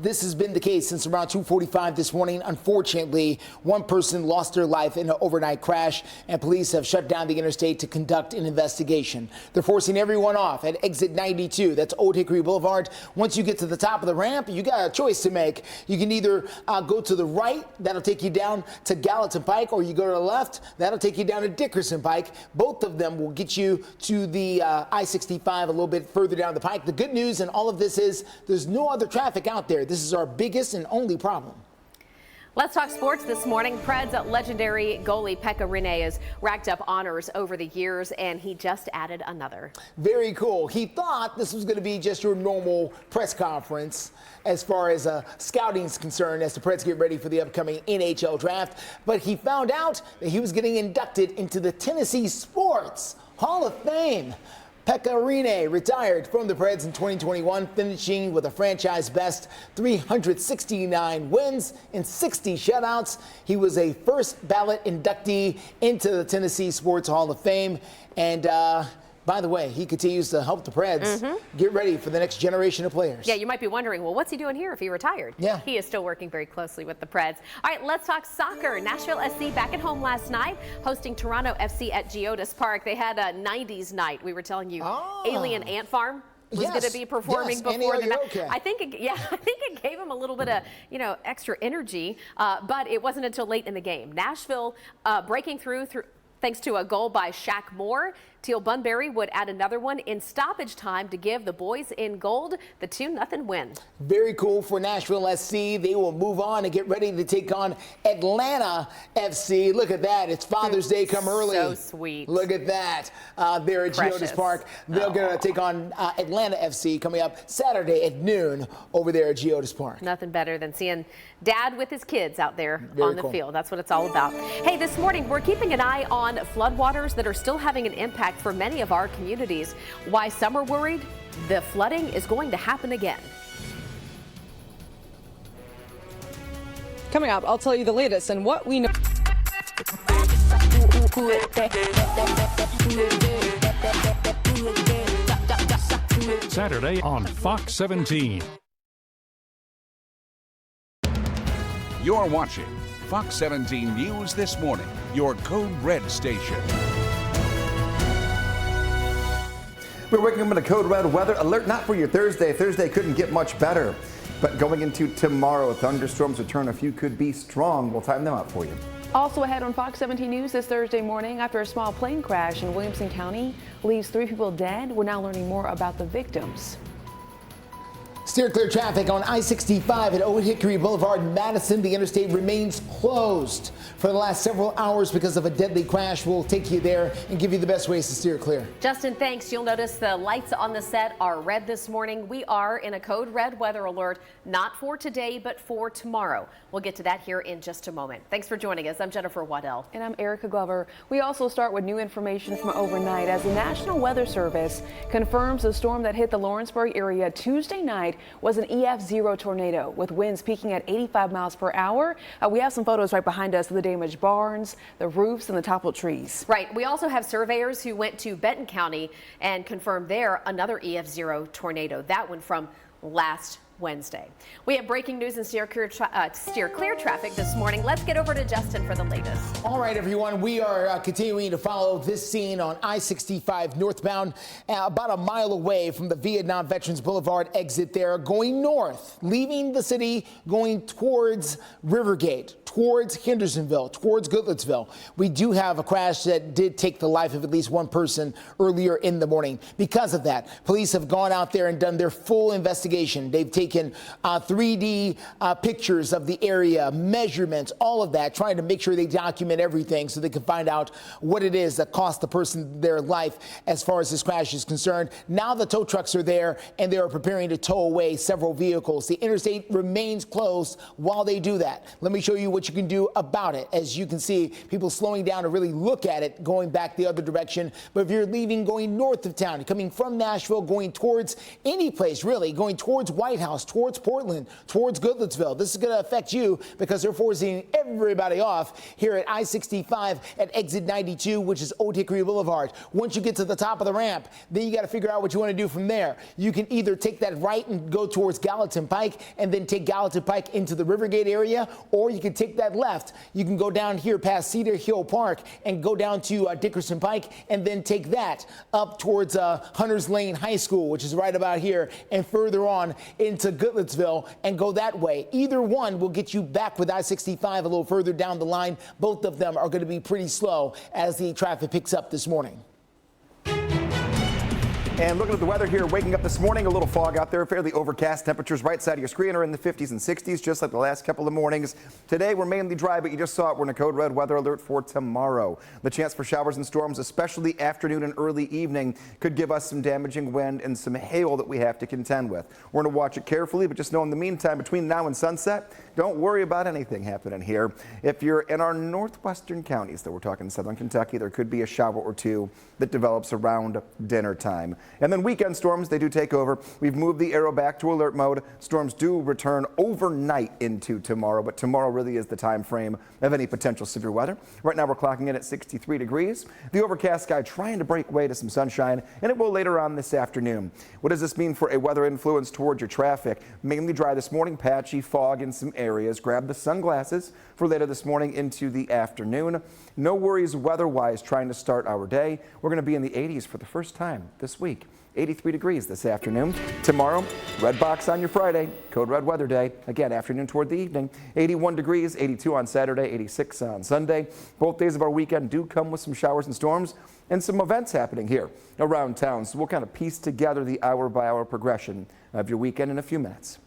This has been the case since around 2:45 this morning. Unfortunately, one person lost their life in an overnight crash, and police have shut down the interstate to conduct an investigation. They're forcing everyone off at exit 92. That's Old Hickory Boulevard. Once you get to the top of the ramp, you got a choice to make. You can either go to the right, that'll take you down to Gallatin Pike, or you go to the left, that'll take you down to Dickerson Pike. Both of them will get you to the I-65 a little bit further down the pike. The good news in all of this is there's no other traffic out there. This is our biggest and only problem. Let's talk sports this morning. Preds legendary goalie Pekka Rinne has racked up honors over the years, and he just added another. Very cool. He thought this was going to be just your normal press conference as far as scouting is concerned as the Preds get ready for the upcoming NHL draft, but he found out that he was getting inducted into the Tennessee Sports Hall of Fame. Pekka Rinne retired from the Preds in 2021, finishing with a franchise best 369 wins and 60 shutouts. He was a first ballot inductee into the Tennessee Sports Hall of Fame. And by the way, he continues to help the Preds get ready for the next generation of players. Yeah, you might be wondering, well, what's he doing here if he retired? Yeah. He is still working very closely with the Preds. All right, let's talk soccer. Nashville SC back at home last night, hosting Toronto FC at Geodis Park. They had a 90s night. We were telling you, Alien Ant Farm was going to be performing before the night. Okay. I think it gave him a little bit of, extra energy, but it wasn't until late in the game. Nashville breaking through thanks to a goal by Shaq Moore. Teal Bunbury would add another one in stoppage time to give the boys in gold the 2-0 win. Very cool for Nashville SC. They will move on and get ready to take on Atlanta FC. Look at that. It's Father's Day come early. So sweet. Look at that. There at Geodis Park. They're going to take on Atlanta FC coming up Saturday at noon over there at Geodis Park. Nothing better than seeing Dad with his kids out there on the field. That's what it's all about. Hey, this morning we're keeping an eye on floodwaters that are still having an impact for many of our communities. Why some are worried? The flooding is going to happen again. Coming up, I'll tell you the latest and what we know. Saturday on Fox 17. You're watching Fox 17 News This Morning, your Code Red station. We're waking up in a Code Red weather alert, not for your Thursday. Thursday couldn't get much better. But going into tomorrow, thunderstorms return. A few could be strong. We'll time them up for you. Also ahead on Fox 17 News this Thursday morning, after a small plane crash in Williamson County leaves 3 people dead, we're now learning more about the victims. Steer clear traffic on I-65 at Old Hickory Boulevard in Madison. The interstate remains closed for the last several hours because of a deadly crash. We'll take you there and give you the best ways to steer clear. Justin, thanks. You'll notice the lights on the set are red this morning. We are in a code red weather alert, not for today, but for tomorrow. We'll get to that here in just a moment. Thanks for joining us. I'm Jennifer Waddell. And I'm Erica Glover. We also start with new information from overnight as the National Weather Service confirms the storm that hit the Lawrenceburg area Tuesday night was an EF0 tornado with winds peaking at 85 miles per hour. We have some photos right behind us of the damaged barns, the roofs, and the toppled trees. Right. We also have surveyors who went to Benton County and confirmed there another EF0 tornado. That one from last Wednesday. We have breaking news and steer clear traffic this morning. Let's get over to Justin for the latest. All right, everyone, we are continuing to follow this scene on I-65 northbound, about a mile away from the Vietnam Veterans Boulevard exit there, going north, leaving the city, going towards Rivergate, towards Hendersonville, towards Goodlettsville. We do have a crash that did take the life of at least one person earlier in the morning. Because of that, police have gone out there and done their full investigation. They've taken 3D pictures of the area, measurements, all of that, trying to make sure they document everything so they can find out what it is that cost the person their life as far as this crash is concerned. Now the tow trucks are there and they are preparing to tow away several vehicles. The interstate remains closed while they do that. Let me show you what you can do about it. As you can see, people slowing down to really look at it, going back the other direction. But if you're leaving, going north of town, coming from Nashville, going towards any place really, going towards White House, towards Portland, towards Goodlettsville, this is going to affect you because they're forcing everybody off here at I-65 at exit 92, which is Old Hickory Boulevard. Once you get to the top of the ramp, then you got to figure out what you want to do from there. You can either take that right and go towards Gallatin Pike and then take Gallatin Pike into the Rivergate area, or you can take that left. You can go down here past Cedar Hill Park and go down to Dickerson Pike and then take that up towards Hunters Lane High School, which is right about here, and further on into Goodlettsville and go that way. Either one will get you back with I-65 a little further down the line. Both of them are going to be pretty slow as the traffic picks up this morning. And looking at the weather here, waking up this morning, a little fog out there, fairly overcast. Temperatures right side of your screen are in the 50s and 60s, just like the last couple of mornings. Today, we're mainly dry, but you just saw it. We're in a code red weather alert for tomorrow. The chance for showers and storms, especially afternoon and early evening, could give us some damaging wind and some hail that we have to contend with. We're going to watch it carefully, but just know in the meantime, between now and sunset, don't worry about anything happening here. If you're in our northwestern counties, though, we're talking southern Kentucky, there could be a shower or two that develops around dinner time. And then weekend storms, they do take over. We've moved the arrow back to alert mode. Storms do return overnight into tomorrow, but tomorrow really is the time frame of any potential severe weather. Right now we're clocking in at 63 degrees. The overcast sky trying to break way to some sunshine, and it will later on this afternoon. What does this mean for a weather influence towards your traffic? Mainly dry this morning, patchy fog in some areas. Grab the sunglasses for later this morning into the afternoon. No worries weather-wise trying to start our day. We're going to be in the 80s for the first time this week. week. 83 degrees this afternoon. Tomorrow, red box on your Friday, code red weather day. Again, afternoon toward the evening. 81 degrees, 82 on Saturday, 86 on Sunday. Both days of our weekend do come with some showers and storms and some events happening here around town. So we'll kind of piece together the hour-by-hour progression of your weekend in a few minutes.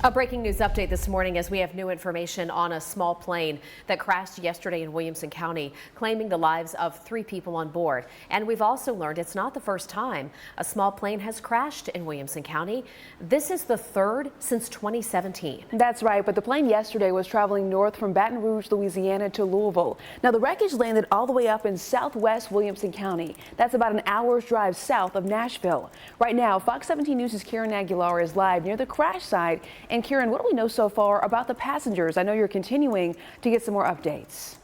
A breaking news update this morning as we have new information on a small plane that crashed yesterday in Williamson County, claiming the lives of 3 people on board. And we've also learned it's not the first time a small plane has crashed in Williamson County. This is the 3rd since 2017. That's right, but the plane yesterday was traveling north from Baton Rouge, Louisiana to Louisville. Now the wreckage landed all the way up in southwest Williamson County. That's about an hour's drive south of Nashville. Right now, Fox 17 News' Karen Aguilar is live near the crash site. And Karen, what do we know so far about the passengers? I know you're continuing to get some more updates.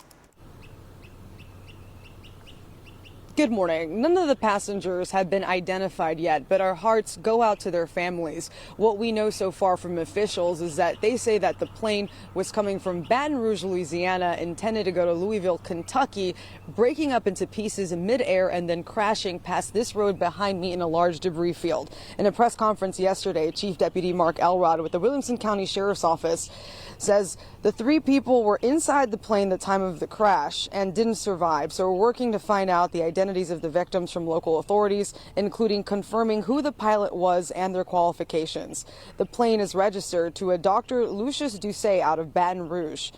Good morning. None of the passengers have been identified yet, but our hearts go out to their families. What we know so far from officials is that they say that the plane was coming from Baton Rouge, Louisiana, intended to go to Louisville, Kentucky, breaking up into pieces in midair and then crashing past this road behind me in a large debris field. In a press conference yesterday, Chief Deputy Mark Elrod with the Williamson County Sheriff's Office says the 3 people were inside the plane at the time of the crash and didn't survive. So we're working to find out the identities of the victims from local authorities, including confirming who the pilot was and their qualifications. The plane is registered to a Dr. Lucius Doucet out of Baton Rouge.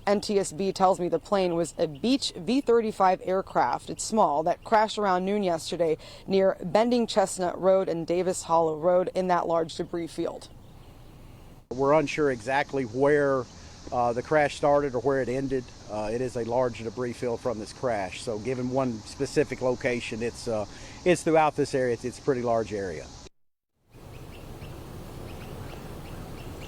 NTSB tells me the plane was a Beech V-35 aircraft. It's small, that crashed around noon yesterday near Bending Chestnut Road and Davis Hollow Road in that large debris field. We're unsure exactly where the crash started or where it ended. It is a large debris field from this crash. So given one specific location, it's throughout this area. It's a pretty large area.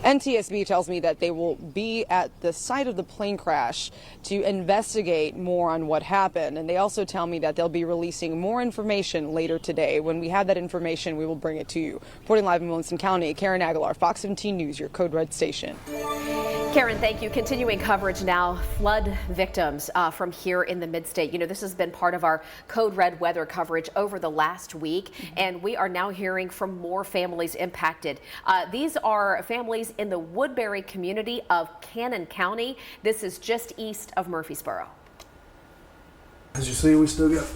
NTSB tells me that they will be at the site of the plane crash to investigate more on what happened. And they also tell me that they'll be releasing more information later today. When we have that information, we will bring it to you. Reporting live in Williamson County, Karen Aguilar, Fox 17 News, your Code Red station. Karen, thank you. Continuing coverage now, flood victims from here in the mid-state. You know, this has been part of our Code Red weather coverage over the last week, and we are now hearing from more families impacted. These are families in the Woodbury community of Cannon County. This is just east of Murfreesboro. As you see, we still got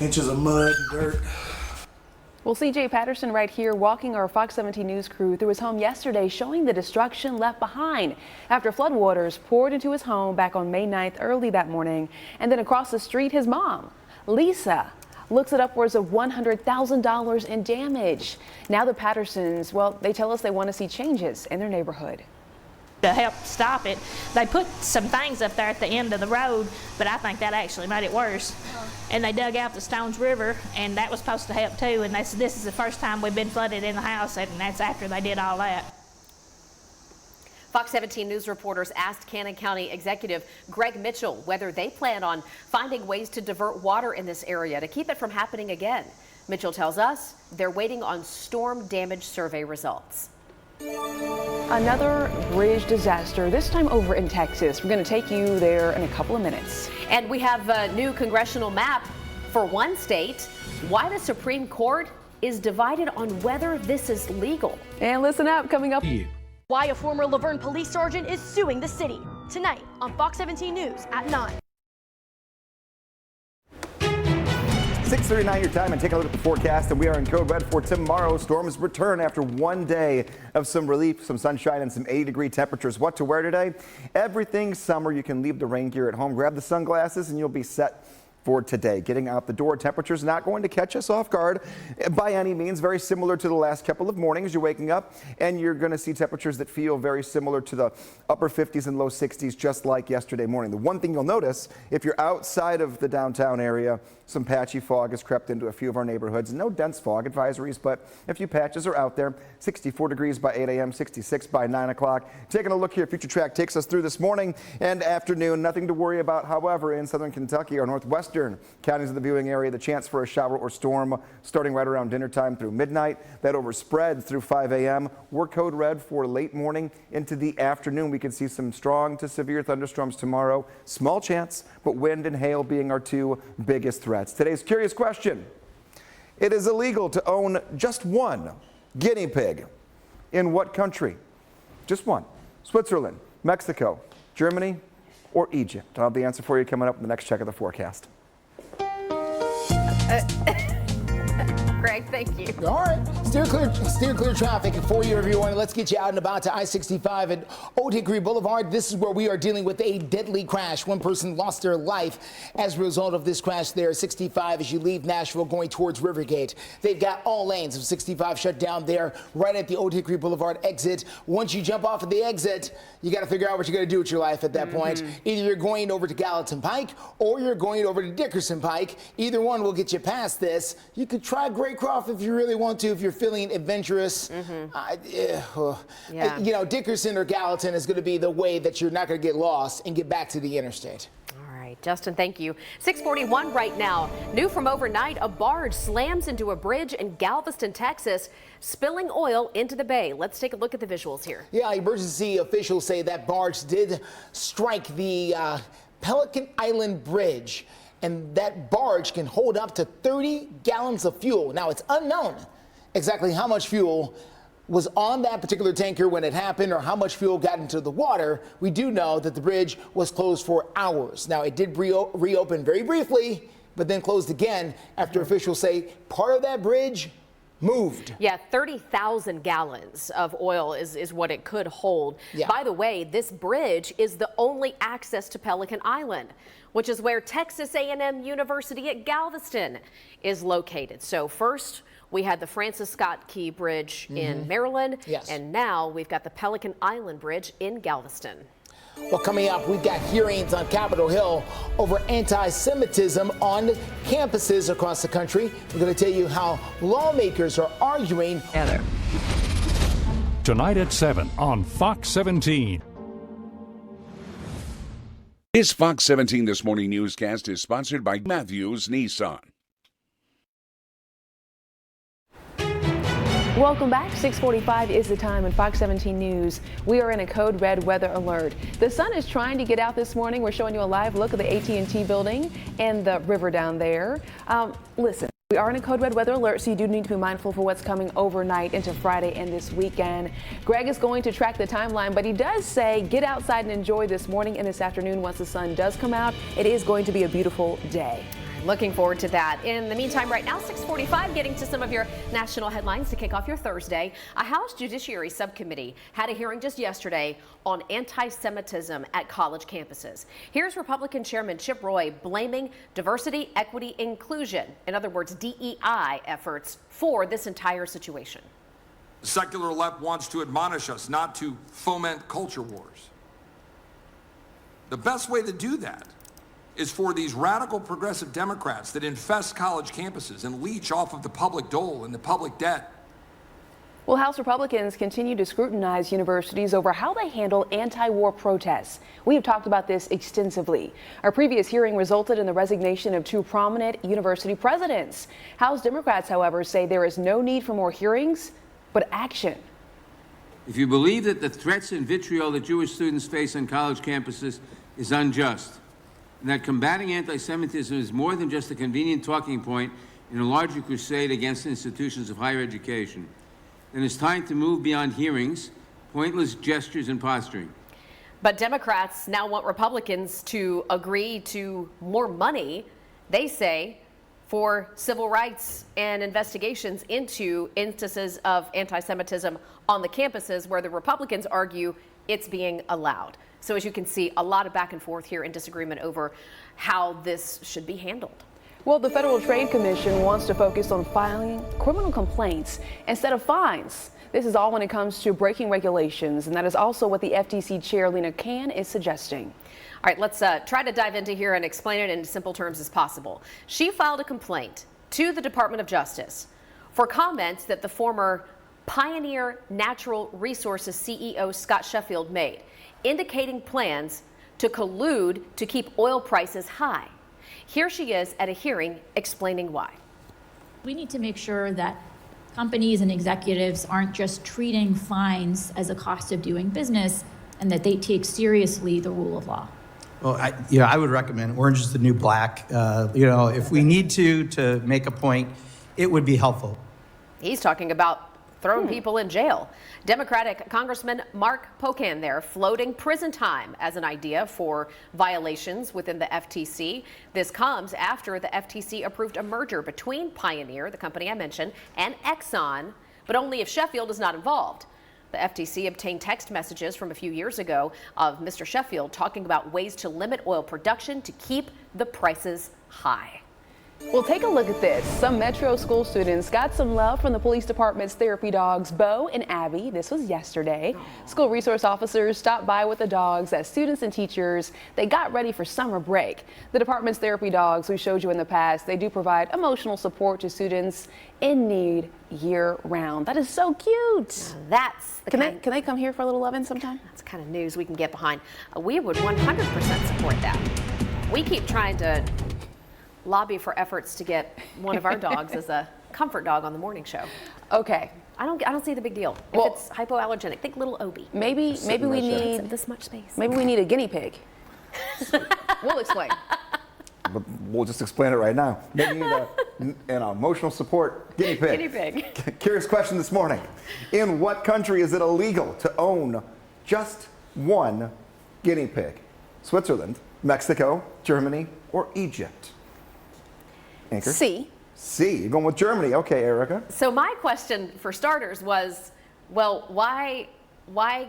inches of mud and dirt. Well, CJ Patterson right here walking our Fox 17 News crew through his home yesterday, showing the destruction left behind after floodwaters poured into his home back on May 9th early that morning. And then across the street, his mom, Lisa, looks at upwards of $100,000 in damage. Now the Pattersons, well, they tell us they want to see changes in their neighborhood. To help stop it, they put some things up there at the end of the road, but I think that actually made it worse. And they dug out the Stones River, and that was supposed to help too. And they said this is the first time we've been flooded in the house, and that's after they did all that. Fox 17 News reporters asked Cannon County Executive Greg Mitchell whether they plan on finding ways to divert water in this area to keep it from happening again. Mitchell tells us they're waiting on storm damage survey results. Another bridge disaster, this time over in Texas. We're going to take you there in a couple of minutes. And we have a new congressional map for one state. Why the Supreme Court is divided on whether this is legal. And listen up, coming up. Why a former Laverne police sergeant is suing the city. Tonight on Fox 17 News at 9. 6:39 your time, and take a look at the forecast, and we are in Code Red for tomorrow. Storms return after one day of some relief, some sunshine, and some 80-degree temperatures. What to wear today? Everything summer. You can leave the rain gear at home, grab the sunglasses, and you'll be set for today. Getting out the door, temperatures not going to catch us off guard by any means. Very similar to the last couple of mornings. You're waking up and you're going to see temperatures that feel very similar to the upper 50s and low 60s, just like yesterday morning. The one thing you'll notice, if you're outside of the downtown area, some patchy fog has crept into a few of our neighborhoods. No dense fog advisories, but a few patches are out there. 64 degrees by 8 a.m., 66 by 9 o'clock. Taking a look here, Future Track takes us through this morning and afternoon. Nothing to worry about, however, in southern Kentucky or northwestern western counties of the viewing area, the chance for a shower or storm starting right around dinner time through midnight. That overspreads through 5 a.m. We're code red for late morning into the afternoon. We could see some strong to severe thunderstorms tomorrow. Small chance, but wind and hail being our two biggest threats. Today's curious question. It is illegal to own just one guinea pig. In what country? Just one. Switzerland, Mexico, Germany, or Egypt? I'll have the answer for you coming up in the next check of the forecast. Greg, thank you. All right. Steer clear traffic for you, everyone. Let's get you out and about to I-65 at Old Hickory Boulevard. This is where we are dealing with a deadly crash. One person lost their life as a result of this crash there. 65 as you leave Nashville going towards Rivergate. They've got all lanes of 65 shut down there right at the Old Hickory Boulevard exit. Once you jump off of the exit, you got to figure out what you're going to do with your life at that point. Either you're going over to Gallatin Pike or you're going over to Dickerson Pike. Either one will get you past this. You could try Graycroft if you really want to, if you're feeling adventurous. You know, Dickerson or Gallatin is going to be the way that you're not going to get lost and get back to the interstate. All right, Justin, thank you. 6:41 right now. New from overnight, a barge slams into a bridge in Galveston, Texas, spilling oil into the bay. Let's take a look at the visuals here. Yeah, emergency officials say that barge did strike the Pelican Island Bridge, and that barge can hold up to 30 gallons of fuel. Now, it's unknown exactly how much fuel was on that particular tanker when it happened or how much fuel got into the water. We do know that the bridge was closed for hours. Now, it did reopen very briefly, but then closed again after officials say part of that bridge moved. Yeah, 30,000 gallons of oil is what it could hold. Yeah. By the way, this bridge is the only access to Pelican Island, which is where Texas A&M University at Galveston is located. So first, we had the Francis Scott Key Bridge in Maryland, and now we've got the Pelican Island Bridge in Galveston. Well, coming up, we've got hearings on Capitol Hill over anti-Semitism on campuses across the country. We're going to tell you how lawmakers are arguing. Tonight at 7 on Fox 17. This Fox 17 This Morning newscast is sponsored by Matthews Nissan. Welcome back. 6:45 is the time in Fox 17 News. We are in a code red weather alert. The sun is trying to get out this morning. We're showing you a live look of the AT&T building and the river down there. Listen, we are in a code red weather alert, so you do need to be mindful for what's coming overnight into Friday and this weekend. Greg is going to track the timeline, but he does say get outside and enjoy this morning and this afternoon once the sun does come out. It is going to be a beautiful day. Looking forward to that. In the meantime, right now, 6:45, getting to some of your national headlines to kick off your Thursday. A House Judiciary Subcommittee had a hearing just yesterday on anti-Semitism at college campuses. Here's Republican Chairman Chip Roy blaming diversity, equity, inclusion, in other words, DEI efforts for this entire situation. The secular left wants to admonish us not to foment culture wars. The best way to do that is for these radical progressive Democrats that infest college campuses and leech off of the public dole and the public debt. Well, House Republicans continue to scrutinize universities over how they handle anti-war protests. We have talked about this extensively. Our previous hearing resulted in the resignation of two prominent university presidents. House Democrats, however, say there is no need for more hearings, but action. If you believe that the threats and vitriol that Jewish students face on college campuses is unjust, and that combating anti-Semitism is more than just a convenient talking point in a larger crusade against institutions of higher education, then it's time to move beyond hearings, pointless gestures, and posturing. But Democrats now want Republicans to agree to more money, they say, for civil rights and investigations into instances of anti-Semitism on the campuses, where the Republicans argue it's being allowed. So as you can see, a lot of back and forth here in disagreement over how this should be handled. Well, the Federal Trade Commission wants to focus on filing criminal complaints instead of fines. This is all when it comes to breaking regulations, and that is also what the FTC Chair Lena Khan is suggesting. All right, let's try to dive into here and explain it in simple terms as possible. She filed a complaint to the Department of Justice for comments that the former Pioneer Natural Resources CEO Scott Sheffield made, indicating plans to collude to keep oil prices high. Here she is at a hearing explaining why. We need to make sure that companies and executives aren't just treating fines as a cost of doing business, and that they take seriously the rule of law. Well, I would recommend orange is the new black. If we need to make a point, it would be helpful. He's talking about throwing people in jail. Democratic Congressman Mark Pocan there floating prison time as an idea for violations within the FTC. This comes after the FTC approved a merger between Pioneer, the company I mentioned, and Exxon, but only if Sheffield is not involved. The FTC obtained text messages from a few years ago of Mr. Sheffield talking about ways to limit oil production to keep the prices high. Well, take a look at this. Some Metro school students got some love from the police department's therapy dogs, Bo and Abby. This was yesterday. School resource officers stopped by with the dogs as students and teachers, they got ready for summer break. The department's therapy dogs, we showed you in the past, they do provide emotional support to students in need year-round. That is so cute. That's the Can they come here for a little loving sometime? That's the kind of news we can get behind. We would 100% support that. We keep trying to lobby for efforts to get one of our dogs as a comfort dog on the morning show. Okay. I don't see the big deal. If it's hypoallergenic, think little Obi. Maybe we need this much space. Maybe we need a guinea pig. We'll explain. But we'll just explain it right now. Maybe you need an emotional support guinea pig. Guinea pig. Curious question this morning. In what country is it illegal to own just one guinea pig? Switzerland, Mexico, Germany, or Egypt? Anchor? C. You're going with Germany. Okay, Erica. So my question for starters was, well, why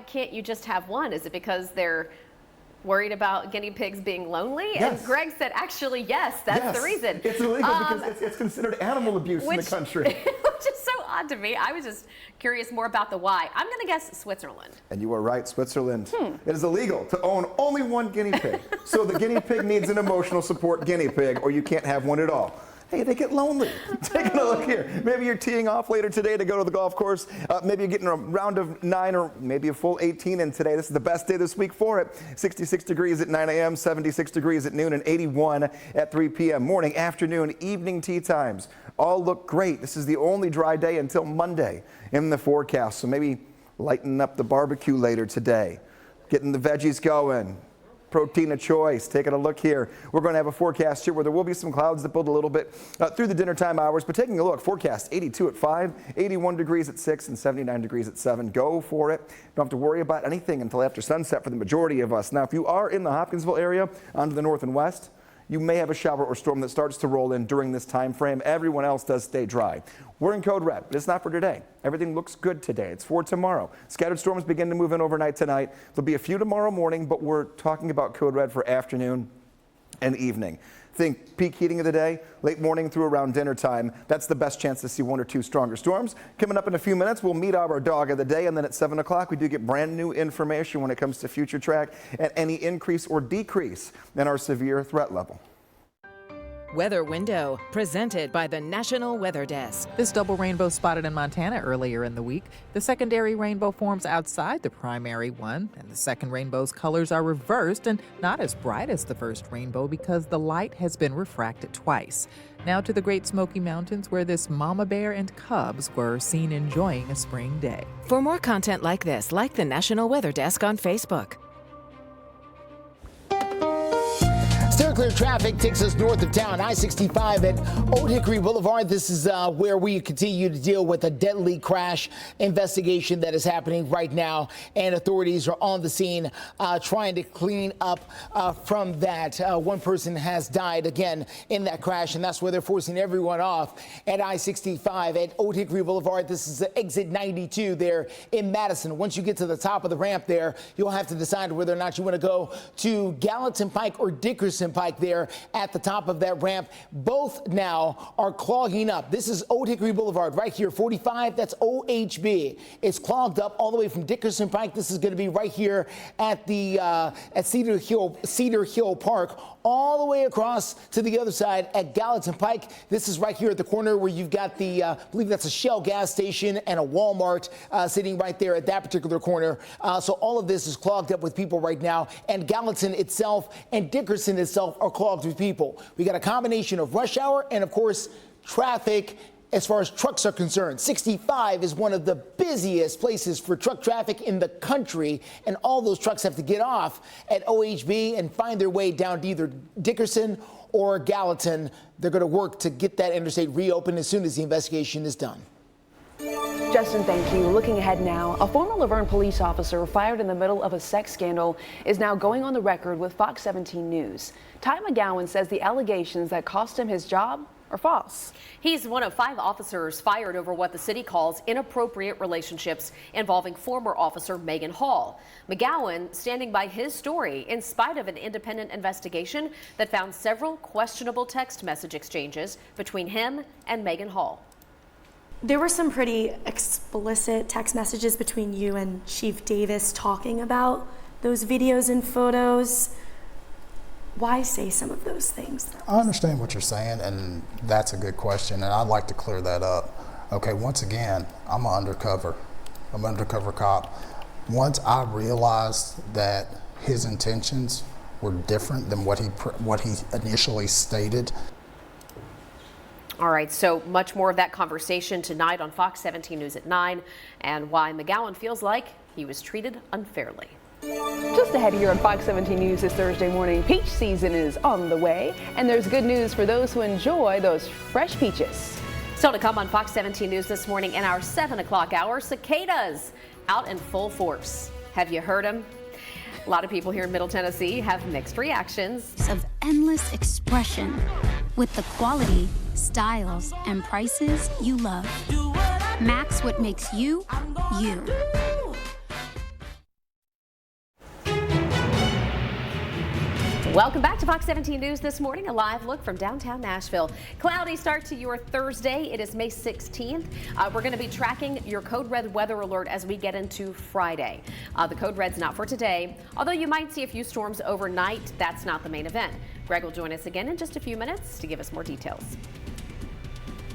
can't you just have one? Is it because they're worried about guinea pigs being lonely? Yes. And Greg said, actually, yes, that's the reason. It's illegal because it's considered animal abuse in the country. Which is so odd to me. I was just curious more about the why. I'm going to guess Switzerland. And you are right, Switzerland. It is illegal to own only one guinea pig. So the guinea pig needs an emotional support guinea pig, or you can't have one at all. Hey, they get lonely. Taking a look here. Maybe you're teeing off later today to go to the golf course. Maybe you're getting a round of 9 or maybe a full 18 in today. This is the best day this week for it. 66 degrees at 9 a.m., 76 degrees at noon, and 81 at 3 p.m. Morning, afternoon, evening tee times all look great. This is the only dry day until Monday in the forecast. So maybe lighten up the barbecue later today. Getting the veggies going. Protein of choice. Taking a look here. We're going to have a forecast here where there will be some clouds that build a little bit through the dinner time hours. But taking a look, forecast 82 at 5, 81 degrees at 6, and 79 degrees at 7. Go for it. Don't have to worry about anything until after sunset for the majority of us. Now, if you are in the Hopkinsville area onto the north and west, you may have a shower or storm that starts to roll in during this time frame. Everyone else does stay dry. We're in code red, but it's not for today. Everything looks good today. It's for tomorrow. Scattered storms begin to move in overnight tonight. There'll be a few tomorrow morning, but we're talking about code red for afternoon and evening. Think peak heating of the day, late morning through around dinner time. That's the best chance to see 1 or 2 stronger storms. Coming up in a few minutes, we'll meet our dog of the day, and then at 7 o'clock, we do get brand new information when it comes to future track and any increase or decrease in our severe threat level. Weather Window, presented by the National Weather Desk. This double rainbow spotted in Montana earlier in the week. The secondary rainbow forms outside the primary one, and the second rainbow's colors are reversed and not as bright as the first rainbow because the light has been refracted twice. Now to the Great Smoky Mountains, where this mama bear and cubs were seen enjoying a spring day. For more content like this, like the National Weather Desk on Facebook. Still clear traffic takes us north of town, I-65 at Old Hickory Boulevard. This is where we continue to deal with a deadly crash investigation that is happening right now, and authorities are on the scene trying to clean up from that. One person has died again in that crash, and that's where they're forcing everyone off at I-65 at Old Hickory Boulevard. This is exit 92 there in Madison. Once you get to the top of the ramp there, you'll have to decide whether or not you want to go to Gallatin Pike or Dickerson Pike there at the top of that ramp. Both now are clogging up. This is Old Hickory Boulevard right here, 45. That's OHB. It's clogged up all the way from Dickerson Pike. This is going to be right here at the at Cedar Hill Park, all the way across to the other side at Gallatin Pike. This is right here at the corner where you've got the, I believe that's a Shell gas station and a Walmart sitting right there at that particular corner. So all of this is clogged up with people right now, and Gallatin itself and Dickerson itself are clogged with people. We got a combination of rush hour and, of course, traffic. As far as trucks are concerned, 65 is one of the busiest places for truck traffic in the country, and all those trucks have to get off at OHB and find their way down to either Dickson or Gallatin. They're going to work to get that interstate reopened as soon as the investigation is done. Justin, thank you. Looking ahead now, a former Laverne police officer fired in the middle of a sex scandal is now going on the record with Fox 17 News. Ty McGowan says the allegations that cost him his job are false. He's one of 5 officers fired over what the city calls inappropriate relationships involving former officer Megan Hall. McGowan standing by his story in spite of an independent investigation that found several questionable text message exchanges between him and Megan Hall. There were some pretty explicit text messages between you and Chief Davis talking about those videos and photos. Why say some of those things? I understand what you're saying, and that's a good question, and I'd like to clear that up. Okay, once again, I'm an undercover cop. Once I realized that his intentions were different than what he initially stated. All right, so much more of that conversation tonight on Fox 17 News at 9, and why McGowan feels like he was treated unfairly. Just ahead here on Fox 17 News this Thursday morning, peach season is on the way, and there's good news for those who enjoy those fresh peaches. Still to come on Fox 17 News this morning in our 7 o'clock hour, cicadas out in full force. Have you heard them? A lot of people here in Middle Tennessee have mixed reactions. Of endless expression with the quality, styles, and prices you love. Max what makes you, you. Welcome back to Fox 17 News this morning. A live look from downtown Nashville. Cloudy start to your Thursday. It is May 16th. We're going to be tracking your code red weather alert as we get into Friday. The code red's not for today, although you might see a few storms overnight. That's not the main event. Greg will join us again in just a few minutes to give us more details.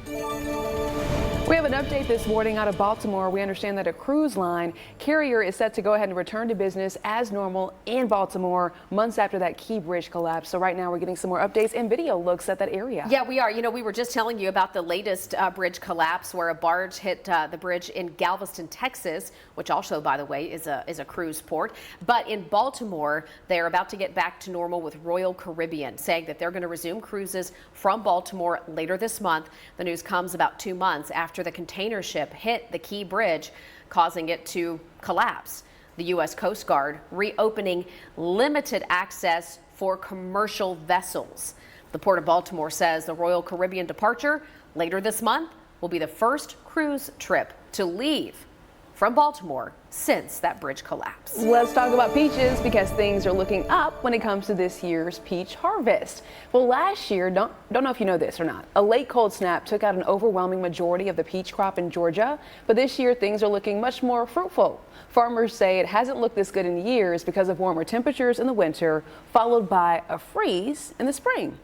We have an update this morning out of Baltimore. We understand that a cruise line carrier is set to go ahead and return to business as normal in Baltimore months after that Key Bridge collapse. So right now we're getting some more updates and video looks at that area. Yeah, we are. You know, we were just telling you about the latest bridge collapse where a barge hit the bridge in Galveston, Texas, which also, by the way, is a cruise port. But in Baltimore, they're about to get back to normal with Royal Caribbean, saying that they're going to resume cruises from Baltimore later this month. The news comes about 2 months after the container ship hit the Key Bridge, causing it to collapse. The U.S. Coast Guard reopening limited access for commercial vessels. The Port of Baltimore says the Royal Caribbean departure later this month will be the first cruise trip to leave from Baltimore since that bridge collapse. Let's talk about peaches because things are looking up when it comes to this year's peach harvest. Well, last year, don't know if you know this or not, a late cold snap took out an overwhelming majority of the peach crop in Georgia, but this year things are looking much more fruitful. Farmers say it hasn't looked this good in years because of warmer temperatures in the winter, followed by a freeze in the spring.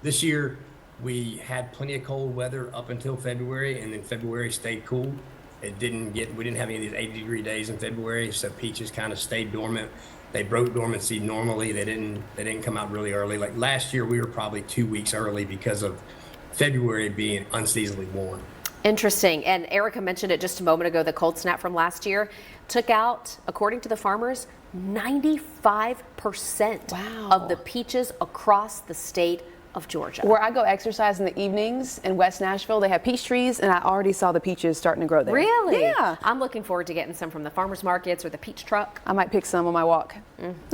This year, we had plenty of cold weather up until February, and then February stayed cool. We didn't have any of these 80-degree days in February, so peaches kind of stayed dormant. They broke dormancy normally. They didn't come out really early. Like last year, we were probably 2 weeks early because of February being unseasonably warm. Interesting. And Erica mentioned it just a moment ago, the cold snap from last year took out, according to the farmers, 95% of the peaches across the state of Georgia. Where I go exercise in the evenings in West Nashville, they have peach trees, and I already saw the peaches starting to grow there. Really? Yeah. I'm looking forward to getting some from the farmers markets or the peach truck. I might pick some on my walk.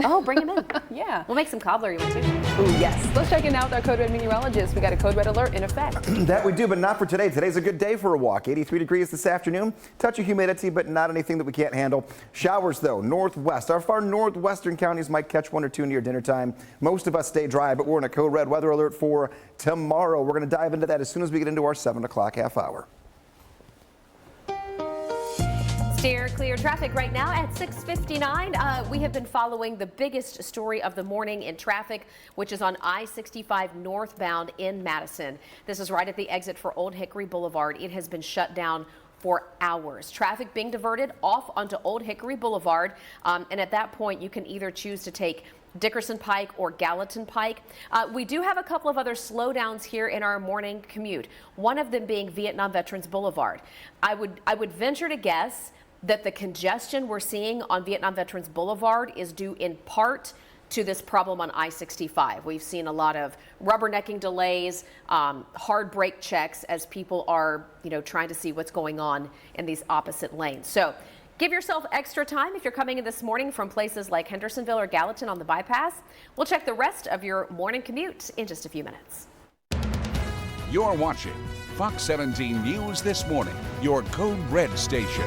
Oh, bring them in. Yeah. We'll make some cobbler you want to. Ooh, yes. Let's check in now with our Code Red meteorologist. We got a Code Red alert in effect. That we do, but not for today. Today's a good day for a walk. 83 degrees this afternoon. Touch of humidity, but not anything that we can't handle. Showers, though, northwest. Our far northwestern counties might catch 1 or 2 near dinner time. Most of us stay dry, but we're in a Code Red weather alert for tomorrow. We're going to dive into that as soon as we get into our 7 o'clock half hour. Steer clear traffic right now at 6:59. We have been following the biggest story of the morning in traffic, which is on I-65 northbound in Madison. This is right at the exit for Old Hickory Boulevard. It has been shut down for hours. Traffic being diverted off onto Old Hickory Boulevard. And at that point, you can either choose to take Dickerson Pike or Gallatin Pike. We do have a couple of other slowdowns here in our morning commute, one of them being Vietnam Veterans Boulevard. I would venture to guess that the congestion we're seeing on Vietnam Veterans Boulevard is due in part to this problem on I-65. We've seen a lot of rubbernecking delays, hard brake checks as people are, trying to see what's going on in these opposite lanes. So give yourself extra time if you're coming in this morning from places like Hendersonville or Gallatin on the bypass. We'll check the rest of your morning commute in just a few minutes. You're watching Fox 17 News This Morning, your Code Red station.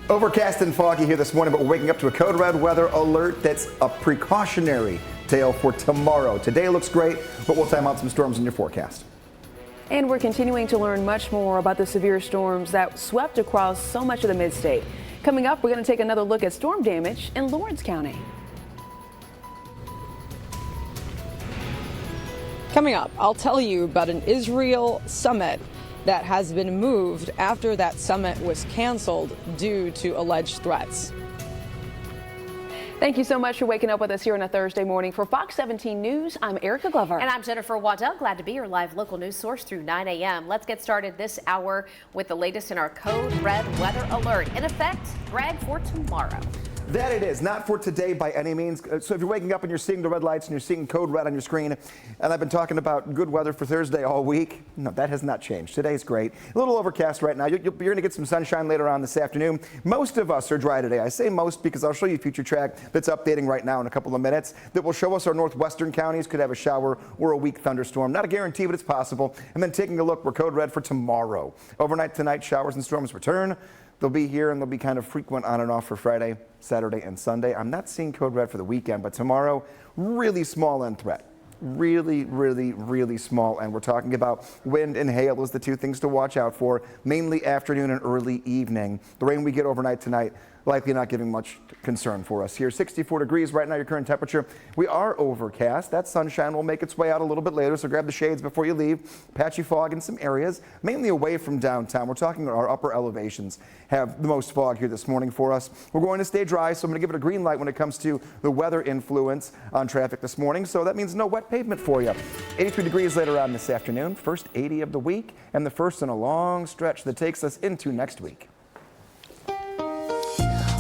Overcast and foggy here this morning, but we're waking up to a code red weather alert that's a precautionary tale for tomorrow. Today looks great, but we'll time out some storms in your forecast. And we're continuing to learn much more about the severe storms that swept across so much of the mid-state. Coming up, we're going to take another look at storm damage in Lawrence County. Coming up, I'll tell you about an Israel summit that has been moved after that summit was canceled due to alleged threats. Thank you so much for waking up with us here on a Thursday morning. For Fox 17 News, I'm Erica Glover. And I'm Jennifer Waddell. Glad to be your live local news source through 9 a.m. Let's get started this hour with the latest in our Code Red weather alert. In effect, Greg, for tomorrow. That it is, not for today by any means. So if you're waking up and you're seeing the red lights and you're seeing code red on your screen, and I've been talking about good weather for Thursday all week, no, that has not changed. Today's great. A little overcast right now. You're going to get some sunshine later on this afternoon. Most of us are dry today. I say most because I'll show you a future track that's updating right now in a couple of minutes that will show us our northwestern counties could have a shower or a weak thunderstorm. Not a guarantee, but it's possible. And then taking a look, we're code red for tomorrow. Overnight tonight, showers and storms return. They'll be here and they'll be kind of frequent on and off for Friday, Saturday, and Sunday. I'm not seeing code red for the weekend, but tomorrow, really small end threat. Really, really, really small. And we're talking about wind and hail as the two things to watch out for, mainly afternoon and early evening. The rain we get overnight tonight, likely not giving much concern for us here. 64 degrees right now, your current temperature. We are overcast. That sunshine will make its way out a little bit later, so grab the shades before you leave. Patchy fog in some areas, mainly away from downtown. We're talking about our upper elevations have the most fog here this morning for us. We're going to stay dry, so I'm going to give it a green light when it comes to the weather influence on traffic this morning. So that means no wet pavement for you. 83 degrees later on this afternoon, first 80 of the week, and the first in a long stretch that takes us into next week.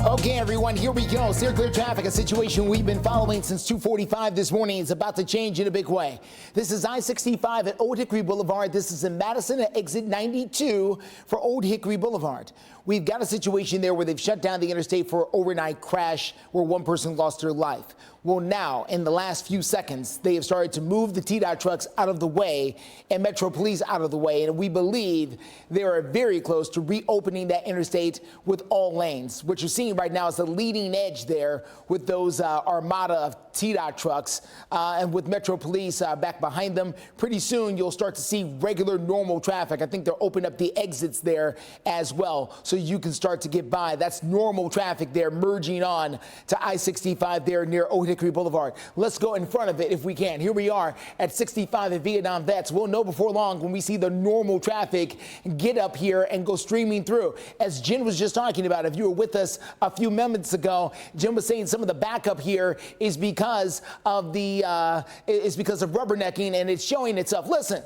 Okay, everyone, here we go. Circular traffic, a situation we've been following since 2:45 this morning. It's about to change in a big way. This is I-65 at Old Hickory Boulevard. This is in Madison at exit 92 for Old Hickory Boulevard. We've got a situation there where they've shut down the interstate for an overnight crash where one person lost their life. Well, now, in the last few seconds, they have started to move the TDOT trucks out of the way and Metro Police out of the way, and we believe they are very close to reopening that interstate with all lanes. What you're seeing right now is the leading edge there with those armada of TDOT trucks and with Metro Police back behind them. Pretty soon, you'll start to see regular, normal traffic. I think they'll open up the exits there as well, so you can start to get by. That's normal traffic there merging on to I-65 there near Old Hickory Boulevard. Let's go in front of it if we can. Here we are at 65 at Vietnam Vets. We'll know before long when we see the normal traffic get up here and go streaming through. As Jen was just talking about, if you were with us a few minutes ago, Jen was saying some of the backup here is because of rubbernecking, and it's showing itself. Listen,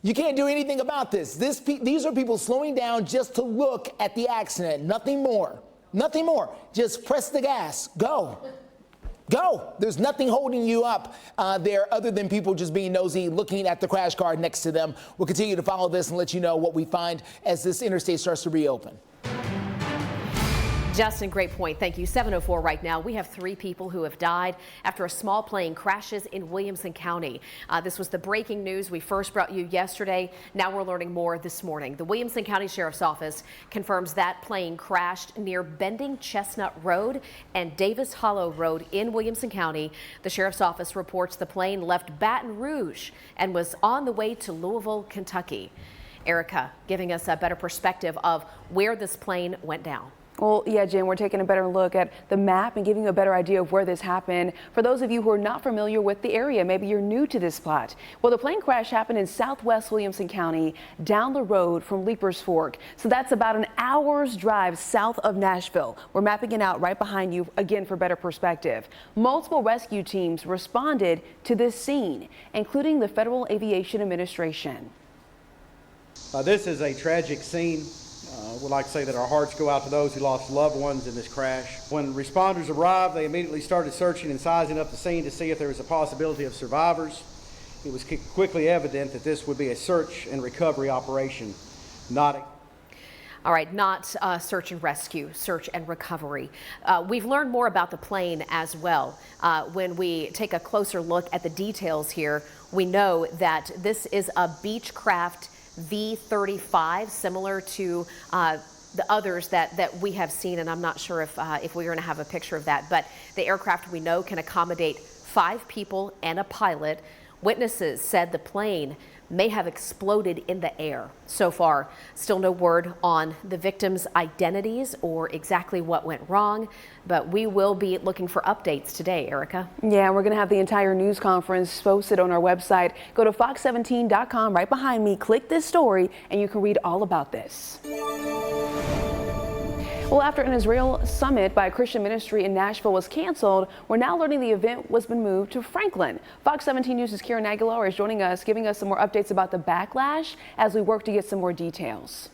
you can't do anything about this. These are people slowing down just to look at the accident. Nothing more. Nothing more. Just press the gas. Go. Go. There's nothing holding you up there other than people just being nosy, looking at the crash car next to them. We'll continue to follow this and let you know what we find as this interstate starts to reopen. Justin, great point. Thank you. 7:04 right now. We have 3 people who have died after a small plane crashes in Williamson County. This was the breaking news we first brought you yesterday. Now we're learning more this morning. The Williamson County Sheriff's Office confirms that plane crashed near Bending Chestnut Road and Davis Hollow Road in Williamson County. The Sheriff's Office reports the plane left Baton Rouge and was on the way to Louisville, Kentucky. Erica giving us a better perspective of where this plane went down. Well, yeah, Jen, we're taking a better look at the map and giving you a better idea of where this happened. For those of you who are not familiar with the area, maybe you're new to this spot. Well, the plane crash happened in southwest Williamson County down the road from Leapers Fork. So that's about an hour's drive south of Nashville. We're mapping it out right behind you again for better perspective. Multiple rescue teams responded to this scene, including the Federal Aviation Administration. This is a tragic scene. We'd like to say that our hearts go out to those who lost loved ones in this crash. When responders arrived, they immediately started searching and sizing up the scene to see if there was a possibility of survivors. It was quickly evident that this would be a search and recovery operation, not search and rescue, search and recovery. We've learned more about the plane as well. When we take a closer look at the details here, we know that this is a Beechcraft V-35, similar to the others that we have seen, and I'm not sure if we're going to have a picture of that, but the aircraft we know can accommodate 5 people and a pilot. Witnesses said the plane may have exploded in the air. So far, still no word on the victims' identities or exactly what went wrong, but we will be looking for updates today, Erica. Yeah, we're going to have the entire news conference posted on our website. Go to fox17.com right behind me, click this story, and you can read all about this. Well, after an Israel summit by a Christian ministry in Nashville was canceled, we're now learning the event was been moved to Franklin. Fox 17 News' Karen Aguilar is joining us, giving us some more updates about the backlash as we work to get some more details.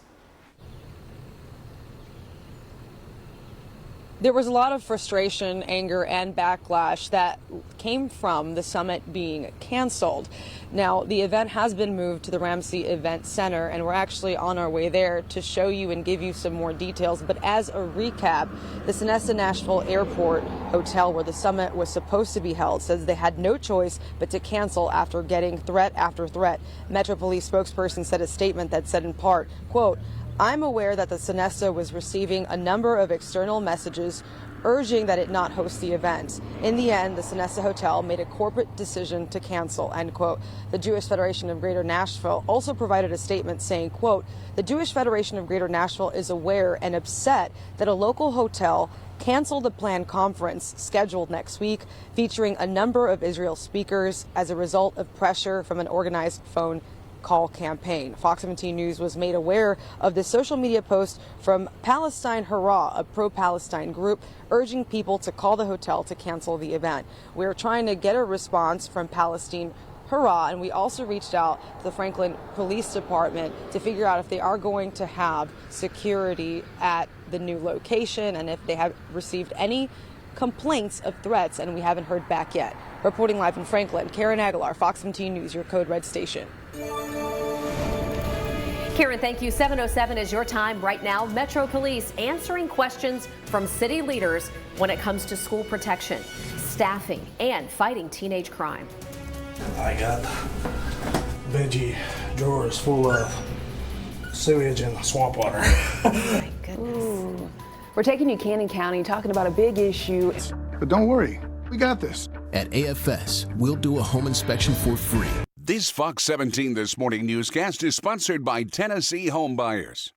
There was a lot of frustration, anger, and backlash that came from the summit being canceled. Now, the event has been moved to the Ramsey Event Center, and we're actually on our way there to show you and give you some more details. But as a recap, the Sonesta Nashville Airport Hotel, where the summit was supposed to be held, says they had no choice but to cancel after getting threat after threat. Metro Police spokesperson said a statement that said in part, quote, "I'm aware that the Sonesta was receiving a number of external messages urging that it not host the event. In the end, the Sonesta Hotel made a corporate decision to cancel," end quote. The Jewish Federation of Greater Nashville also provided a statement saying, quote, "The Jewish Federation of Greater Nashville is aware and upset that a local hotel canceled the planned conference scheduled next week featuring a number of Israel speakers as a result of pressure from an organized phone call campaign." Fox 17 News was made aware of this social media post from Palestine Hurrah, a pro-Palestine group urging people to call the hotel to cancel the event. We're trying to get a response from Palestine Hurrah, and we also reached out to the Franklin Police Department to figure out if they are going to have security at the new location and if they have received any complaints of threats, and we haven't heard back yet. Reporting live in Franklin, Karen Aguilar, Fox 17 News, your Code Red station. Karen, thank you. 7:07 is your time right now. Metro Police answering questions from city leaders when it comes to school protection, staffing, and fighting teenage crime. I got veggie drawers full of sewage and swamp water. My goodness. Ooh. We're taking you Cannon County, talking about a big issue. But don't worry, we got this. At AFS, we'll do a home inspection for free. This Fox 17 This Morning newscast is sponsored by Tennessee Home Buyers.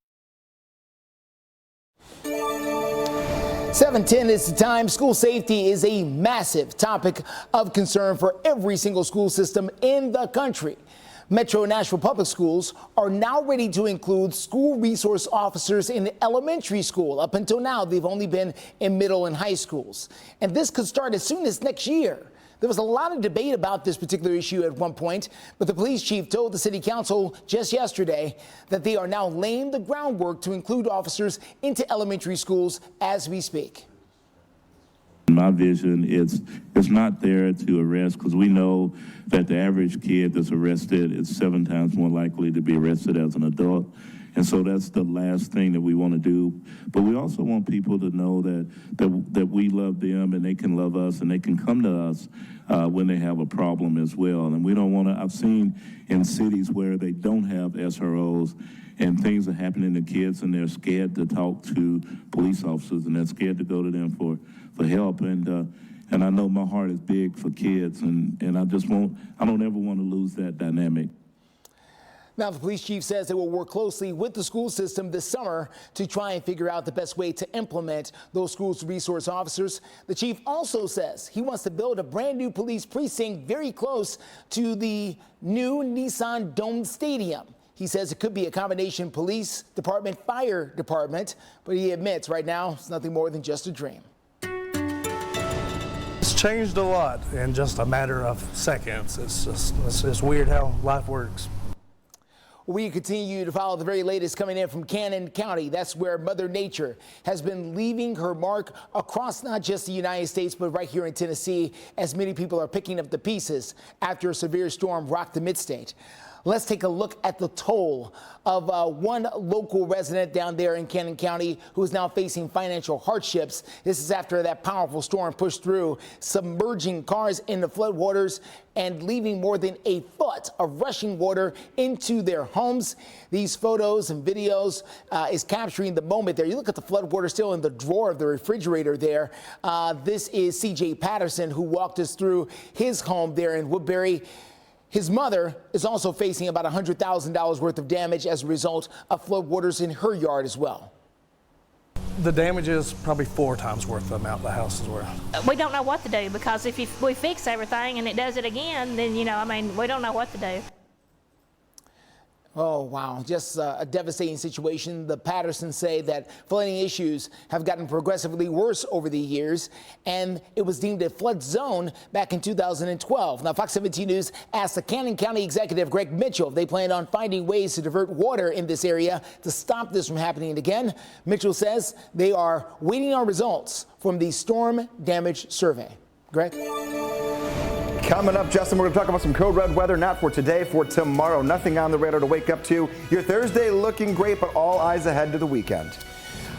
7:10 is the time. School safety is a massive topic of concern for every single school system in the country. Metro Nashville Public Schools are now ready to include school resource officers in elementary school. Up until now, they've only been in middle and high schools. And this could start as soon as next year. There was a lot of debate about this particular issue at one point, but the police chief told the city council just yesterday that they are now laying the groundwork to include officers into elementary schools as we speak. My vision is not there to arrest, because we know that the average kid that's arrested is 7 times more likely to be arrested as an adult. And so that's the last thing that we want to do. But we also want people to know that we love them and they can love us and they can come to us when they have a problem as well. And we don't want to, I've seen in cities where they don't have SROs and things are happening to kids and they're scared to talk to police officers and they're scared to go to them for help. And I know my heart is big for kids, and I don't ever want to lose that dynamic. Now, the police chief says they will work closely with the school system this summer to try and figure out the best way to implement those schools resource officers. The chief also says he wants to build a brand new police precinct very close to the new Nissan Dome Stadium. He says it could be a combination police department, fire department, but he admits right now it's nothing more than just a dream. It's changed a lot in just a matter of seconds. It's weird how life works. We continue to follow the very latest coming in from Camden County. That's where Mother Nature has been leaving her mark across not just the United States, but right here in Tennessee, as many people are picking up the pieces after a severe storm rocked the mid-state. Let's take a look at the toll of one local resident down there in Camden County who is now facing financial hardships. This is after that powerful storm pushed through, submerging cars into floodwaters and leaving more than a foot of rushing water into their homes. These photos and videos is capturing the moment there. You look at the floodwater still in the drawer of the refrigerator there. This is C.J. Patterson, who walked us through his home there in Woodbury. His mother is also facing about $100,000 worth of damage as a result of floodwaters in her yard as well. The damage is probably 4 times worth the amount the house is worth. We don't know what to do, because if we fix everything and it does it again, then, we don't know what to do. Oh, wow. Just a devastating situation. The Pattersons say that flooding issues have gotten progressively worse over the years, and it was deemed a flood zone back in 2012. Now, Fox 17 News asked the Camden County Executive Greg Mitchell if they plan on finding ways to divert water in this area to stop this from happening again. Mitchell says they are waiting on results from the storm damage survey. Greg? Coming up, Justin, we're going to talk about some code red weather, not for today, for tomorrow. Nothing on the radar to wake up to. Your Thursday looking great, but all eyes ahead to the weekend.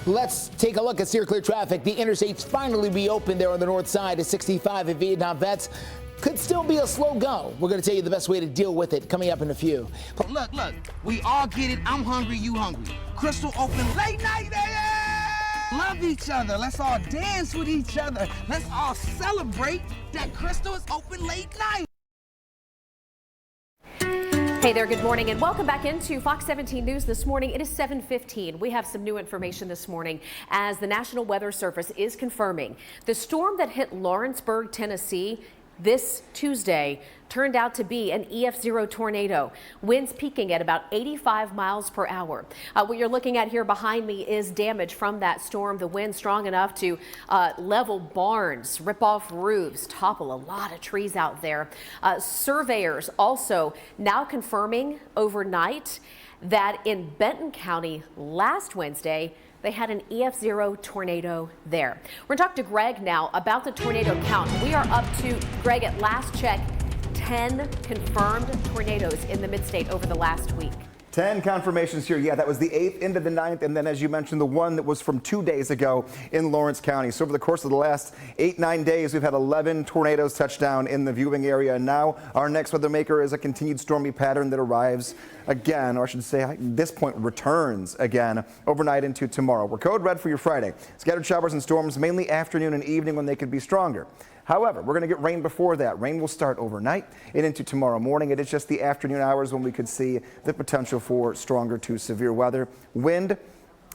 Let's take a look at steer clear traffic. The interstate's finally reopened there on the north side at 65 at Vietnam Vets. Could still be a slow go. We're going to tell you the best way to deal with it coming up in a few. Look, we all get it. I'm hungry, you hungry. Crystal open late night. Love each other. Let's all dance with each other. Let's all celebrate that Crystal is open late night. Hey there, good morning, and welcome back into Fox 17 News this morning. It is 7:15. We have some new information this morning as the National Weather Service is confirming the storm that hit Lawrenceburg, Tennessee this Tuesday turned out to be an EF0 tornado. Winds peaking at about 85 miles per hour. What you're looking at here behind me is damage from that storm. The wind strong enough to level barns, rip off roofs, topple a lot of trees out there. Surveyors also now confirming overnight that in Benton County last Wednesday, they had an EF0 tornado there. We're going to talk to Greg now about the tornado count. We are up to, Greg, at last check, 10 confirmed tornadoes in the mid-state over the last week. 10 confirmations here. Yeah, that was the 8th into the 9th. And then, as you mentioned, the one that was from 2 days ago in Lawrence County. So over the course of the last 8-9 days, we've had 11 tornadoes touch down in the viewing area. And now our next weather maker is a continued stormy pattern that arrives again, or I should say at this point returns again overnight into tomorrow. We're code red for your Friday. Scattered showers and storms, mainly afternoon and evening when they could be stronger. However, we're going to get rain before that. Rain will start overnight and into tomorrow morning. It is just the afternoon hours when we could see the potential for stronger to severe weather. Wind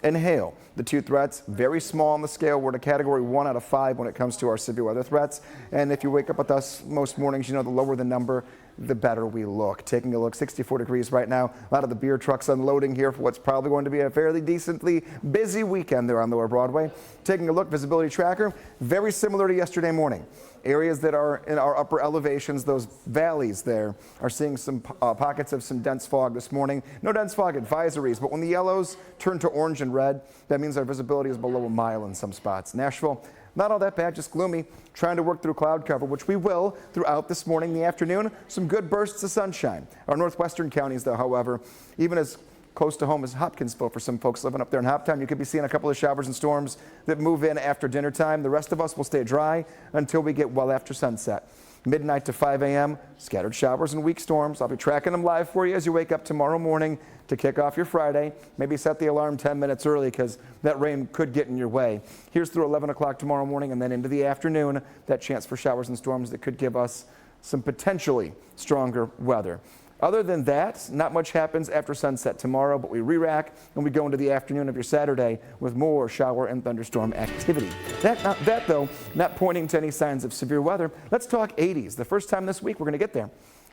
and hail, the two threats, very small on the scale. We're at a category 1 out of 5 when it comes to our severe weather threats. And if you wake up with us most mornings, you know the lower the number, the better we look. Taking a look, 64 degrees right now. A lot of the beer trucks unloading here for what's probably going to be a fairly decently busy weekend there on Lower Broadway. Taking a look, visibility tracker, very similar to yesterday morning. Areas that are in our upper elevations, those valleys there, are seeing some pockets of some dense fog this morning. No dense fog advisories, but when the yellows turn to orange and red, that means our visibility is below a mile in some spots. Nashville, not all that bad, just gloomy. Trying to work through cloud cover, which we will throughout this morning, the afternoon. Some good bursts of sunshine. Our northwestern counties, though, however, even as close to home as Hopkinsville for some folks living up there in Hoptown, you could be seeing a couple of showers and storms that move in after dinner time. The rest of us will stay dry until we get well after sunset. Midnight to 5 a.m., scattered showers and weak storms. I'll be tracking them live for you as you wake up tomorrow morning to kick off your Friday. Maybe set the alarm 10 minutes early because that rain could get in your way. Here's through 11 o'clock tomorrow morning and then into the afternoon, that chance for showers and storms that could give us some potentially stronger weather. Other than that, not much happens after sunset tomorrow, but we re-rack and we go into the afternoon of your Saturday with more shower and thunderstorm activity. That though, not pointing to any signs of severe weather. Let's talk 80s. The first time this week we're going to get there.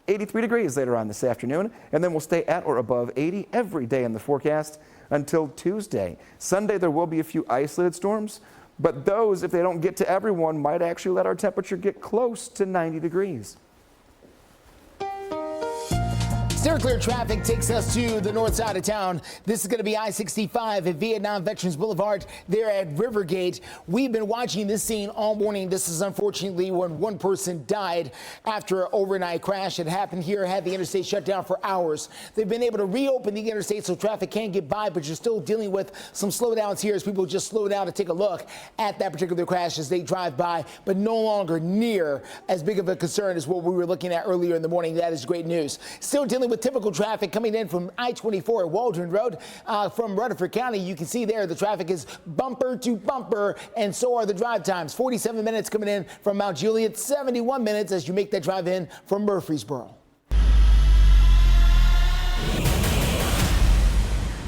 83 degrees later on this afternoon, and then we'll stay at or above 80 every day in the forecast until Tuesday. Sunday there will be a few isolated storms, but those, if they don't get to everyone, might actually let our temperature get close to 90 degrees. Still clear traffic takes us to the north side of town. This is going to be I-65 at Vietnam Veterans Boulevard there at Rivergate. We've been watching this scene all morning. This is unfortunately when one person died after an overnight crash. It happened here, had the interstate shut down for hours. They've been able to reopen the interstate so traffic can get by, but you're still dealing with some slowdowns here as people just slow down to take a look at that particular crash as they drive by, but no longer near as big of a concern as what we were looking at earlier in the morning. That is great news. Still dealing with typical traffic coming in from I-24 at Waldron Road from Rutherford County. You can see there the traffic is bumper to bumper, and so are the drive times. 47 minutes coming in from Mount Juliet, 71 minutes as you make that drive in from Murfreesboro.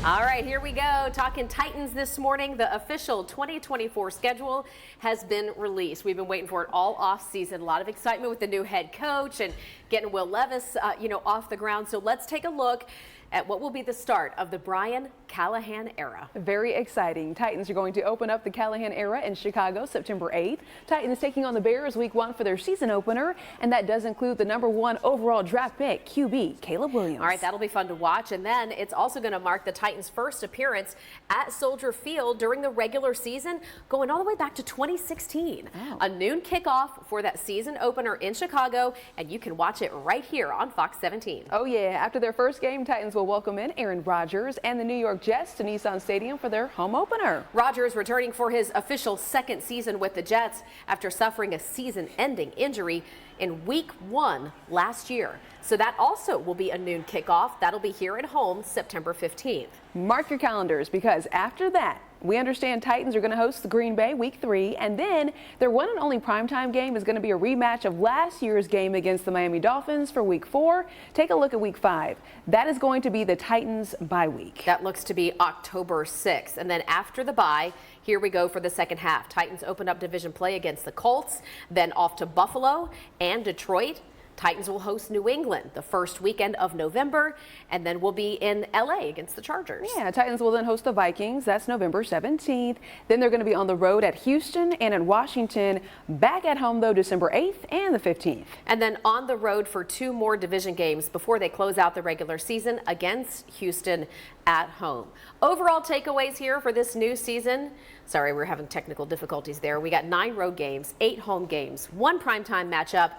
All right, here we go. Talking Titans this morning. The official 2024 schedule has been released. We've been waiting for it all off season. A lot of excitement with the new head coach and getting Will Levis, off the ground. So let's take a look at what will be the start of the Brian Callahan era. Very exciting. Titans are going to open up the Callahan era in Chicago September 8th. Titans taking on the Bears week 1 for their season opener, and that does include the #1 overall draft pick, QB Caleb Williams. All right, that'll be fun to watch. And then it's also going to mark the Titans' first appearance at Soldier Field during the regular season, going all the way back to 2016. Oh. A noon kickoff for that season opener in Chicago, and you can watch it right here on Fox 17. Oh yeah, after their first game, Titans will welcome in Aaron Rodgers and the New York Jets to Nissan Stadium for their home opener. Rodgers returning for his official second season with the Jets after suffering a season-ending injury in week 1 last year. So that also will be a noon kickoff. That'll be here at home September 15th. Mark your calendars, because after that, we understand Titans are going to host the Green Bay week 3, and then their one and only primetime game is going to be a rematch of last year's game against the Miami Dolphins for week 4. Take a look at week 5. That is going to be the Titans bye week. That looks to be October 6th. And then after the bye, here we go for the second half. Titans open up division play against the Colts, then off to Buffalo and Detroit. Titans will host New England the first weekend of November, and then we'll be in LA against the Chargers. Yeah, Titans will then host the Vikings. That's November 17th. Then they're going to be on the road at Houston and in Washington. Back at home, though, December 8th and the 15th. And then on the road for 2 more division games before they close out the regular season against Houston at home. Overall takeaways here for this new season. Sorry, we're having technical difficulties there. We got 9 road games, 8 home games, 1 primetime matchup.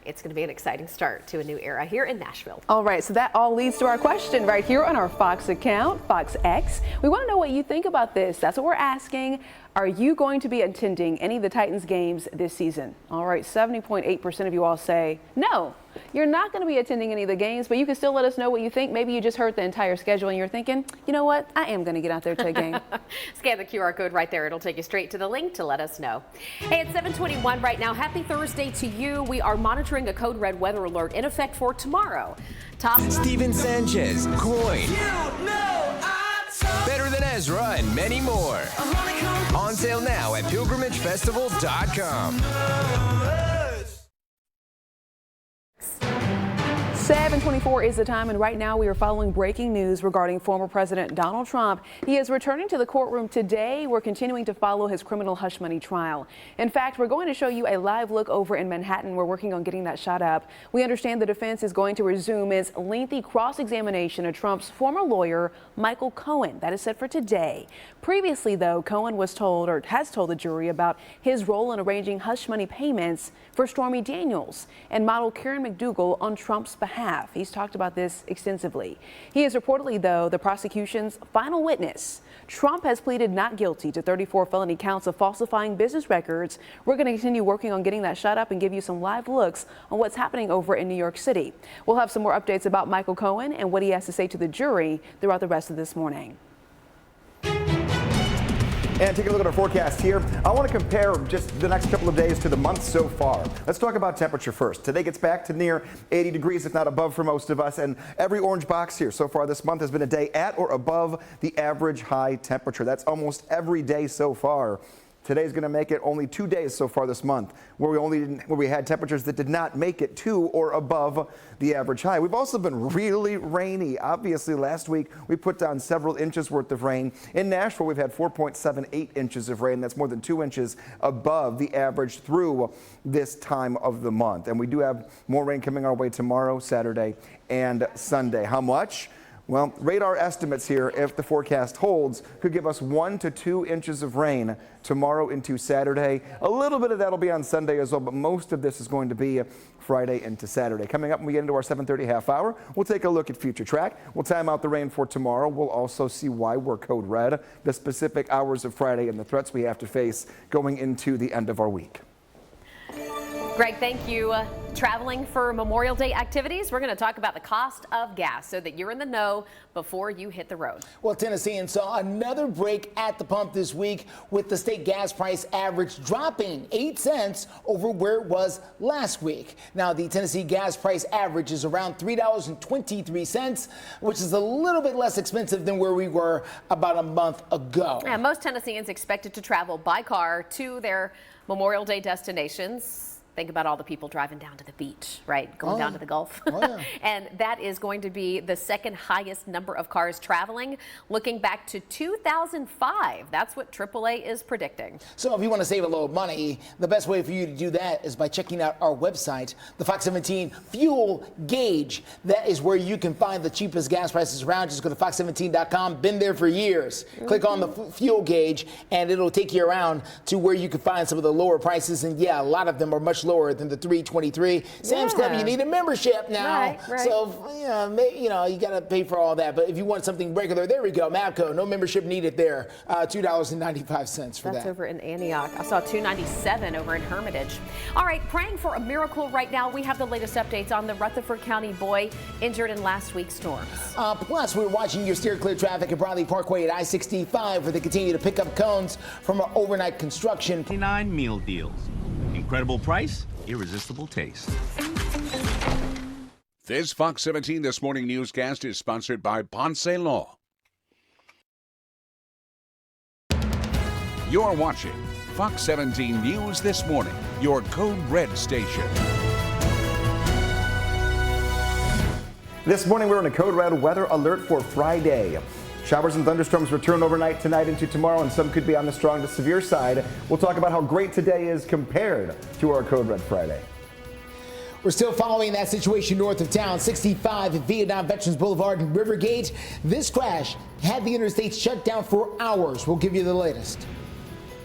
It's going to be an exciting start to a new era here in Nashville. All right, so that all leads to our question right here on our Fox account, Fox X. We want to know what you think about this. That's what we're asking. Are you going to be attending any of the Titans games this season? All right, 70.8% of you all say no. You're not going to be attending any of the games, but you can still let us know what you think. Maybe you just heard the entire schedule and you're thinking, you know what, I am going to get out there to a game. Scan the QR code right there. It'll take you straight to the link to let us know. Hey, it's 7:21 right now. Happy Thursday to you. We are monitoring a code red weather alert in effect for tomorrow. Steven Sanchez, Coin, Better Than Ezra, and many more. On sale now at pilgrimagefestival.com. 7:24 is the time, and right now we are following breaking news regarding former President Donald Trump. He is returning to the courtroom today. We're continuing to follow his criminal hush money trial. In fact, we're going to show you a live look over in Manhattan. We're working on getting that shot up. We understand the defense is going to resume its lengthy cross-examination of Trump's former lawyer, Michael Cohen. That is set for today. Previously, though, Cohen was told, or has told the jury, about his role in arranging hush money payments for Stormy Daniels and model Karen McDougal on Trump's behalf. He's talked about this extensively. He is reportedly, though, the prosecution's final witness. Trump has pleaded not guilty to 34 felony counts of falsifying business records. We're going to continue working on getting that shot up and give you some live looks on what's happening over in New York City. We'll have some more updates about Michael Cohen and what he has to say to the jury throughout the rest of this morning. And taking a look at our forecast here, I want to compare just the next couple of days to the month so far. Let's talk about temperature first. Today gets back to near 80 degrees, if not above for most of us. And every orange box here so far this month has been a day at or above the average high temperature. That's almost every day so far. Today's going to make it only 2 days so far this month where we had temperatures that did not make it to or above the average high. We've also been really rainy. Obviously, last week we put down several inches worth of rain. In Nashville, we've had 4.78 inches of rain. That's more than 2 inches above the average through this time of the month. And we do have more rain coming our way tomorrow, Saturday, and Sunday. How much? Well, radar estimates here, if the forecast holds, could give us 1 to 2 inches of rain tomorrow into Saturday. A little bit of that will be on Sunday as well, but most of this is going to be Friday into Saturday. Coming up when we get into our 7:30 half hour, we'll take a look at future track. We'll time out the rain for tomorrow. We'll also see why we're code red, the specific hours of Friday, and the threats we have to face going into the end of our week. Greg, thank you. Traveling for Memorial Day activities, we're going to talk about the cost of gas so that you're in the know before you hit the road. Well, Tennesseans saw another break at the pump this week with the state gas price average dropping 8 cents over where it was last week. Now, the Tennessee gas price average is around $3.23, which is a little bit less expensive than where we were about a month ago. And most Tennesseans expected to travel by car to their Memorial Day destinations. Think about all the people driving down to the beach, right? Going down to the Gulf. And that is going to be the second highest number of cars traveling, looking back to 2005. That's what AAA is predicting. So if you want to save a little money, the best way for you to do that is by checking out our website, the Fox 17 Fuel Gauge. That is where you can find the cheapest gas prices around. Just go to fox17.com. Been there for years. Click on the fuel gauge, and it'll take you around to where you can find some of the lower prices. And yeah, a lot of them are much lower than the $3.23. Sam's Club, you need a membership now. Right. So, you got to pay for all that. But if you want something regular, there we go. Mavco, no membership needed there. $2.95 for That's that. over in Antioch. I saw $2.97 over in Hermitage. All right, praying for a miracle right now. We have the latest updates on the Rutherford County boy injured in last week's storms. Plus, we're watching your steer clear traffic at Bradley Parkway at I-65 where they continue to pick up cones from our overnight construction. 9 meal deals. Incredible price, irresistible taste. This Fox 17 This Morning newscast is sponsored by Ponce Law. You're watching Fox 17 News This Morning, your Code Red station. This morning we're in a code red weather alert for Friday. Showers and thunderstorms return overnight tonight into tomorrow, and some could be on the strong to severe side. We'll talk about how great today is compared to our Code Red Friday. We're still following that situation north of town, 65 at Vietnam Veterans Boulevard in Rivergate. This crash had the interstate shut down for hours. We'll give you the latest.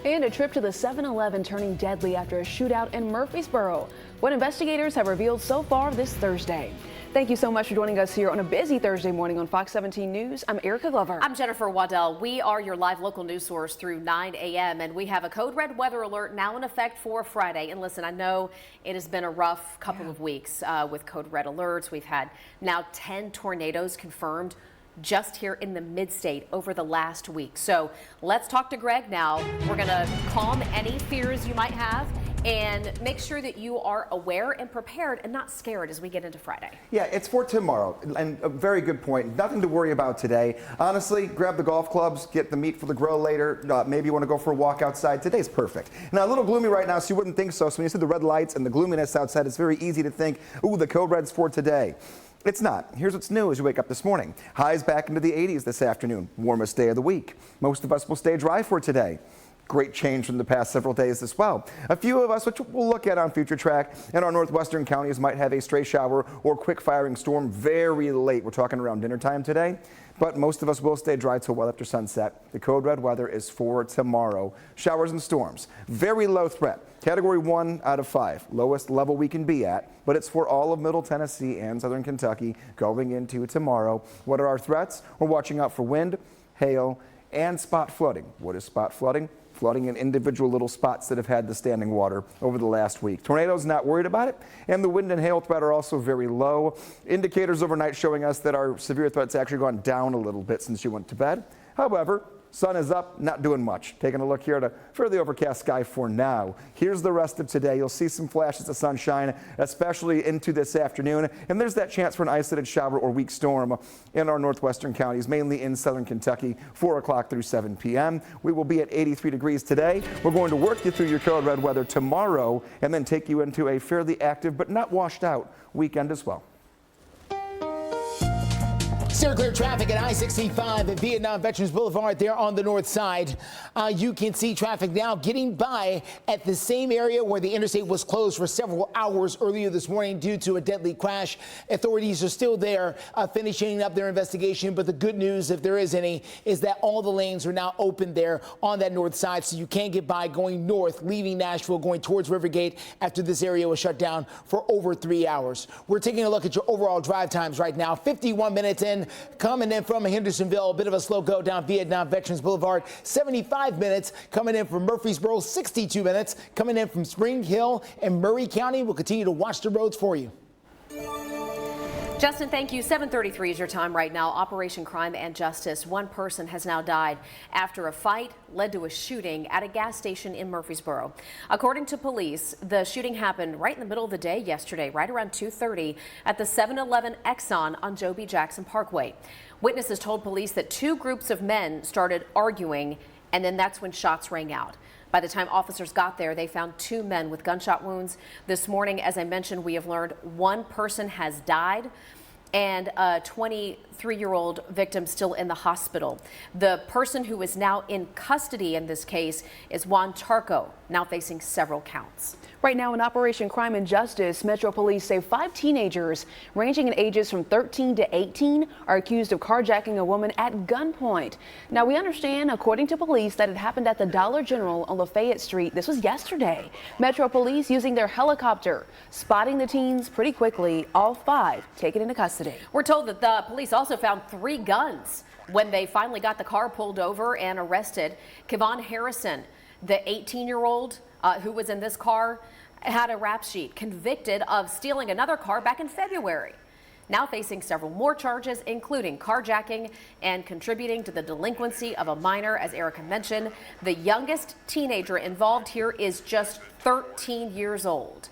And a trip to the 7-Eleven turning deadly after a shootout in Murfreesboro. What investigators have revealed so far this Thursday. Thank you so much for joining us here on a busy Thursday morning on Fox 17 News. I'm Erica Glover. I'm Jennifer Waddell. We are your live local news source through 9 a.m. and we have a code red weather alert now in effect for Friday. And listen, I know it has been a rough couple of weeks with code red alerts. We've had now 10 tornadoes confirmed just here in the mid-state over the last week. So let's talk to Greg now. We're going to calm any fears you might have and make sure that you are aware and prepared and not scared as we get into Friday. Yeah, it's for tomorrow, and a very good point. Nothing to worry about today. Honestly, grab the golf clubs, get the meat for the grill later. Maybe you want to go for a walk outside. Today's perfect. Now, a little gloomy right now, so you wouldn't think so. So when you see the red lights and the gloominess outside, it's very easy to think, ooh, the code red's for today. It's not. Here's what's new as you wake up this morning. Highs back into the 80s this afternoon. Warmest day of the week. Most of us will stay dry for today. Great change from the past several days as well. A few of us, which we'll look at on future track, in our northwestern counties might have a stray shower or quick firing storm very late. We're talking around dinner time today. But most of us will stay dry till well after sunset. The code red weather is for tomorrow. Showers and storms. Very low threat. Category 1 out of 5. Lowest level we can be at. But it's for all of Middle Tennessee and Southern Kentucky going into tomorrow. What are our threats? We're watching out for wind, hail, and spot flooding. What is spot flooding? Flooding in individual little spots that have had the standing water over the last week. Tornadoes, not worried about it. And the wind and hail threat are also very low. Indicators overnight showing us that our severe threat's actually gone down a little bit since you went to bed. However, Sun is up, not doing much. Taking a look here at a fairly overcast sky for now. Here's the rest of today. You'll see some flashes of sunshine, especially into this afternoon. And there's that chance for an isolated shower or weak storm in our northwestern counties, mainly in southern Kentucky, 4 o'clock through 7 p.m. We will be at 83 degrees today. We're going to work you through your code red weather tomorrow and then take you into a fairly active but not washed out weekend as well. Still clear traffic at I-65 at Vietnam Veterans Boulevard there on the north side. You can see traffic now getting by at the same area where the interstate was closed for several hours earlier this morning due to a deadly crash. Authorities are still there finishing up their investigation, but the good news, if there is any, is that all the lanes are now open there on that north side, so you can get by going north, leaving Nashville, going towards Rivergate after this area was shut down for over 3 hours. We're taking a look at your overall drive times right now. 51 minutes in. Coming in from Hendersonville, a bit of a slow go down Vietnam Veterans Boulevard. 75 minutes coming in from Murfreesboro. 62 minutes coming in from Spring Hill and Murray County. We'll continue to watch the roads for you. Justin, thank you. 7:33 is your time right now. Operation Crime and Justice. One person has now died after a fight led to a shooting at a gas station in Murfreesboro. According to police, the shooting happened right in the middle of the day yesterday, right around 2:30 at the 7-Eleven Exxon on Joe B. Jackson Parkway. Witnesses told police that two groups of men started arguing, and then that's when shots rang out. By the time officers got there, they found two men with gunshot wounds. This morning, as I mentioned, we have learned one person has died and a 23-year-old victim still in the hospital. The person who is now in custody in this case is Juan Charco, now facing several counts. Right now in Operation Crime and Justice, Metro Police say 5 teenagers ranging in ages from 13 to 18 are accused of carjacking a woman at gunpoint. Now we understand, according to police, that it happened at the Dollar General on Lafayette Street. This was yesterday. Metro Police using their helicopter, spotting the teens pretty quickly, all 5 taken into custody. We're told that the police also found 3 guns when they finally got the car pulled over and arrested. Kevon Harrison, the 18-year-old who was in this car, had a rap sheet, convicted of stealing another car back in February. Now facing several more charges, including carjacking and contributing to the delinquency of a minor. As Erica mentioned, the youngest teenager involved here is just 13 years old.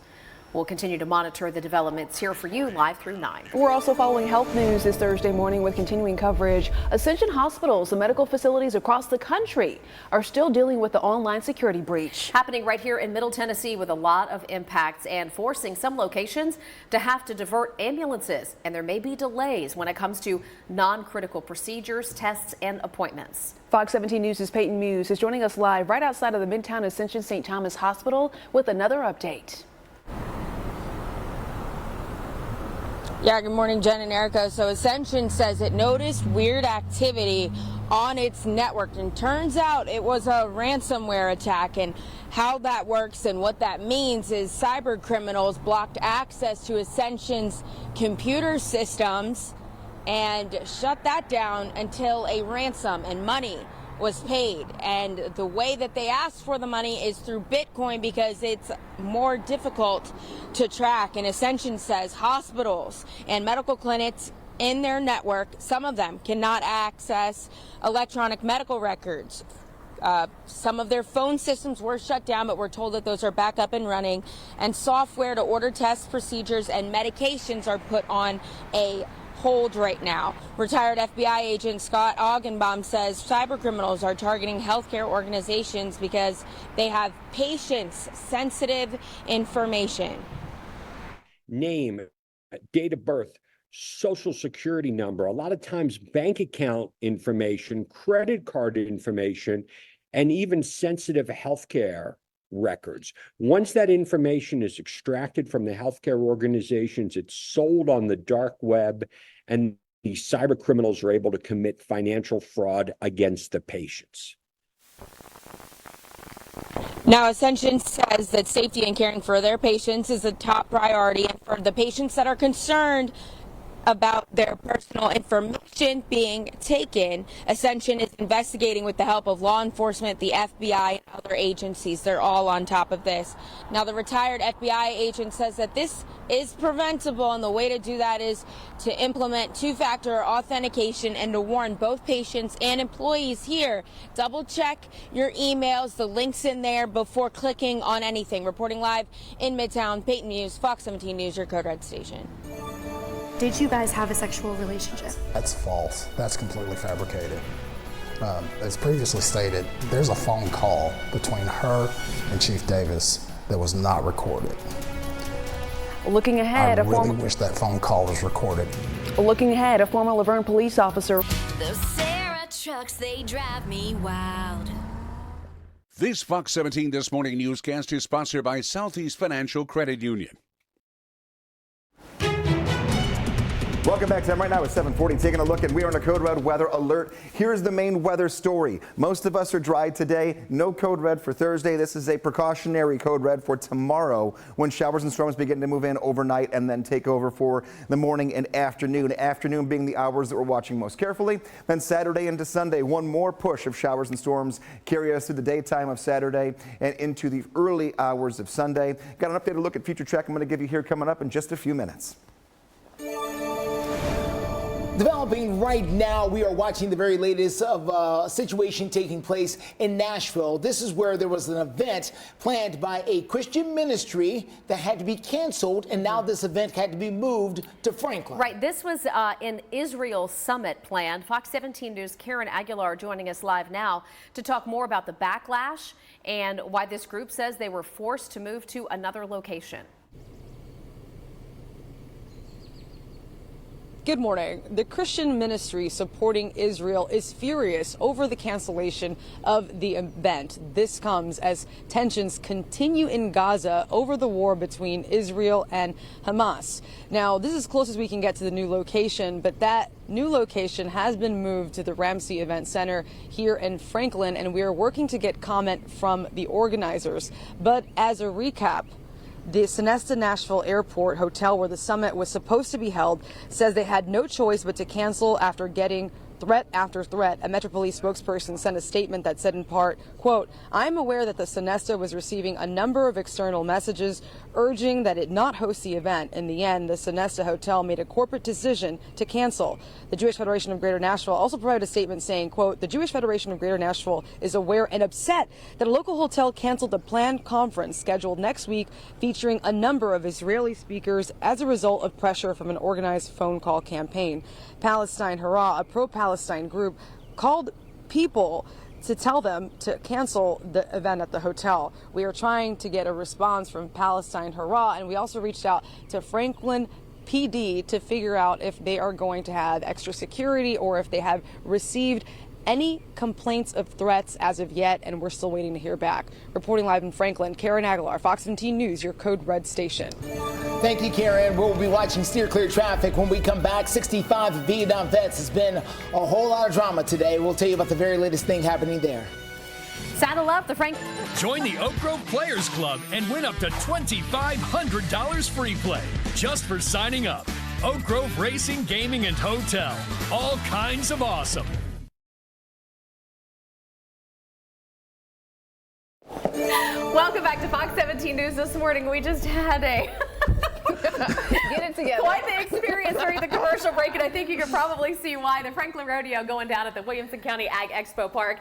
We'll continue to monitor the developments here for you live through 9. We're also following health news this Thursday morning with continuing coverage. Ascension hospitals and medical facilities across the country are still dealing with the online security breach. Happening right here in Middle Tennessee with a lot of impacts and forcing some locations to have to divert ambulances. And there may be delays when it comes to non-critical procedures, tests, and appointments. Fox 17 News' Peyton Muse is joining us live right outside of the Midtown Ascension St. Thomas Hospital with another update. Yeah, good morning, Jen and Erica. So Ascension says it noticed weird activity on its network, and turns out it was a ransomware attack. And how that works and what that means is cyber criminals blocked access to Ascension's computer systems and shut that down until a ransom and money was paid. And the way that they asked for the money is through Bitcoin because it's more difficult to track. And Ascension says hospitals and medical clinics in their network, some of them cannot access electronic medical records. Some of their phone systems were shut down, but we're told that those are back up and running. And software to order tests, procedures, and medications are put on a hold right now. Retired FBI agent Scott Augenbaum says cybercriminals are targeting healthcare organizations because they have patient-sensitive information. Name, date of birth, social security number, a lot of times bank account information, credit card information, and even sensitive healthcare records. Once that information is extracted from the healthcare organizations, it's sold on the dark web, and these cyber criminals are able to commit financial fraud against the patients. Now, Ascension says that safety and caring for their patients is a top priority, and for the patients that are concerned, about their personal information being taken. Ascension is investigating with the help of law enforcement, the FBI, and other agencies. They're all on top of this. Now, the retired FBI agent says that this is preventable, and the way to do that is to implement two-factor authentication and to warn both patients and employees here. Double check your emails, the links in there before clicking on anything. Reporting live in Midtown, Peyton Muse, Fox 17 News, your Code Red station. Did you guys have a sexual relationship? That's false. That's completely fabricated. As previously stated, there's a phone call between her and Chief Davis that was not recorded. Looking ahead, I really wish that phone call was recorded. Looking ahead, a former Laverne police officer. Those Sarah trucks, they drive me wild. This Fox 17 This Morning newscast is sponsored by Southeast Financial Credit Union. Welcome back to time. Right now it's 7:40. Taking a look, and we are on a Code Red weather alert. Here's the main weather story. Most of us are dry today. No Code Red for Thursday. This is a precautionary Code Red for tomorrow when showers and storms begin to move in overnight and then take over for the morning and afternoon. Afternoon being the hours that we're watching most carefully. Then Saturday into Sunday, one more push of showers and storms carry us through the daytime of Saturday and into the early hours of Sunday. Got an updated look at future track I'm going to give you here coming up in just a few minutes. Developing right now, we are watching the very latest of a situation taking place in Nashville. This is where there was an event planned by a Christian ministry that had to be canceled, and now this event had to be moved to Franklin. Right. This was an Israel summit planned. Fox 17 News' Karen Aguilar joining us live now to talk more about the backlash and why this group says they were forced to move to another location. Good morning. The Christian ministry supporting Israel is furious over the cancellation of the event. This comes as tensions continue in Gaza over the war between Israel and Hamas. Now, this is as close as we can get to the new location, but that new location has been moved to the Ramsey Event Center here in Franklin, and we are working to get comment from the organizers. But as a recap, the Sonesta Nashville Airport Hotel, where the summit was supposed to be held, says they had no choice but to cancel after getting threat after threat. A Metro Police spokesperson sent a statement that said in part, quote, "I'm aware that the Sonesta was receiving a number of external messages urging that it not host the event. In the end, the Sonesta Hotel made a corporate decision to cancel." The Jewish Federation of Greater Nashville also provided a statement saying, quote, "The Jewish Federation of Greater Nashville is aware and upset that a local hotel canceled a planned conference scheduled next week featuring a number of Israeli speakers as a result of pressure from an organized phone call campaign." Palestine Hurrah, a pro-Palestine group, called people to tell them to cancel the event at the hotel. We are trying to get a response from Palestine Hurrah, and we also reached out to Franklin PD to figure out if they are going to have extra security or if they have received any complaints of threats as of yet, and we're still waiting to hear back. Reporting live in Franklin, Karen Aguilar, Fox 17 News, your Code Red station. Thank you, Karen. We'll be watching steer clear traffic when we come back. 65 Vietnam vets. Has been a whole lot of drama today. We'll tell you about the very latest thing happening there. Saddle up, the Frank. Join the Oak Grove Players Club and win up to $2,500 free play just for signing up. Oak Grove Racing, Gaming, and Hotel. All kinds of awesome. Welcome back to Fox 17 News this morning. We just had a Get it together. quite the experience during the commercial break, and I think you can probably see why. The Franklin Rodeo going down at the Williamson County Ag Expo Park,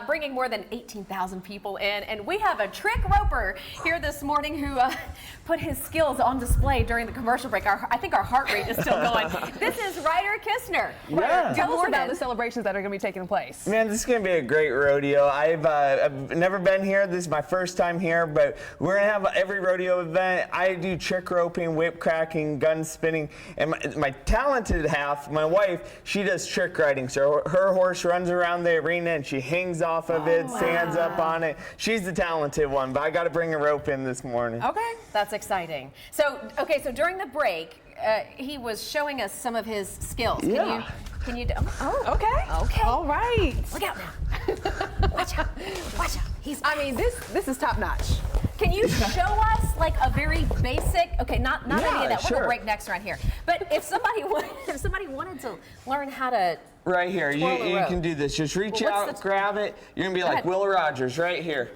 bringing more than 18,000 people in. And we have a trick roper here this morning who put his skills on display during the commercial break. I think our heart rate is still going. This is Ryder Kistner. Yeah. Tell us about the celebrations that are going to be taking place. Man, this is going to be a great rodeo. I've never been here. This is my first time here, but we're going to have every rodeo event. I do trick roping, whip cracking, gun spinning, and my talented half, my wife, she does trick riding. So her horse runs around the arena and she hangs off of it, stands up on it. She's the talented one, but I got to bring a rope in this morning. Okay, that's exciting. So during the break, he was showing us some of his skills. Can you? Oh, okay. Okay. All right. Look out now. Watch out. Watch out. I mean, this is top notch. Can you show us like a very basic? Okay, not any of that. We're gonna break necks around here. But if somebody wanted to learn how to right here, you can do this. Just reach out, grab it. You're gonna be like Will Rogers right here.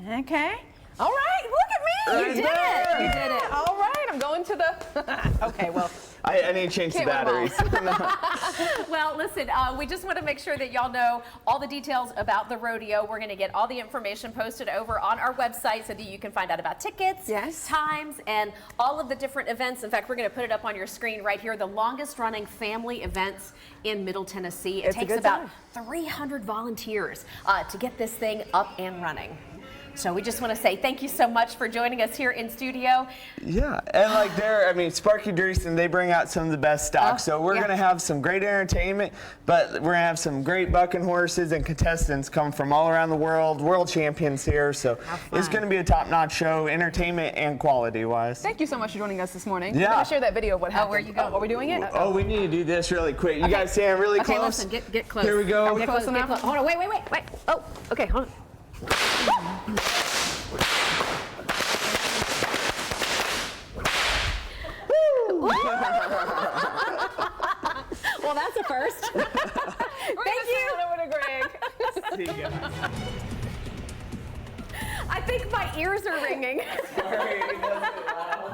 Okay. All right. Look at me. Right You did there. it. You did it. All right. I'm going to the. Okay. Well. I need to change the batteries. Well, listen, we just want to make sure that y'all know all the details about the rodeo. We're going to get all the information posted over on our website so that you can find out about tickets, times, and all of the different events. In fact, we're going to put it up on your screen right here. The longest running family events in Middle Tennessee. It takes about 300 volunteers to get this thing up and running. So we just want to say thank you so much for joining us here in studio. Yeah, and like Sparky Dreesen, they bring out some of the best stock. So we're going to have some great entertainment, but we're going to have some great bucking horses and contestants come from all around the world champions here. So it's going to be a top-notch show, entertainment and quality-wise. Thank you so much for joining us this morning. Yeah. I'm going to share that video of what happened. Where you go? Are we doing it? Oh, we need to do this really quick. You guys stand really close? Okay, listen, get close. Here we go. Are we close enough? Hold on, wait. Oh, okay, hold on. Well, that's a first. Thank you. Over to Greg. See you guys. I think my ears are ringing.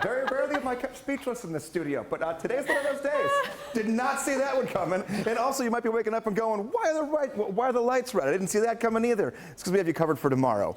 Very rarely am I kept speechless in the studio, but today's one of those days. Did not see that one coming. And also, you might be waking up and going, why are the lights red? I didn't see that coming either. It's because we have you covered for tomorrow.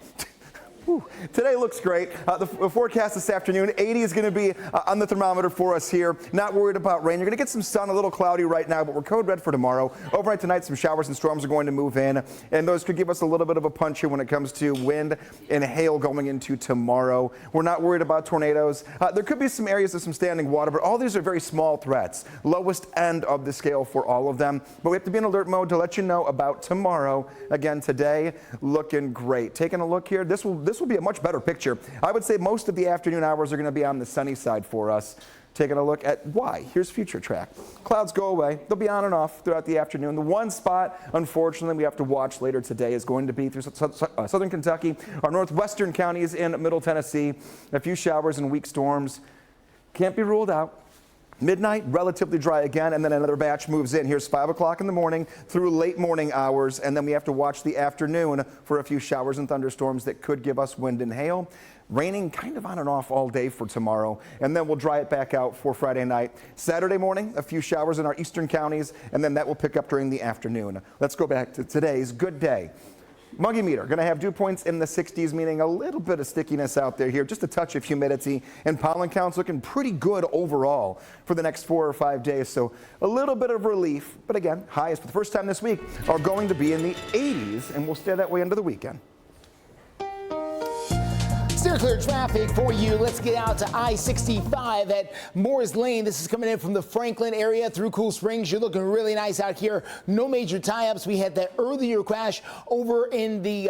Whew. Today looks great. The forecast this afternoon, 80 is going to be on the thermometer for us here. Not worried about rain. You're going to get some sun, a little cloudy right now, but we're code red for tomorrow. Overnight tonight, some showers and storms are going to move in, and those could give us a little bit of a punch here when it comes to wind and hail going into tomorrow. We're not worried about tornadoes. There could be some areas of some standing water, but all these are very small threats. Lowest end of the scale for all of them. But we have to be in alert mode to let you know about tomorrow. Again, today looking great. Taking a look here, this will be a much better picture. I would say most of the afternoon hours are going to be on the sunny side for us. Taking a look at why. Here's future track. Clouds go away. They'll be on and off throughout the afternoon. The one spot, unfortunately, we have to watch later today is going to be through southern Kentucky, our northwestern counties in Middle Tennessee. A few showers and weak storms. Can't be ruled out. Midnight, relatively dry again, and then another batch moves in. Here's 5 o'clock in the morning through late morning hours, and then we have to watch the afternoon for a few showers and thunderstorms that could give us wind and hail. Raining kind of on and off all day for tomorrow, and then we'll dry it back out for Friday night. Saturday morning, a few showers in our eastern counties, and then that will pick up during the afternoon. Let's go back to today's good day. Muggy meter, going to have dew points in the 60s, meaning a little bit of stickiness out there here, just a touch of humidity, and pollen counts looking pretty good overall for the next 4 or 5 days. So a little bit of relief, but again, highs for the first time this week are going to be in the 80s, and we'll stay that way into the weekend. Steer clear traffic for you. Let's get out to I-65 at Moores Lane. This is coming in from the Franklin area through Cool Springs. You're looking really nice out here. No major tie-ups. We had that earlier crash over in the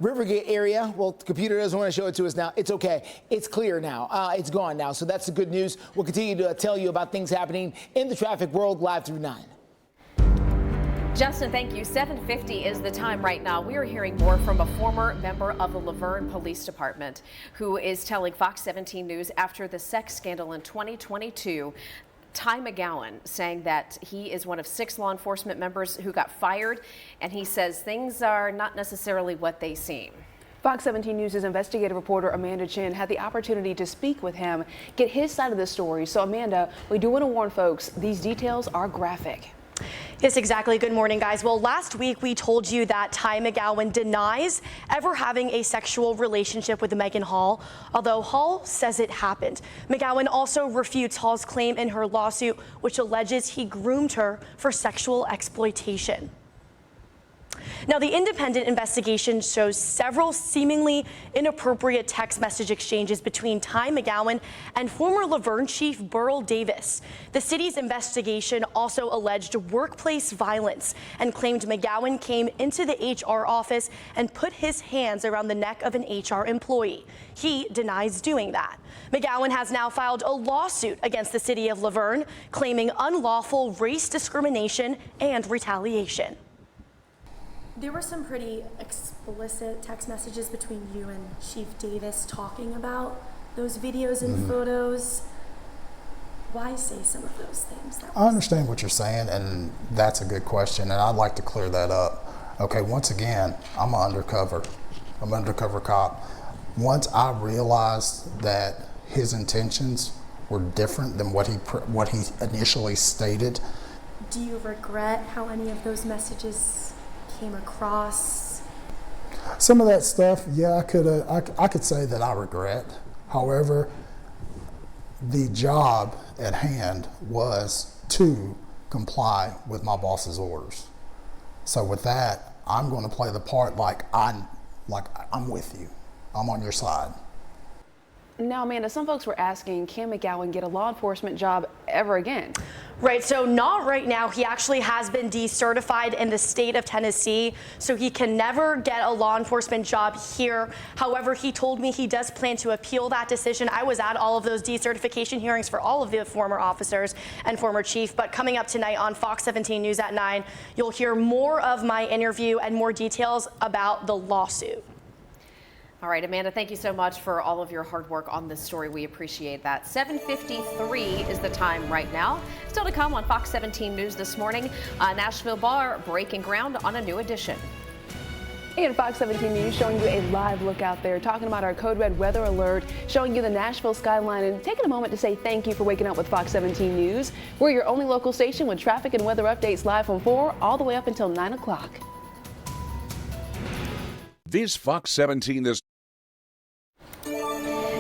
Rivergate area. Well, the computer doesn't want to show it to us now. It's okay. It's clear now. It's gone now. So that's the good news. We'll continue to tell you about things happening in the traffic world live through 9. Justin, thank you. 7:50 is the time right now. We are hearing more from a former member of the Laverne Police Department who is telling Fox 17 News after the sex scandal in 2022. Ty McGowan saying that he is one of 6 law enforcement members who got fired, and he says things are not necessarily what they seem. Fox 17 News' investigative reporter Amanda Chin had the opportunity to speak with him, get his side of the story. So Amanda, we do want to warn folks, these details are graphic. Yes, exactly. Good morning, guys. Well, last week we told you that Ty McGowan denies ever having a sexual relationship with Megan Hall, although Hall says it happened. McGowan also refutes Hall's claim in her lawsuit, which alleges he groomed her for sexual exploitation. Now, the independent investigation shows several seemingly inappropriate text message exchanges between Ty McGowan and former Laverne Chief Burl Davis. The city's investigation also alleged workplace violence and claimed McGowan came into the HR office and put his hands around the neck of an HR employee. He denies doing that. McGowan has now filed a lawsuit against the city of Laverne, claiming unlawful race discrimination and retaliation. There were some pretty explicit text messages between you and Chief Davis talking about those videos and photos. Why say some of those things? I understand what you're saying, and that's a good question, and I'd like to clear that up. Okay, once again, I'm undercover cop. Once I realized that his intentions were different than what he initially stated. Do you regret how any of those messages came across? Some of that stuff, yeah, I could say that I regret. However, the job at hand was to comply with my boss's orders. So with that, I'm going to play the part like I'm with you. I'm on your side. Now, Amanda, some folks were asking, can McGowan get a law enforcement job ever again? Right, so not right now. He actually has been decertified in the state of Tennessee, so he can never get a law enforcement job here. However, he told me he does plan to appeal that decision. I was at all of those decertification hearings for all of the former officers and former chief, but coming up tonight on Fox 17 News at 9, you'll hear more of my interview and more details about the lawsuit. All right, Amanda, thank you so much for all of your hard work on this story. We appreciate that. 7:53 is the time right now. Still to come on Fox 17 News this morning, Nashville bar breaking ground on a new edition. And Fox 17 News showing you a live look out there, talking about our Code Red weather alert, showing you the Nashville skyline, and taking a moment to say thank you for waking up with Fox 17 News. We're your only local station with traffic and weather updates live from 4 all the way up until 9 o'clock. This Fox 17 this.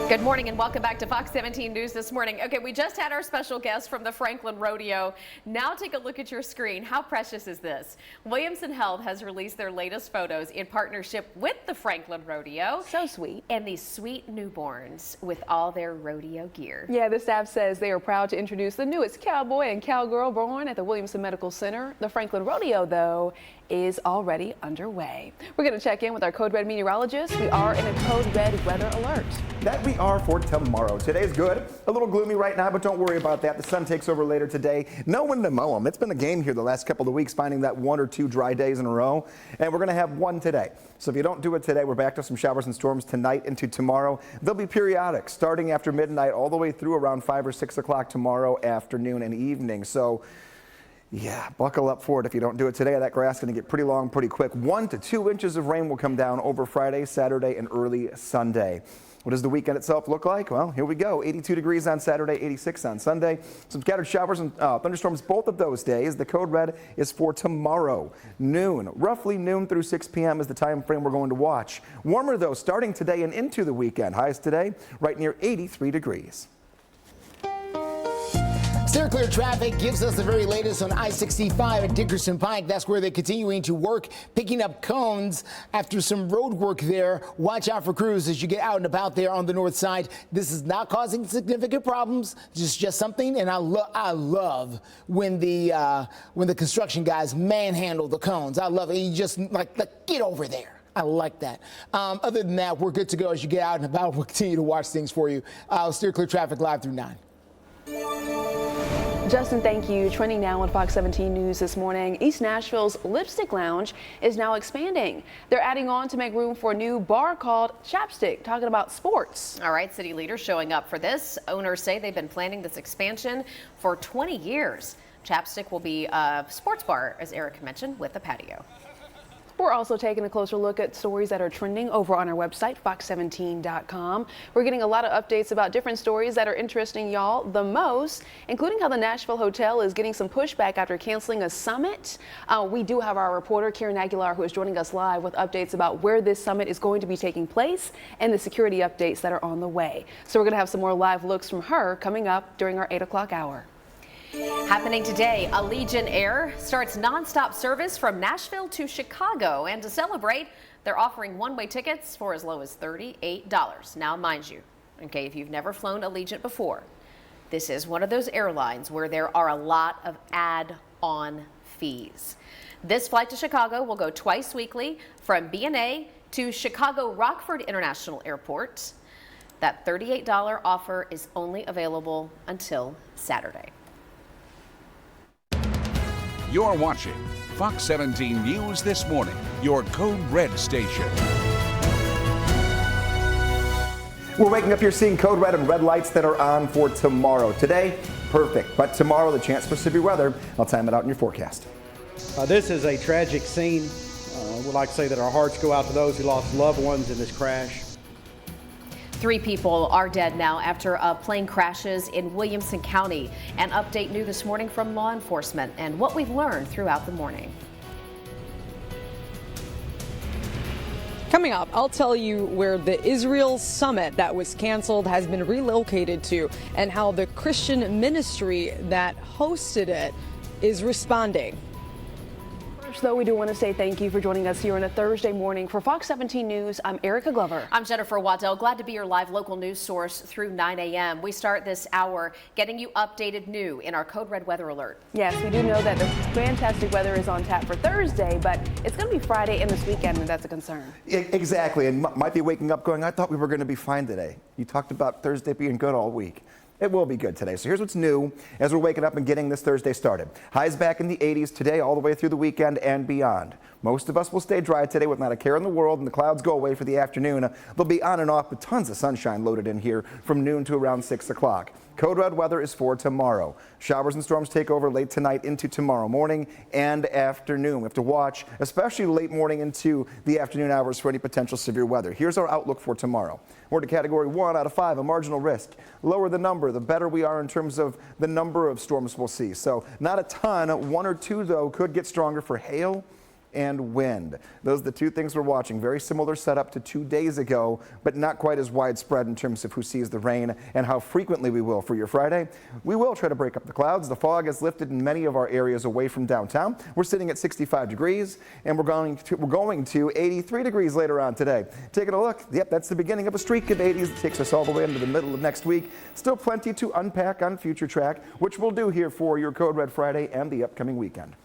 Good morning and welcome back to Fox 17 News this morning. Okay, we just had our special guest from the Franklin Rodeo. Now take a look at your screen. How precious is this? Williamson Health has released their latest photos in partnership with the Franklin Rodeo. So sweet. And these sweet newborns with all their rodeo gear. Yeah, the staff says they are proud to introduce the newest cowboy and cowgirl born at the Williamson Medical Center. The Franklin Rodeo, though, is already underway. We're going to check in with our Code Red meteorologist. We are in a Code Red weather alert. That we are for tomorrow. Today's good. A little gloomy right now, but don't worry about that. The sun takes over later today. No one to mow them. It's been a game here the last couple of weeks, finding that 1 or 2 dry days in a row. And we're going to have one today. So if you don't do it today, we're back to some showers and storms tonight into tomorrow. They'll be periodic, starting after midnight all the way through around 5 or 6 o'clock tomorrow afternoon and evening. So yeah, buckle up for it if you don't do it today. That grass is going to get pretty long pretty quick. 1 to 2 inches of rain will come down over Friday, Saturday, and early Sunday. What does the weekend itself look like? Well, here we go. 82 degrees on Saturday, 86 on Sunday. Some scattered showers and thunderstorms both of those days. The code red is for tomorrow, noon. Roughly noon through 6 p.m. is the time frame we're going to watch. Warmer, though, starting today and into the weekend. Highs today right near 83 degrees. Steer clear traffic gives us the very latest on I-65 at Dickerson Pike. That's where they're continuing to work, picking up cones after some road work there. Watch out for crews as you get out and about there on the north side. This is not causing significant problems. Just something, and I love when the construction guys manhandle the cones. I love it. You just like get over there. I like that. Other than that, we're good to go as you get out and about. We'll continue to watch things for you. Steer clear traffic live through 9. Justin, thank you. Trending now on Fox 17 News this morning, East Nashville's Lipstick Lounge is now expanding. They're adding on to make room for a new bar called Chapstick, talking about sports. All right, city leaders showing up for this. Owners say they've been planning this expansion for 20 years. Chapstick will be a sports bar, as Eric mentioned, with a patio. We're also taking a closer look at stories that are trending over on our website, fox17.com. We're getting a lot of updates about different stories that are interesting y'all the most, including how the Nashville Hotel is getting some pushback after canceling a summit. We do have our reporter, Karen Aguilar, who is joining us live with updates about where this summit is going to be taking place and the security updates that are on the way. So we're going to have some more live looks from her coming up during our 8 o'clock hour. Happening today, Allegiant Air starts nonstop service from Nashville to Chicago. And to celebrate, they're offering one-way tickets for as low as $38. Now, mind you, okay, if you've never flown Allegiant before, this is one of those airlines where there are a lot of add-on fees. This flight to Chicago will go twice weekly from B&A to Chicago Rockford International Airport. That $38 offer is only available until Saturday. You're watching Fox 17 News This Morning, your Code Red station. We're waking up here seeing code red and red lights that are on for tomorrow. Today, perfect, but tomorrow the chance for severe weather. I'll time it out in your forecast. This is a tragic scene. We'd like to say that our hearts go out to those who lost loved ones in this crash. 3 people are dead now after a plane crashes in Williamson County. An update new this morning from law enforcement and what we've learned throughout the morning. Coming up, I'll tell you where the Israel summit that was canceled has been relocated to and how the Christian ministry that hosted it is responding. First, though, we do want to say thank you for joining us here on a Thursday morning. For Fox 17 News, I'm Erica Glover. I'm Jennifer Waddell. Glad to be your live local news source through 9 a.m. We start this hour getting you updated new in our Code Red weather alert. Yes, we do know that the fantastic weather is on tap for Thursday, but it's going to be Friday and this weekend, and that's a concern. Exactly, and might be waking up going, I thought we were going to be fine today. You talked about Thursday being good all week. It will be good today. So here's what's new as we're waking up and getting this Thursday started. Highs back in the 80s today all the way through the weekend and beyond. Most of us will stay dry today with not a care in the world, and the clouds go away for the afternoon. They'll be on and off with tons of sunshine loaded in here from noon to around 6 o'clock. Code red weather is for tomorrow. Showers and storms take over late tonight into tomorrow morning and afternoon. We have to watch, especially late morning into the afternoon hours, for any potential severe weather. Here's our outlook for tomorrow. We're to category 1 out of 5, a marginal risk. Lower the number, the better we are in terms of the number of storms we'll see. So not a ton. 1 or 2, though, could get stronger for hail and wind. Those are the 2 things we're watching. Very similar setup to 2 days ago, but not quite as widespread in terms of who sees the rain and how frequently we will for your Friday. We will try to break up the clouds. The fog has lifted in many of our areas away from downtown. We're sitting at 65 degrees, and we're going to 83 degrees later on today. Taking a look, yep, that's the beginning of a streak of 80s that takes us all the way into the middle of next week. Still plenty to unpack on Future Track, which we'll do here for your Code Red Friday and the upcoming weekend.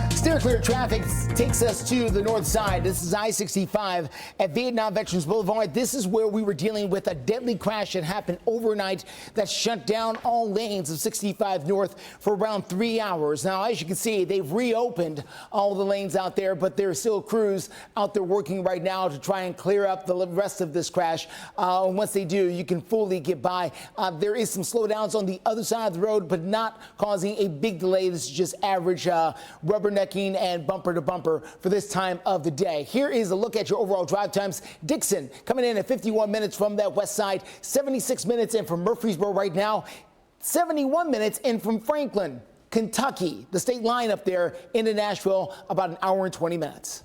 Steer clear traffic takes us to the north side. This is I-65 at Vietnam Veterans Boulevard. This is where we were dealing with a deadly crash that happened overnight that shut down all lanes of 65 north for around 3 hours. Now, as you can see, they've reopened all the lanes out there, but there are still crews out there working right now to try and clear up the rest of this crash. And once they do, you can fully get by. There is some slowdowns on the other side of the road, but not causing a big delay. This is just average rubbernecking and bumper to bumper for this time of the day. Here is a look at your overall drive times. Dickson coming in at 51 minutes from that west side, 76 minutes in from Murfreesboro right now, 71 minutes in from Franklin, Kentucky, the state line up there into Nashville, about an hour and 20 minutes.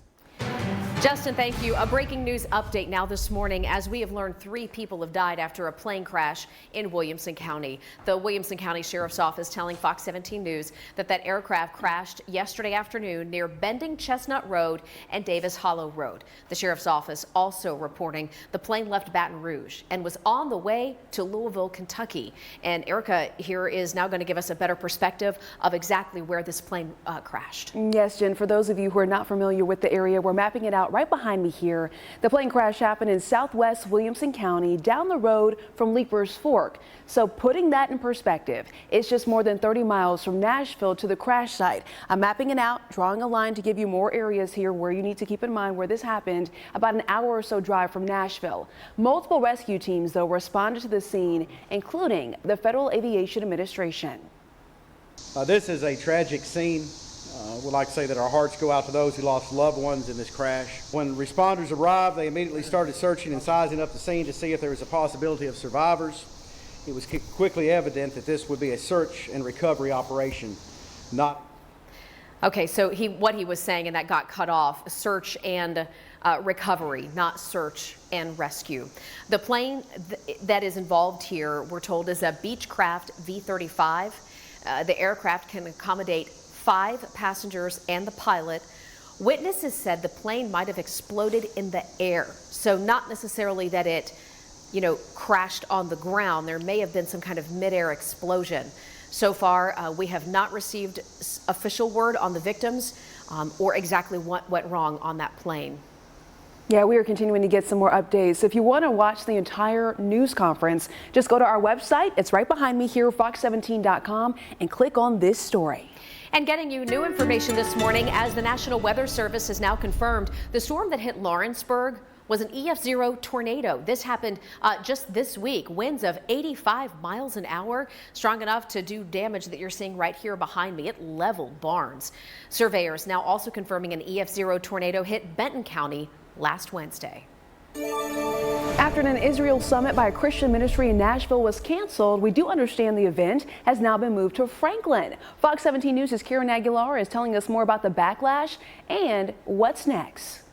Justin, thank you. A breaking news update now this morning as we have learned 3 people have died after a plane crash in Williamson County. The Williamson County Sheriff's Office telling Fox 17 News that aircraft crashed yesterday afternoon near Bending Chestnut Road and Davis Hollow Road. The Sheriff's Office also reporting the plane left Baton Rouge and was on the way to Louisville, Kentucky. And Erica here is now going to give us a better perspective of exactly where this plane crashed. Yes, Jen, for those of you who are not familiar with the area, we're mapping it out right behind me here. The plane crash happened in southwest Williamson County down the road from Leaper's Fork. So putting that in perspective, it's just more than 30 miles from Nashville to the crash site. I'm mapping it out, drawing a line to give you more areas here where you need to keep in mind where this happened, about an hour or so drive from Nashville. Multiple rescue teams, though, responded to the scene, including the Federal Aviation Administration. This is a tragic scene. We'd like to say that our hearts go out to those who lost loved ones in this crash. When responders arrived, they immediately started searching and sizing up the scene to see if there was a possibility of survivors. It was quickly evident that this would be a search and recovery operation, not... Okay, so what he was saying, and that got cut off, search and recovery, not search and rescue. The plane that is involved here, we're told, is a Beechcraft V-35. The aircraft can accommodate 5 passengers and the pilot. Witnesses said the plane might have exploded in the air, so not necessarily that it, crashed on the ground. There may have been some kind of mid-air explosion. So far, we have not received official word on the victims or exactly what went wrong on that plane. Yeah, we are continuing to get some more updates. If you want to watch the entire news conference, just go to our website. It's right behind me here, fox17.com, and click on this story. And getting you new information this morning, as the National Weather Service has now confirmed, the storm that hit Lawrenceburg was an EF0 tornado. This happened just this week. Winds of 85 miles an hour, strong enough to do damage that you're seeing right here behind me. It leveled barns. Surveyors now also confirming an EF0 tornado hit Benton County last Wednesday. After an Israel summit by a Christian ministry in Nashville was canceled, we do understand the event has now been moved to Franklin. Fox 17 News' Karen Aguilar is telling us more about the backlash and what's next.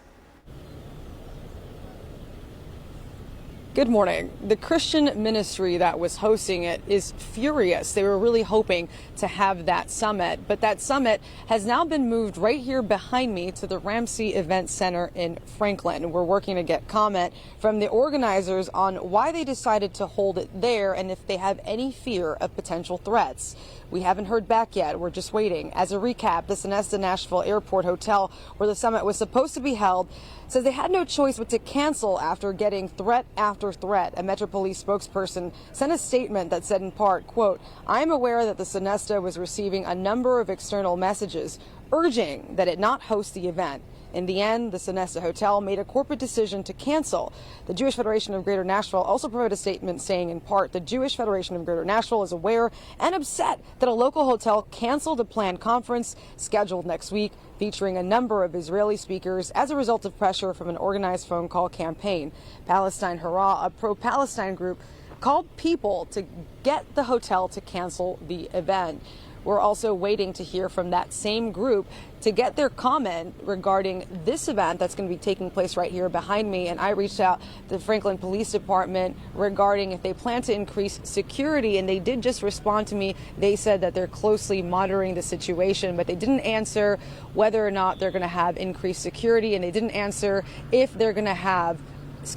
Good morning. The Christian ministry that was hosting it is furious. They were really hoping to have that summit, but that summit has now been moved right here behind me to the Ramsey Event Center in Franklin. We're working to get comment from the organizers on why they decided to hold it there and if they have any fear of potential threats. We haven't heard back yet. We're just waiting. As a recap, the Sonesta Nashville Airport Hotel, where the summit was supposed to be held, says they had no choice but to cancel after getting threat after threat. A Metro Police spokesperson sent a statement that said in part, quote, "I am aware that the Sonesta was receiving a number of external messages urging that it not host the event. In the end, the Sonesta Hotel made a corporate decision to cancel." The Jewish Federation of Greater Nashville also provided a statement saying in part, the Jewish Federation of Greater Nashville is aware and upset that a local hotel canceled a planned conference scheduled next week featuring a number of Israeli speakers as a result of pressure from an organized phone call campaign. Palestine Hurrah, a pro-Palestine group, called people to get the hotel to cancel the event. We're also waiting to hear from that same group to get their comment regarding this event that's going to be taking place right here behind me. And I reached out to the Franklin Police Department regarding if they plan to increase security, and they did just respond to me. They said that they're closely monitoring the situation, but they didn't answer whether or not they're going to have increased security, and they didn't answer if they're going to have,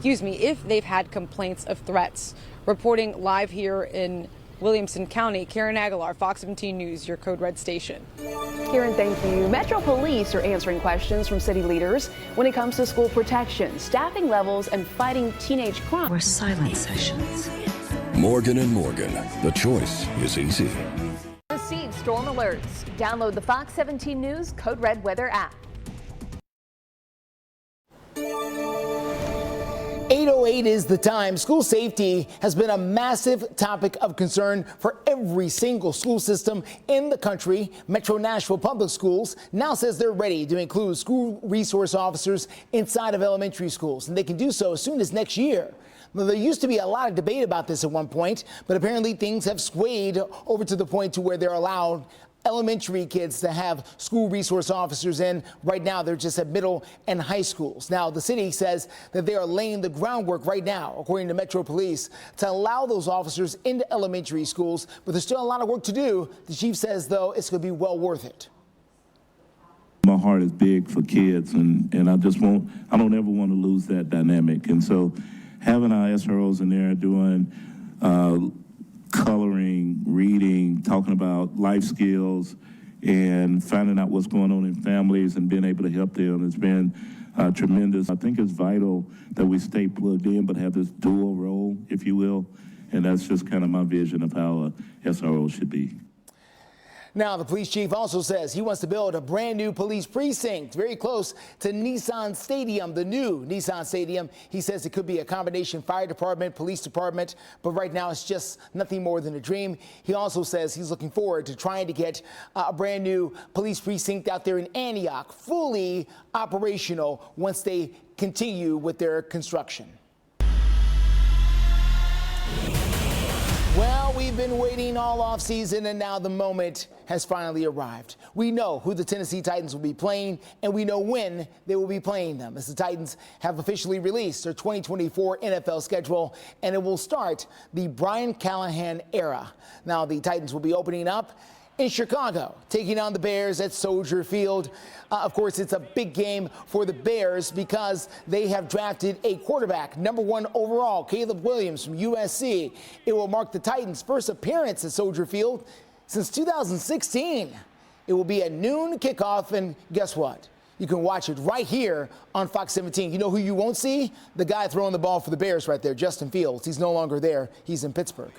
if they've had complaints of threats. Reporting live here in Williamson County, Karen Aguilar, Fox 17 News, your Code Red station. Karen, thank you. Metro Police are answering questions from city leaders when it comes to school protection, staffing levels, and fighting teenage crime. Or silent sessions. Morgan & Morgan. The choice is easy. Receive storm alerts. Download the Fox 17 News Code Red weather app. 8:08 is the time. School safety has been a massive topic of concern for every single school system in the country. Metro Nashville Public Schools now says they're ready to include school resource officers inside of elementary schools, and they can do so as soon as next year. Now, there used to be a lot of debate about this at one point, but apparently things have swayed over to the point to where they're allowed elementary kids to have school resource officers in. Right now, they're just at middle and high schools. Now, the city says that they are laying the groundwork right now, according to Metro Police, to allow those officers into elementary schools, but there's still a lot of work to do. The chief says, though, it's going to be well worth it. My heart is big for kids, and I don't ever want to lose that dynamic. And so having our SROs in there doing coloring, reading, talking about life skills, and finding out what's going on in families and being able to help them has been tremendous. I think it's vital that we stay plugged in but have this dual role, if you will, and that's just kind of my vision of how a SRO should be. Now, the police chief also says he wants to build a brand new police precinct very close to Nissan Stadium, the new Nissan Stadium. He says it could be a combination fire department, police department, but right now it's just nothing more than a dream. He also says he's looking forward to trying to get a brand new police precinct out there in Antioch, fully operational once they continue with their construction. Well, we've been waiting all off season, and now the moment has finally arrived. We know who the Tennessee Titans will be playing, and we know when they will be playing them, as the Titans have officially released their 2024 NFL schedule, and it will start the Brian Callahan era. Now, the Titans will be opening up in Chicago, taking on the Bears at Soldier Field. Of course, it's a big game for the Bears because they have drafted a quarterback, #1 overall, Caleb Williams from USC. It will mark the Titans' first appearance at Soldier Field since 2016. It will be a noon kickoff, and guess what? You can watch it right here on Fox 17. You know who you won't see? The guy throwing the ball for the Bears right there, Justin Fields. He's no longer there. He's in Pittsburgh.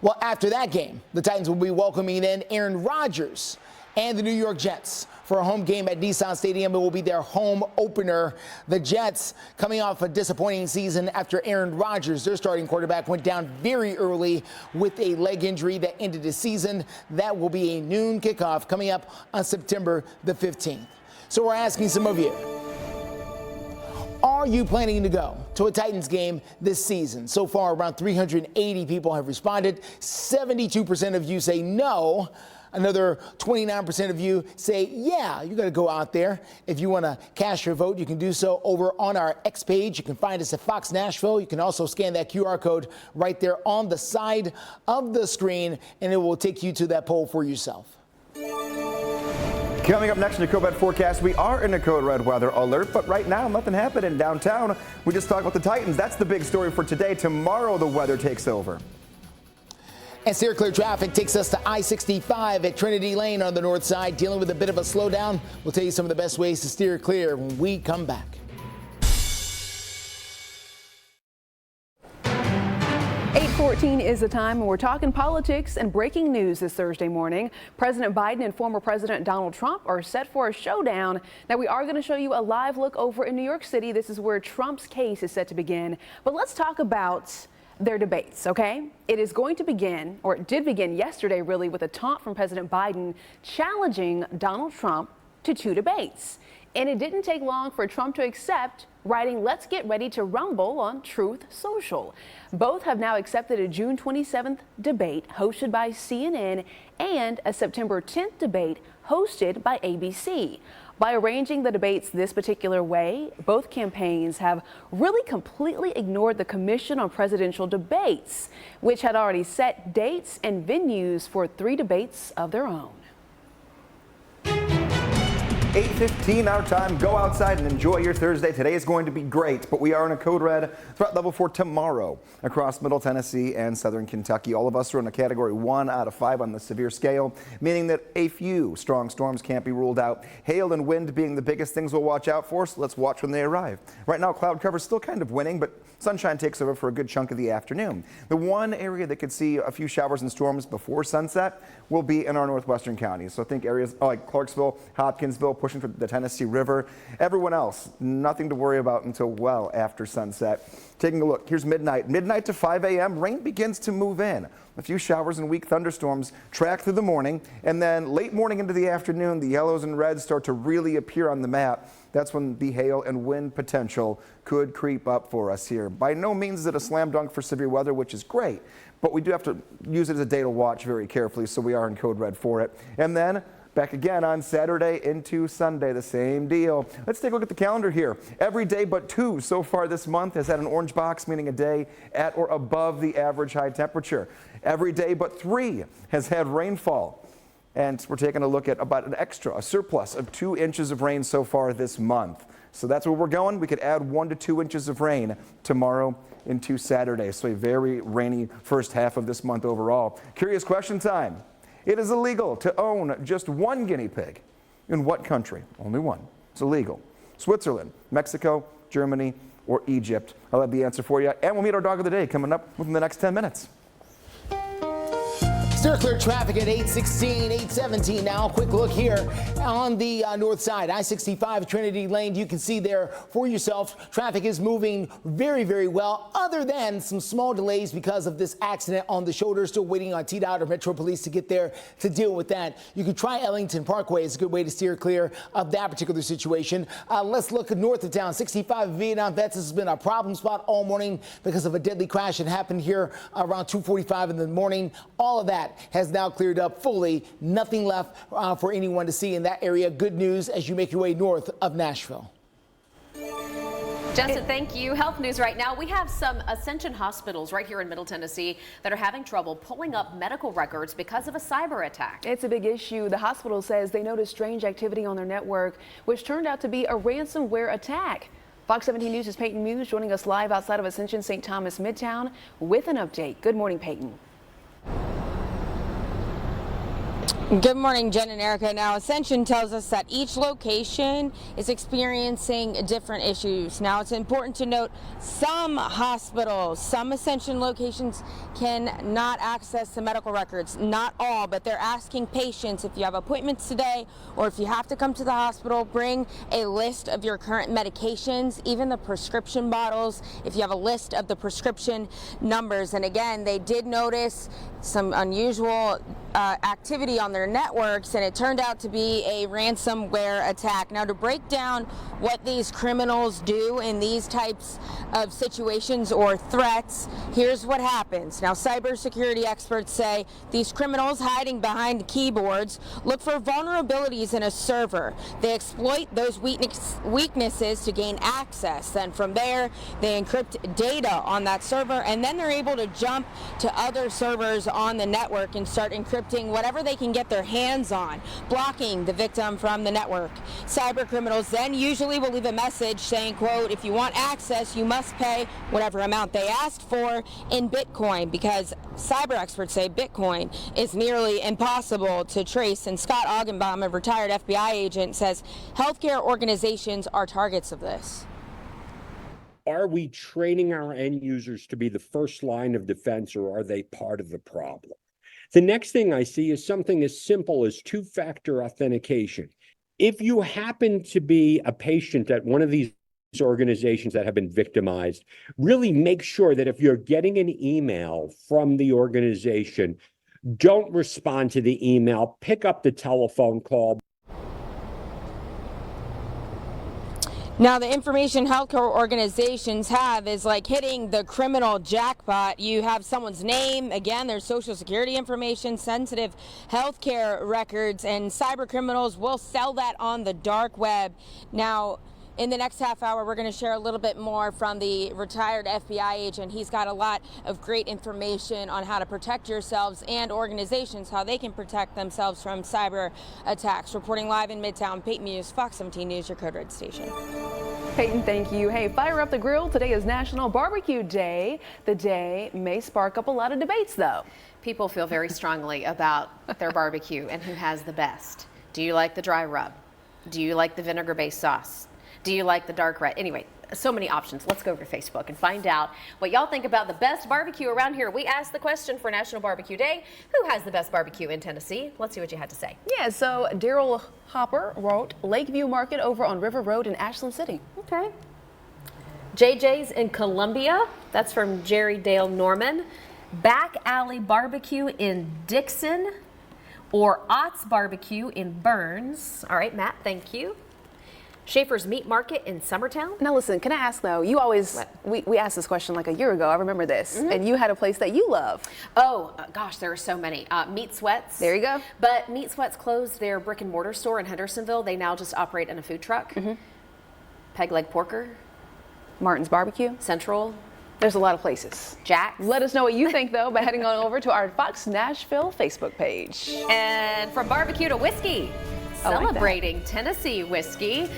Well, after that game, the Titans will be welcoming in Aaron Rodgers and the New York Jets for a home game at Nissan Stadium. It will be their home opener. The Jets coming off a disappointing season after Aaron Rodgers, their starting quarterback, went down very early with a leg injury that ended the season. That will be a noon kickoff coming up on September the 15th. So we're asking some of you, are you planning to go to a Titans game this season? So far, around 380 people have responded. 72% of you say no. Another 29% of you say, yeah, you got to go out there. If you want to cast your vote, you can do so over on our X page. You can find us at Fox Nashville. You can also scan that QR code right there on the side of the screen, and it will take you to that poll for yourself. Coming up next in the Code Red forecast, we are in a Code Red weather alert, but right now nothing happened in downtown. We just talked about the Titans. That's the big story for today. Tomorrow the weather takes over. And steer clear traffic takes us to I-65 at Trinity Lane on the north side, dealing with a bit of a slowdown. We'll tell you some of the best ways to steer clear when we come back. 8:14 is the time, and we're talking politics and breaking news this Thursday morning. President Biden and former President Donald Trump are set for a showdown. Now, we are going to show you a live look over in New York City. This is where Trump's case is set to begin. But let's talk about their debates, okay? It is going to begin, or it did begin yesterday, really, with a taunt from President Biden challenging Donald Trump to 2 debates. And it didn't take long for Trump to accept, writing, "Let's get ready to rumble" on Truth Social. Both have now accepted a June 27th debate hosted by CNN and a September 10th debate hosted by ABC. By arranging the debates this particular way, both campaigns have really completely ignored the Commission on Presidential Debates, which had already set dates and venues for 3 debates of their own. 8:15 our time. Go outside and enjoy your Thursday. Today is going to be great, but we are in a code red threat level for tomorrow across Middle Tennessee and Southern Kentucky. All of us are in a category 1 out of 5 on the severe scale, meaning that a few strong storms can't be ruled out. Hail and wind being the biggest things we'll watch out for, so let's watch when they arrive. Right now, cloud cover is still kind of winning, but sunshine takes over for a good chunk of the afternoon. The one area that could see a few showers and storms before sunset will be in our northwestern counties. So think areas like Clarksville, Hopkinsville, pushing for the Tennessee River. Everyone else, nothing to worry about until well after sunset. Taking a look, here's midnight. Midnight to 5 a.m., rain begins to move in. A few showers and weak thunderstorms track through the morning, and then late morning into the afternoon, the yellows and reds start to really appear on the map. That's when the hail and wind potential could creep up for us here. By no means is it a slam dunk for severe weather, which is great, but we do have to use it as a day to watch very carefully, so we are in code red for it. And then back again on Saturday into Sunday, the same deal. Let's take a look at the calendar here. Every day but 2 so far this month has had an orange box, meaning a day at or above the average high temperature. Every day but 3 has had rainfall. And we're taking a look at about a surplus of 2 inches of rain so far this month. So that's where we're going. We could add 1 to 2 inches of rain tomorrow into Saturday. So a very rainy first half of this month overall. Curious question time. It is illegal to own just 1 guinea pig. In what country? Only 1. It's illegal. Switzerland, Mexico, Germany, or Egypt. I'll have the answer for you. And we'll meet our dog of the day coming up within the next 10 minutes. Steer clear traffic at 8:16, 8:17 now. Quick look here on the north side. I-65 Trinity Lane. You can see there for yourself. Traffic is moving very, very well, other than some small delays because of this accident on the shoulder. Still waiting on TDOT or Metro Police to get there to deal with that. You can try Ellington Parkway. It's a good way to steer clear of that particular situation. Let's look north of town. 65 Vietnam Vets has been a problem spot all morning because of a deadly crash that happened here around 2:45 in the morning. All of that has now cleared up fully. Nothing left for anyone to see in that area. Good news as you make your way north of Nashville. Justin, thank you. Health news right now. We have some Ascension hospitals right here in Middle Tennessee that are having trouble pulling up medical records because of a cyber attack. It's a big issue. The hospital says they noticed strange activity on their network, which turned out to be a ransomware attack. Fox 17 News' Peyton Muse joining us live outside of Ascension St. Thomas Midtown with an update. Good morning, Peyton. Good morning, Jen and Erica. Now, Ascension tells us that each location is experiencing different issues. Now, it's important to note some hospitals, some Ascension locations cannot access the medical records. Not all, but they're asking patients if you have appointments today or if you have to come to the hospital, bring a list of your current medications, even the prescription bottles, if you have a list of the prescription numbers. And again, they did notice some unusual activity on their networks, and it turned out to be a ransomware attack. Now, to break down what these criminals do in these types of situations or threats, here's what happens. Now, cybersecurity experts say these criminals hiding behind keyboards look for vulnerabilities in a server. They exploit those weaknesses to gain access. Then from there, they encrypt data on that server, and then they're able to jump to other servers on the network and start encrypting whatever they can get their hands on, blocking the victim from the network. Cyber criminals then usually will leave a message saying, quote, if you want access, you must pay whatever amount they asked for in Bitcoin, because cyber experts say Bitcoin is nearly impossible to trace. And Scott Augenbaum, a retired FBI agent, says healthcare organizations are targets of this. Are we training our end users to be the first line of defense, or are they part of the problem? The next thing I see is something as simple as two-factor authentication. If you happen to be a patient at one of these organizations that have been victimized, really make sure that if you're getting an email from the organization, don't respond to the email, pick up the telephone call. Now, the information healthcare organizations have is like hitting the criminal jackpot. You have someone's name, again, their social security information, sensitive healthcare records, and cyber criminals will sell that on the dark web. Now, in the next half hour, we're going to share a little bit more from the retired FBI agent. He's got a lot of great information on how to protect yourselves and organizations, how they can protect themselves from cyber attacks. Reporting live in Midtown, Peyton Muse, Fox 17 News, your Code Red station. Peyton, thank you. Hey, fire up the grill. Today is National Barbecue Day. The day may spark up a lot of debates, though. People feel very strongly about their barbecue and who has the best. Do you like the dry rub? Do you like the vinegar-based sauce? Do you like the dark red? Anyway, so many options. Let's go over to Facebook and find out what y'all think about the best barbecue around here. We asked the question for National Barbecue Day. Who has the best barbecue in Tennessee? Let's see what you had to say. Yeah, so Daryl Hopper wrote Lakeview Market over on River Road in Ashland City. Okay. JJ's in Columbia. That's from Jerry Dale Norman. Back Alley Barbecue in Dickson, or Ott's Barbecue in Burns. All right, Matt, thank you. Schaefer's Meat Market in Summertown. Now listen, can I ask though, you always, we asked this question like a year ago, I remember this, and you had a place that you love. Oh, gosh, there are so many. Meat Sweats. There you go. But Meat Sweats closed their brick and mortar store in Hendersonville. They now just operate in a food truck. Peg Leg Porker. Martin's Barbecue. Central. There's a lot of places. Jack's. Let us know what you think though by heading on over to our Fox Nashville Facebook page. And from barbecue to whiskey. Celebrating Tennessee whiskey.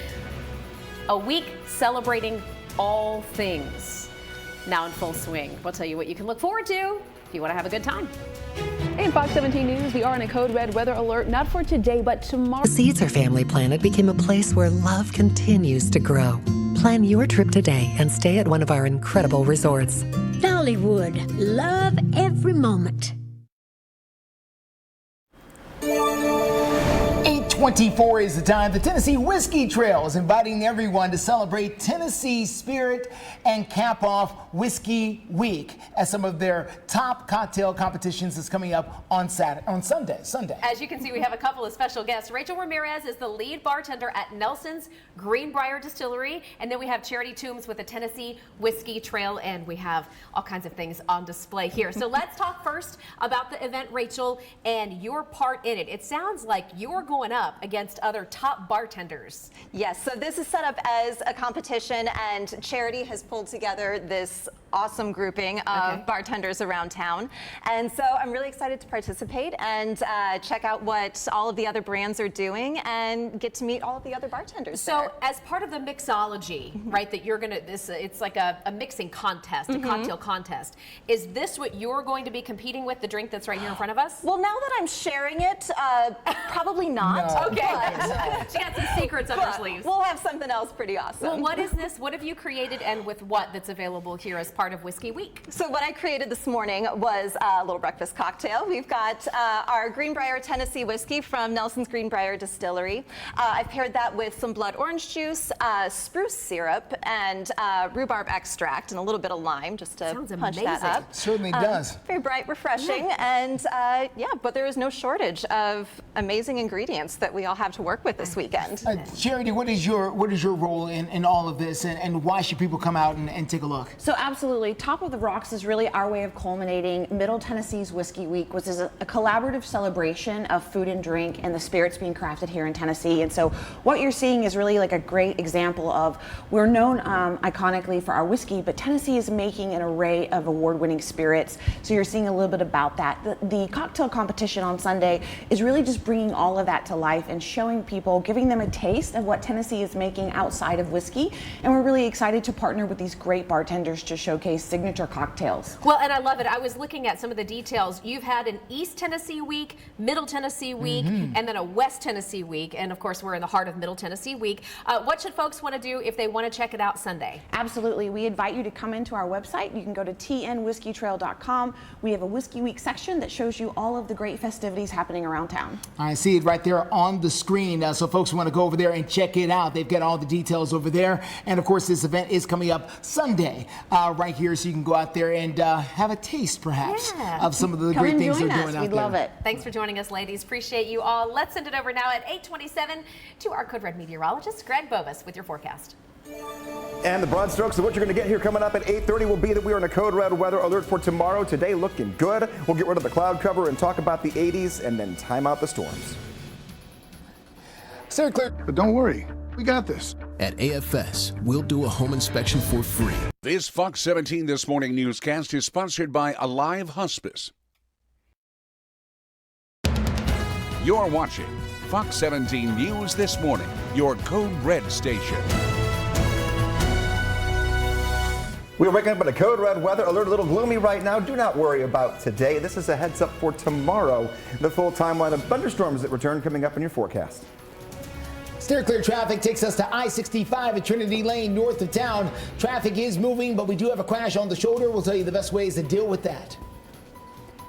A week celebrating all things. Now in full swing. We'll tell you what you can look forward to if you want to have a good time. In Fox 17 News, we are in a code red weather alert, not for today, but tomorrow. The Caesar Family Planet became a place where love continues to grow. Plan your trip today and stay at one of our incredible resorts. Dollywood, love every moment. 8:24 is the time. The Tennessee Whiskey Trail is inviting everyone to celebrate Tennessee spirit and cap off Whiskey Week as some of their top cocktail competitions is coming up on Sunday. As you can see, we have a couple of special guests. Rachel Ramirez is the lead bartender at Nelson's Greenbrier Distillery, and then we have Charity Toombs with the Tennessee Whiskey Trail, and we have all kinds of things on display here. So let's talk first about the event, Rachel, and your part in it. It sounds like you're going up against other top bartenders. Yes, so this is set up as a competition, and Charity has pulled together this awesome grouping of bartenders around town. And so I'm really excited to participate and check out what all of the other brands are doing and get to meet all of the other bartenders. So as part of the mixology, right, that you're gonna, it's like a mixing contest, a cocktail contest. Is this what you're going to be competing with, the drink that's right here in front of us? Well, now that I'm sharing it, probably not. No. Okay. She got some secrets up her sleeves. We'll have something else pretty awesome. Well, what is this? What have you created and with what that's available here as part of Whiskey Week? So what I created this morning was a little breakfast cocktail. We've got our Greenbrier Tennessee whiskey from Nelson's Greenbrier Distillery. I've paired that with some blood orange juice, spruce syrup, and rhubarb extract, and a little bit of lime just to punch that up. Certainly does. Very bright, refreshing, and yeah, but there is no shortage of amazing ingredients that we all have to work with this weekend. Charity, what is your role in all of this, and why should people come out and take a look? So absolutely, Top of the Rocks is really our way of culminating Middle Tennessee's Whiskey Week, which is a collaborative celebration of food and drink and the spirits being crafted here in Tennessee. And so what you're seeing is really like a great example of, we're known iconically for our whiskey, but Tennessee is making an array of award-winning spirits. So you're seeing a little bit about that. The cocktail competition on Sunday is really just bringing all of that to life and showing people, giving them a taste of what Tennessee is making outside of whiskey. And we're really excited to partner with these great bartenders to showcase signature cocktails. Well, and I love it. I was looking at some of the details. You've had an East Tennessee week, Middle Tennessee week, and then a West Tennessee week. And of course, we're in the heart of Middle Tennessee week. What should folks want to do if they want to check it out Sunday? Absolutely. We invite you to come into our website. You can go to tnwhiskeytrail.com. We have a Whiskey Week section that shows you all of the great festivities happening around town. I see it right there on the screen. So folks want to go over there and check it out. They've got all the details over there. And of course, this event is coming up Sunday right here. So you can go out there and have a taste, perhaps, of some of the great things they're doing out there. We'd love it. Thanks for joining us, ladies. Appreciate you all. Let's send it over now at 8:27 to our Code Red meteorologist, Greg Bobus, with your forecast. And the broad strokes of what you're going to get here coming up at 8:30 will be that we are in a code red weather alert for tomorrow. Today looking good. We'll get rid of the cloud cover and talk about the 80s and then time out the storms. Sir, clear. But don't worry, we got this. At AFS, we'll do a home inspection for free. This Fox 17 This Morning newscast is sponsored by Alive Hospice. You're watching Fox 17 News This Morning, your Code Red station. We're waking up in a code red weather alert, a little gloomy right now. Do not worry about today. This is a heads up for tomorrow. The full timeline of thunderstorms that return coming up in your forecast. Steer clear traffic takes us to I-65 at Trinity Lane north of town. Traffic is moving, but we do have a crash on the shoulder. We'll tell you the best ways to deal with that.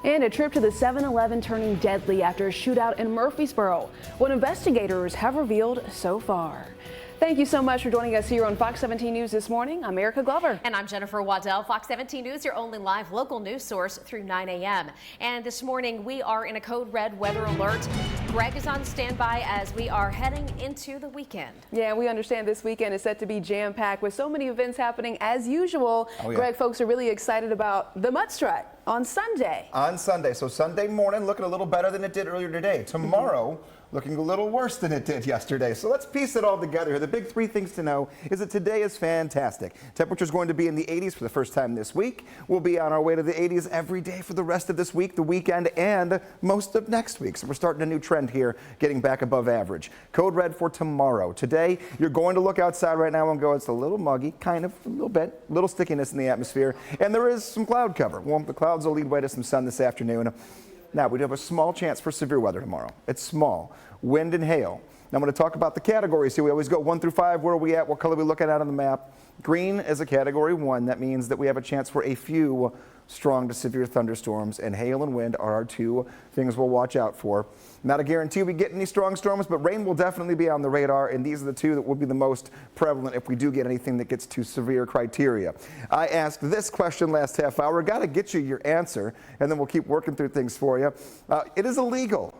And a trip to the 7-Eleven turning deadly after a shootout in Murfreesboro. What investigators have revealed so far. Thank you so much for joining us here on Fox 17 News this morning. I'm Erica Glover. And I'm Jennifer Waddell. Fox 17 News, your only live local news source through 9 a.m. And this morning we are in a code red weather alert. Greg is on standby as we are heading into the weekend. Yeah, we understand this weekend is set to be jam-packed with so many events happening as usual. Oh, yeah. Greg, folks are really excited about the Mud Strike on Sunday. On Sunday. So Sunday morning looking a little better than it did earlier today. Tomorrow, looking a little worse than it did yesterday. So let's piece it all together here. The big three things to know is that today is fantastic. Temperature's going to be in the 80s for the first time this week. We'll be on our way to the 80s every day for the rest of this week, the weekend, and most of next week. So we're starting a new trend here, getting back above average. Code red for tomorrow. Today, you're going to look outside right now and go, it's a little muggy, kind of, a little bit, little stickiness in the atmosphere, and there is some cloud cover. Well, the clouds will lead way to some sun this afternoon. Now, we do have a small chance for severe weather tomorrow. It's small. Wind and hail. Now, I'm going to talk about the categories here. We always go 1 through 5. Where are we at? What color are we looking at on the map? Green is a category 1. That means that we have a chance for a few strong to severe thunderstorms, and hail and wind are our two things we'll watch out for. Not a guarantee we get any strong storms, but rain will definitely be on the radar, and these are the two that will be the most prevalent if we do get anything that gets to severe criteria. I asked this question last half hour. Got to get you your answer, and then we'll keep working through things for you. It is illegal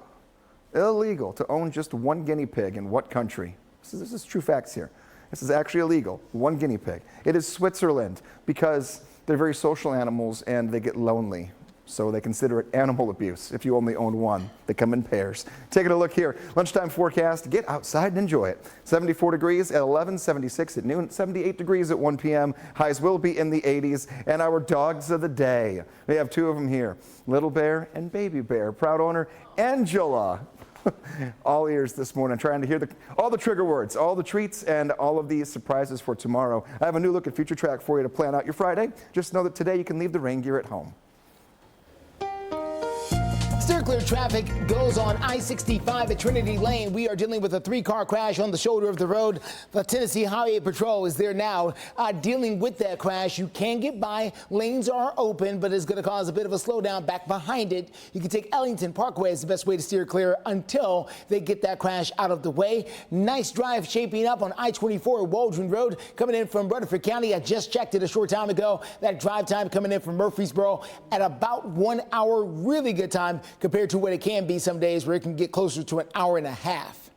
to own just one guinea pig in what country? This is true facts here. This is actually illegal, one guinea pig. It is Switzerland, because they're very social animals and they get lonely. So they consider it animal abuse if you only own one. They come in pairs. Taking a look here. Lunchtime forecast. Get outside and enjoy it. 74 degrees at 11, 76 at noon, 78 degrees at 1 p.m. Highs will be in the 80s. And our dogs of the day. We have two of them here. Little Bear and Baby Bear. Proud owner Angela. All ears this morning, trying to hear all the trigger words, all the treats, and all of these surprises for tomorrow. I have a new look at Future Track for you to plan out your Friday. Just know that today you can leave the rain gear at home. Steer clear traffic goes on I-65 at Trinity Lane. We are dealing with a 3-car crash on the shoulder of the road. The Tennessee Highway Patrol is there now dealing with that crash. You can get by. Lanes are open, but it's going to cause a bit of a slowdown back behind it. You can take Ellington Parkway as the best way to steer clear until they get that crash out of the way. Nice drive shaping up on I-24 Waldron Road coming in from Rutherford County. I just checked it a short time ago. That drive time coming in from Murfreesboro at about 1 hour. Really good time compared to what it can be some days where it can get closer to an hour and a half.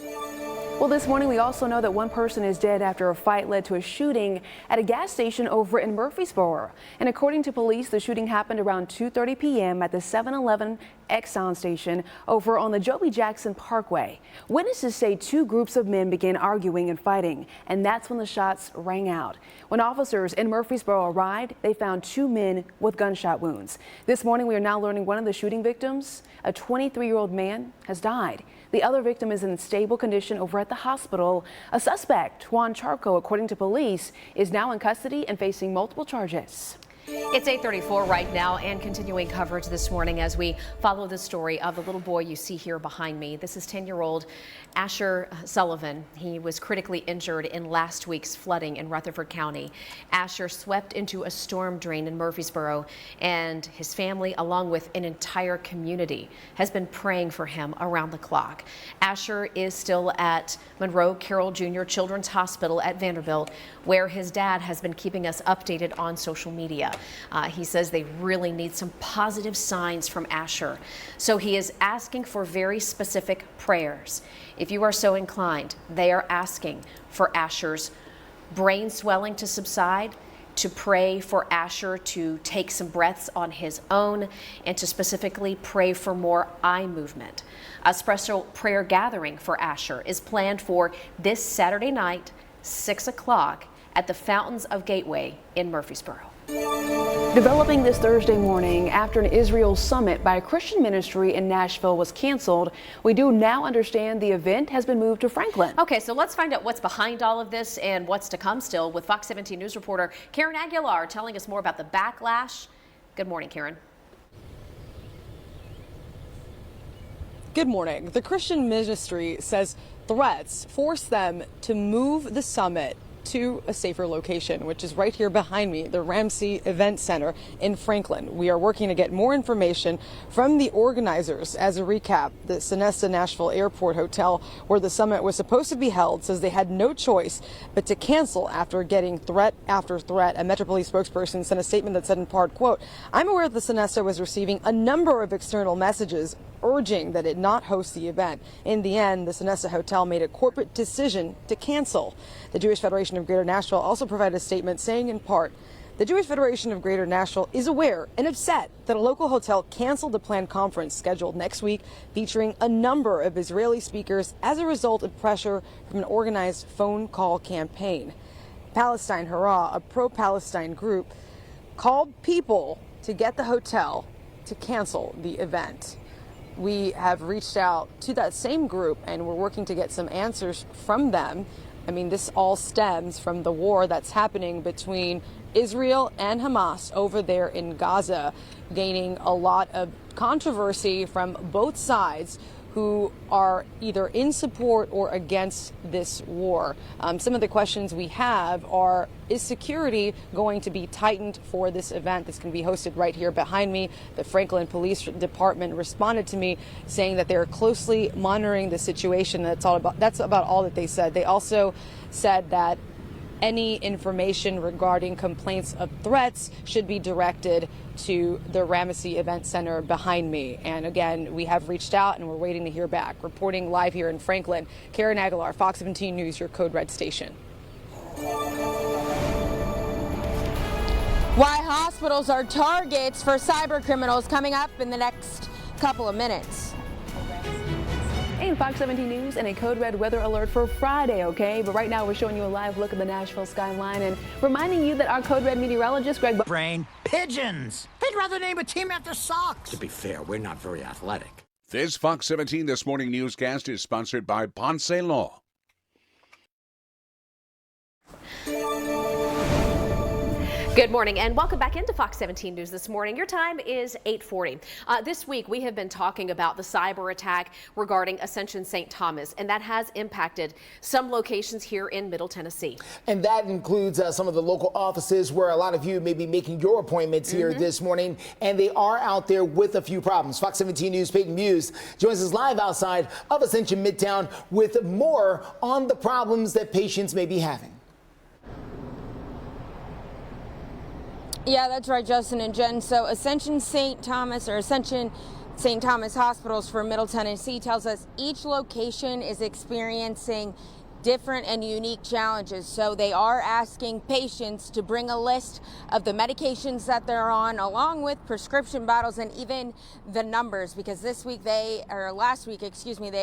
Well, this morning we also know that one person is dead after a fight led to a shooting at a gas station over in Murfreesboro. And according to police, the shooting happened around 2:30 p.m. at the 7-Eleven Exxon station over on the Joby Jackson Parkway. Witnesses say two groups of men began arguing and fighting, and that's when the shots rang out. When officers in Murfreesboro arrived, they found two men with gunshot wounds. This morning, we are now learning one of the shooting victims, a 23-year-old man, has died. The other victim is in stable condition over at the hospital. A suspect, Juan Charco, according to police, is now in custody and facing multiple charges. It's 8:34 right now, and continuing coverage this morning as we follow the story of the little boy you see here behind me. This is 10-year-old Asher Sullivan. He was critically injured in last week's flooding in Rutherford County. Asher swept into a storm drain in Murfreesboro, and his family, along with an entire community, has been praying for him around the clock. Asher is still at Monroe Carroll Jr. Children's Hospital at Vanderbilt, where his dad has been keeping us updated on social media. He says they really need some positive signs from Asher. So he is asking for very specific prayers. If you are so inclined, they are asking for Asher's brain swelling to subside, to pray for Asher to take some breaths on his own, and to specifically pray for more eye movement. A special prayer gathering for Asher is planned for this Saturday night, 6 o'clock, at the Fountains of Gateway in Murfreesboro. Developing this Thursday morning after an Israel summit by a Christian ministry in Nashville was canceled, we do now understand the event has been moved to Franklin. Okay, so let's find out what's behind all of this and what's to come still with Fox 17 News reporter Karen Aguilar telling us more about the backlash. Good morning, Karen. Good morning. The Christian ministry says threats force them to move the summit to a safer location, which is right here behind me, the Ramsey Event Center in Franklin. We are working to get more information from the organizers. As a recap, the Sonesta Nashville Airport Hotel, where the summit was supposed to be held, says they had no choice but to cancel after getting threat after threat. A Metro Police spokesperson sent a statement that said in part, quote, "I'm aware the Sonesta was receiving a number of external messages urging that it not host the event. In the end, the Sonesta Hotel made a corporate decision to cancel." The Jewish Federation of Greater Nashville also provided a statement saying in part, "The Jewish Federation of Greater Nashville is aware and upset that a local hotel canceled the planned conference scheduled next week featuring a number of Israeli speakers as a result of pressure from an organized phone call campaign." Palestine Hurrah, a pro-Palestine group, called people to get the hotel to cancel the event. We have reached out to that same group and we're working to get some answers from them. I mean, this all stems from the war that's happening between Israel and Hamas over there in Gaza, gaining a lot of controversy from both sides who are either in support or against this war. Some of the questions we have are, is security going to be tightened for this event that's going to be hosted right here behind me? The Franklin Police Department responded to me saying that they're closely monitoring the situation. That's about all that they said. They also said that any information regarding complaints of threats should be directed to the Ramsey Event Center behind me. And again, we have reached out and we're waiting to hear back. Reporting live here in Franklin, Karen Aguilar, Fox 17 News, your Code Red station. Why hospitals are targets for cyber criminals, coming up in the next couple of minutes. And Fox 17 News and a code red weather alert for Friday, okay? But right now we're showing you a live look at the Nashville skyline and reminding you that our code red meteorologist, Greg Brain pigeons. They'd rather name a team after socks. To be fair, we're not very athletic. This Fox 17 This Morning newscast is sponsored by Ponce Law. Good morning and welcome back into Fox 17 News this morning. Your time is 8:40. This week we have been talking about the cyber attack regarding Ascension St. Thomas, and that has impacted some locations here in Middle Tennessee. And that includes some of the local offices where a lot of you may be making your appointments here this morning, and they are out there with a few problems. Fox 17 News' Peyton Muse joins us live outside of Ascension Midtown with more on the problems that patients may be having. Yeah, that's right, Justin and Jen. So Ascension St. Thomas Hospitals for Middle Tennessee tells us each location is experiencing different and unique challenges. So they are asking patients to bring a list of the medications that they're on, along with prescription bottles and even the numbers, because last week, they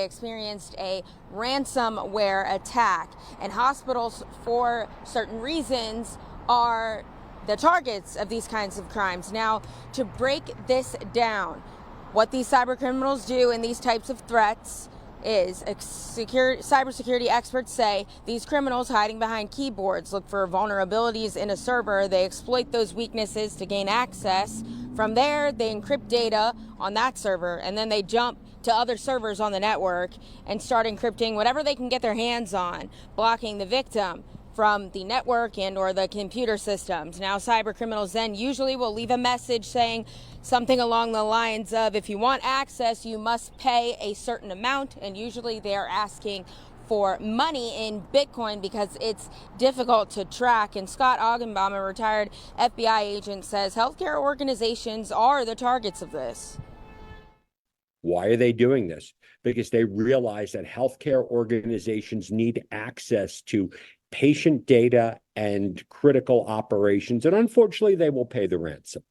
experienced a ransomware attack, and hospitals for certain reasons are the targets of these kinds of crimes. Now, to break this down, what these cyber criminals do in these types of threats is cybersecurity experts say these criminals hiding behind keyboards look for vulnerabilities in a server. They exploit those weaknesses to gain access. From there, they encrypt data on that server, and then they jump to other servers on the network and start encrypting whatever they can get their hands on, blocking the victim from the network and or the computer systems. Now, cyber criminals then usually will leave a message saying something along the lines of, if you want access, you must pay a certain amount, and usually they are asking for money in Bitcoin because it's difficult to track. And Scott Augenbaum, a retired FBI agent, says healthcare organizations are the targets of this. Why are they doing this? Because they realize that healthcare organizations need access to patient data and critical operations, and unfortunately, they will pay the ransom.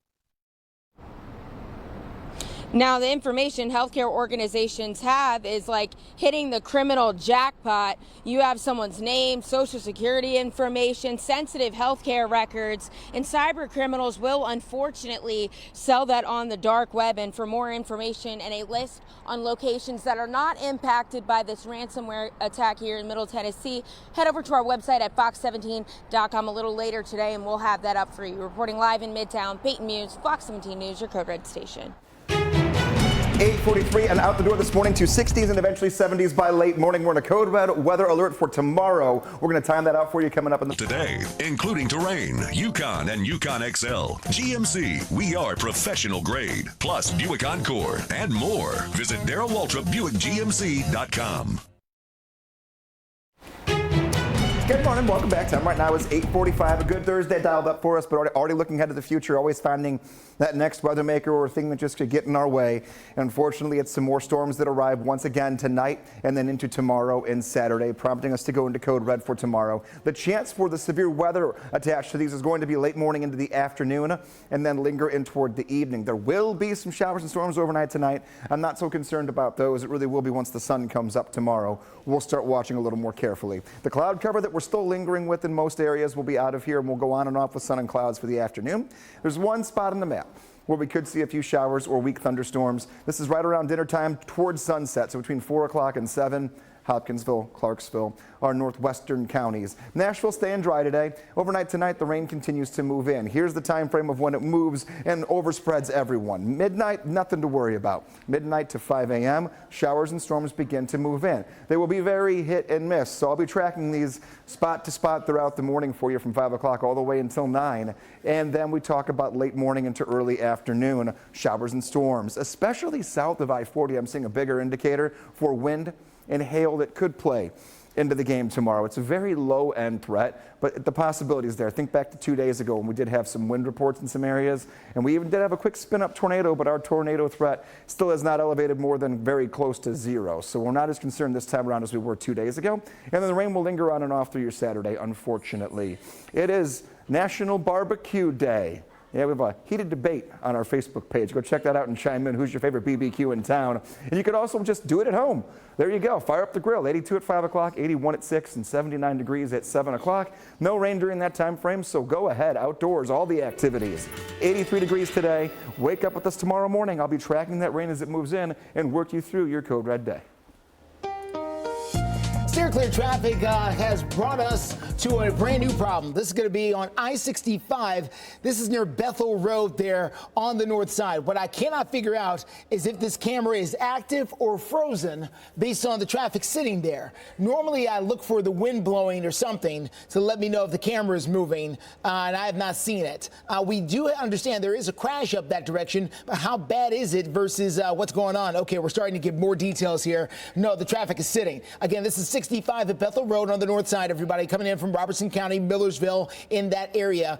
Now, the information healthcare organizations have is like hitting the criminal jackpot. You have someone's name, social security information, sensitive healthcare records, and cyber criminals will unfortunately sell that on the dark web. And for more information and a list on locations that are not impacted by this ransomware attack here in Middle Tennessee, head over to our website at fox17.com a little later today, and we'll have that up for you. Reporting live in Midtown, Peyton Muse, Fox 17 News, your Code Red station. 8:43 and out the door this morning to 60s and eventually 70s by late morning. We're in a code red weather alert for tomorrow. We're going to time that out for you coming up in the today, including terrain, Yukon and Yukon XL, GMC, we are professional grade, plus Buick Encore and more. Visit DarrellWaltripBuickGMC.com. Good morning, welcome back. Time right now is 8:45. A good Thursday dialed up for us, but already looking ahead to the future, always finding that next weather maker or thing that just could get in our way. Unfortunately, it's some more storms that arrive once again tonight and then into tomorrow and Saturday, prompting us to go into code red for tomorrow. The chance for the severe weather attached to these is going to be late morning into the afternoon and then linger in toward the evening. There will be some showers and storms overnight tonight. I'm not so concerned about those. It really will be once the sun comes up tomorrow. We'll start watching a little more carefully. The cloud cover that we're still lingering with in most areas will be out of here, and we'll go on and off with sun and clouds for the afternoon. There's one spot on the map where we could see a few showers or weak thunderstorms. This is right around dinner time towards sunset, so between 4 o'clock and 7. Hopkinsville, Clarksville, our northwestern counties. Nashville staying dry today. Overnight tonight, the rain continues to move in. Here's the time frame of when it moves and overspreads everyone. Midnight, nothing to worry about. Midnight to 5 a.m., showers and storms begin to move in. They will be very hit and miss, so I'll be tracking these spot to spot throughout the morning for you from 5 o'clock all the way until 9. And then we talk about late morning into early afternoon, showers and storms, especially south of I-40. I'm seeing a bigger indicator for wind and hail that could play into the game tomorrow. It's a very low-end threat, but the possibility is there. Think back to 2 days ago when we did have some wind reports in some areas, and we even did have a quick spin-up tornado, but our tornado threat still has not elevated more than very close to 0. So we're not as concerned this time around as we were 2 days ago. And then the rain will linger on and off through your Saturday, unfortunately. It is National Barbecue Day. Yeah, we have a heated debate on our Facebook page. Go check that out and chime in. Who's your favorite BBQ in town? And you could also just do it at home. There you go. Fire up the grill. 82 at 5 o'clock, 81 at 6, and 79 degrees at 7 o'clock. No rain during that time frame, so go ahead. Outdoors, all the activities. 83 degrees today. Wake up with us tomorrow morning. I'll be tracking that rain as it moves in and work you through your Code Red day. Steer clear traffic has brought us to a brand new problem. This is going to be on I-65. This is near Bethel Road there on the north side. What I cannot figure out is if this camera is active or frozen based on the traffic sitting there. Normally, I look for the wind blowing or something to let me know if the camera is moving, and I have not seen it. We do understand there is a crash up that direction, but how bad is it versus what's going on? Okay, we're starting to get more details here. No, the traffic is sitting. Again, this is 65 at Bethel Road on the north side, everybody coming in from Robertson County, Millersville, in that area.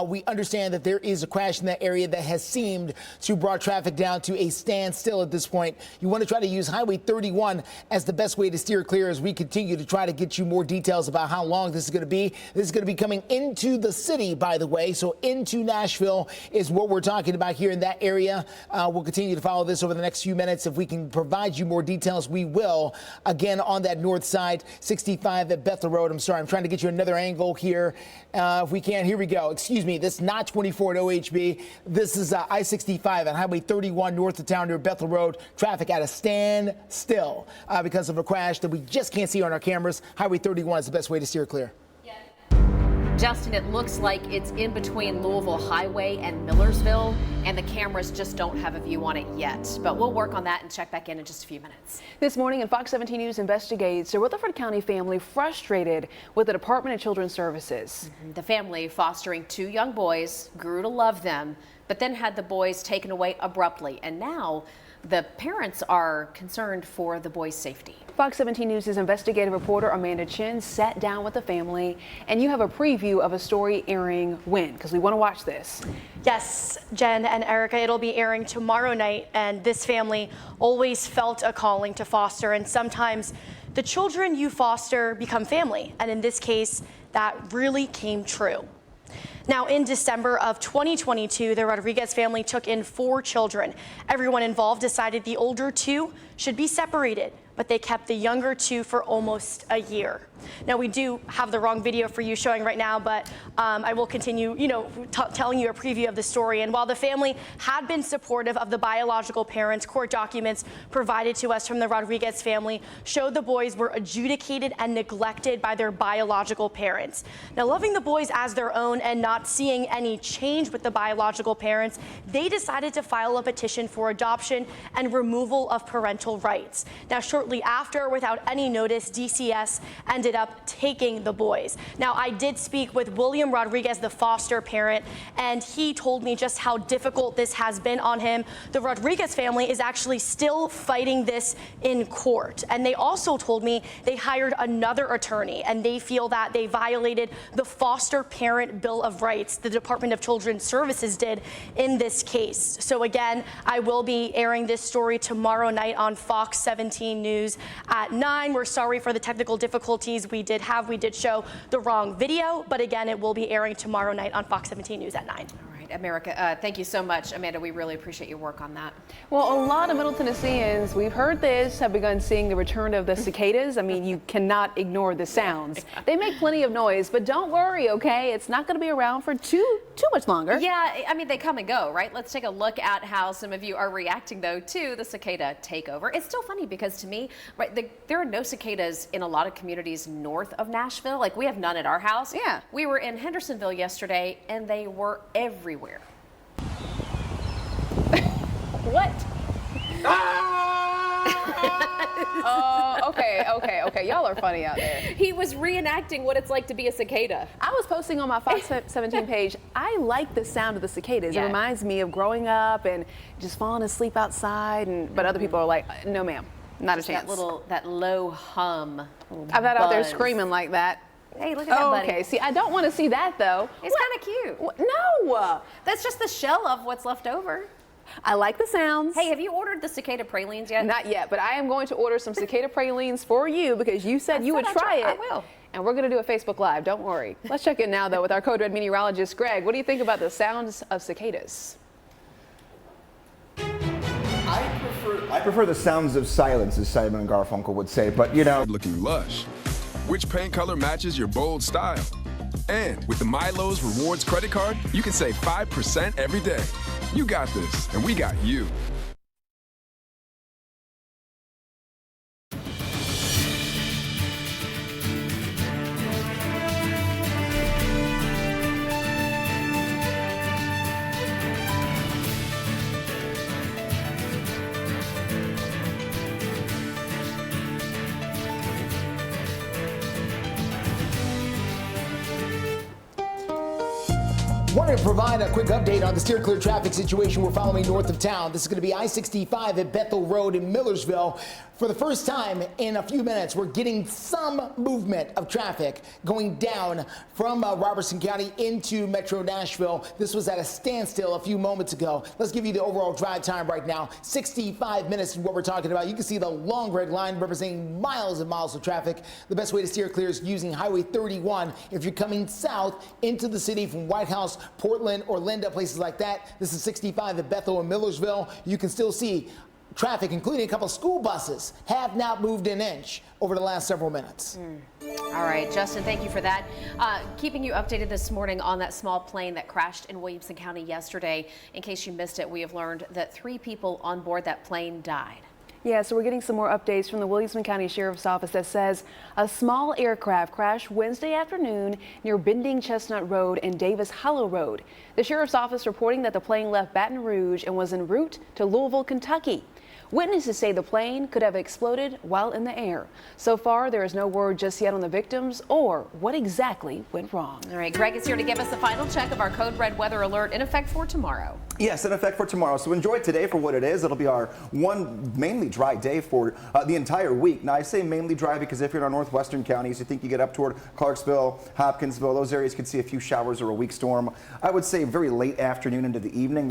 We understand that there is a crash in that area that has seemed to brought traffic down to a standstill at this point. You want to try to use Highway 31 as the best way to steer clear as we continue to try to get you more details about how long this is going to be. This is going to be coming into the city, by the way, so into Nashville is what we're talking about here in that area. We'll continue to follow this over the next few minutes. If we can provide you more details, we will. Again, on that north side, 65 at Bethel Road. I'm sorry, I'm trying to get you another angle here. If we can, here we go. Excuse me, this is not 24 at OHB. This is I-65 on Highway 31 north of town near Bethel Road. Traffic at a standstill because of a crash that we just can't see on our cameras. Highway 31 is the best way to steer clear. Justin, it looks like it's in between Louisville Highway and Millersville, and the cameras just don't have a view on it yet. But we'll work on that and check back in just a few minutes. This morning, Fox 17 News investigates a Rutherford County family frustrated with the Department of Children's Services. The family, fostering 2 young boys, grew to love them, but then had the boys taken away abruptly. And now the parents are concerned for the boys' safety. Fox 17 News' investigative reporter Amanda Chin sat down with the family, and you have a preview of a story airing when? Because we want to watch this. Yes, Jen and Erica, it'll be airing tomorrow night, and this family always felt a calling to foster, and sometimes the children you foster become family, and in this case, that really came true. Now, in December of 2022, the Rodriguez family took in 4 children. Everyone involved decided the older 2 should be separated, but they kept the younger 2 for almost a year. Now, we do have the wrong video for you showing right now, but I will continue, telling you a preview of the story. And while the family had been supportive of the biological parents, court documents provided to us from the Rodriguez family showed the boys were adjudicated and neglected by their biological parents. Now, loving the boys as their own and not seeing any change with the biological parents, they decided to file a petition for adoption and removal of parental rights. Now, shortly after, without any notice, DCS ended up taking the boys. Now, I did speak with William Rodriguez, the foster parent, and he told me just how difficult this has been on him. The Rodriguez family is actually still fighting this in court. And they also told me they hired another attorney, and they feel that they violated the Foster Parent Bill of Rights the Department of Children's Services did in this case. So again, I will be airing this story tomorrow night on Fox 17 News at 9. We're sorry for the technical difficulties we did show the wrong video, but again, it will be airing tomorrow night on Fox 17 News at 9. All right, America, thank you so much. Amanda, we really appreciate your work on that. Well, a lot of Middle Tennesseans, we've heard this, have begun seeing the return of the cicadas. I mean, you cannot ignore the sounds. They make plenty of noise, but don't worry, okay? It's not going to be around for too much longer. Yeah, I mean, they come and go, right? Let's take a look at how some of you are reacting, though, to the cicada takeover. It's still funny because, to me, right, there are no cicadas in a lot of communities north of Nashville. Like, we have none at our house. Yeah. We were in Hendersonville yesterday, and they were everywhere. What? Okay. Y'all are funny out there. He was reenacting what it's like to be a cicada. I was posting on my Fox 17 page. I like the sound of the cicadas. Yeah. It reminds me of growing up and just falling asleep outside. But other people are like, no, ma'am, not a chance. That low hum. I'm not out there screaming like that. Hey, look at that, buddy. Okay, see, I don't want to see that, though. It's kind of cute. No. That's just the shell of what's left over. I like the sounds. Hey, have you ordered the cicada pralines yet? Not yet, but I am going to order some cicada pralines for you because you said you would try it. I will. And we're going to do a Facebook Live, don't worry. Let's check in now, though, with our Code Red meteorologist, Greg. What do you think about the sounds of cicadas? I prefer the sounds of silence, as Simon and Garfunkel would say, but you know. Looking lush. Which paint color matches your bold style? And with the Milo's Rewards credit card, you can save 5% every day. You got this, and we got you. Wanted to provide a quick update on the steer clear traffic situation we're following north of town. This is going to be I-65 at Bethel Road in Millersville. For the first time in a few minutes, we're getting some movement of traffic going down from Robertson County into Metro Nashville. This was at a standstill a few moments ago. Let's give you the overall drive time right now. 65 minutes is what we're talking about. You can see the long red line representing miles and miles of traffic. The best way to steer clear is using Highway 31. If you're coming south into the city from White House, Portland, or Linda, places like that. This is 65 at Bethel and Millersville. You can still see traffic, including a couple of school buses, have not moved an inch over the last several minutes. All right, Justin, thank you for that. Keeping you updated this morning on that small plane that crashed in Williamson County yesterday. In case you missed it, we have learned that 3 people on board that plane died. Yeah, so we're getting some more updates from the Williamson County Sheriff's Office that says a small aircraft crashed Wednesday afternoon near Bending Chestnut Road and Davis Hollow Road. The Sheriff's Office reporting that the plane left Baton Rouge and was en route to Louisville, Kentucky. Witnesses say the plane could have exploded while in the air. So far, there is no word just yet on the victims or what exactly went wrong. All right, Greg is here to give us the final check of our Code Red weather alert in effect for tomorrow. Yes, in effect for tomorrow. So enjoy today for what it is. It'll be our one mainly dry day for the entire week. Now, I say mainly dry because if you're in our northwestern counties, you think you get up toward Clarksville, Hopkinsville, those areas could see a few showers or a weak storm. I would say very late afternoon into the evening.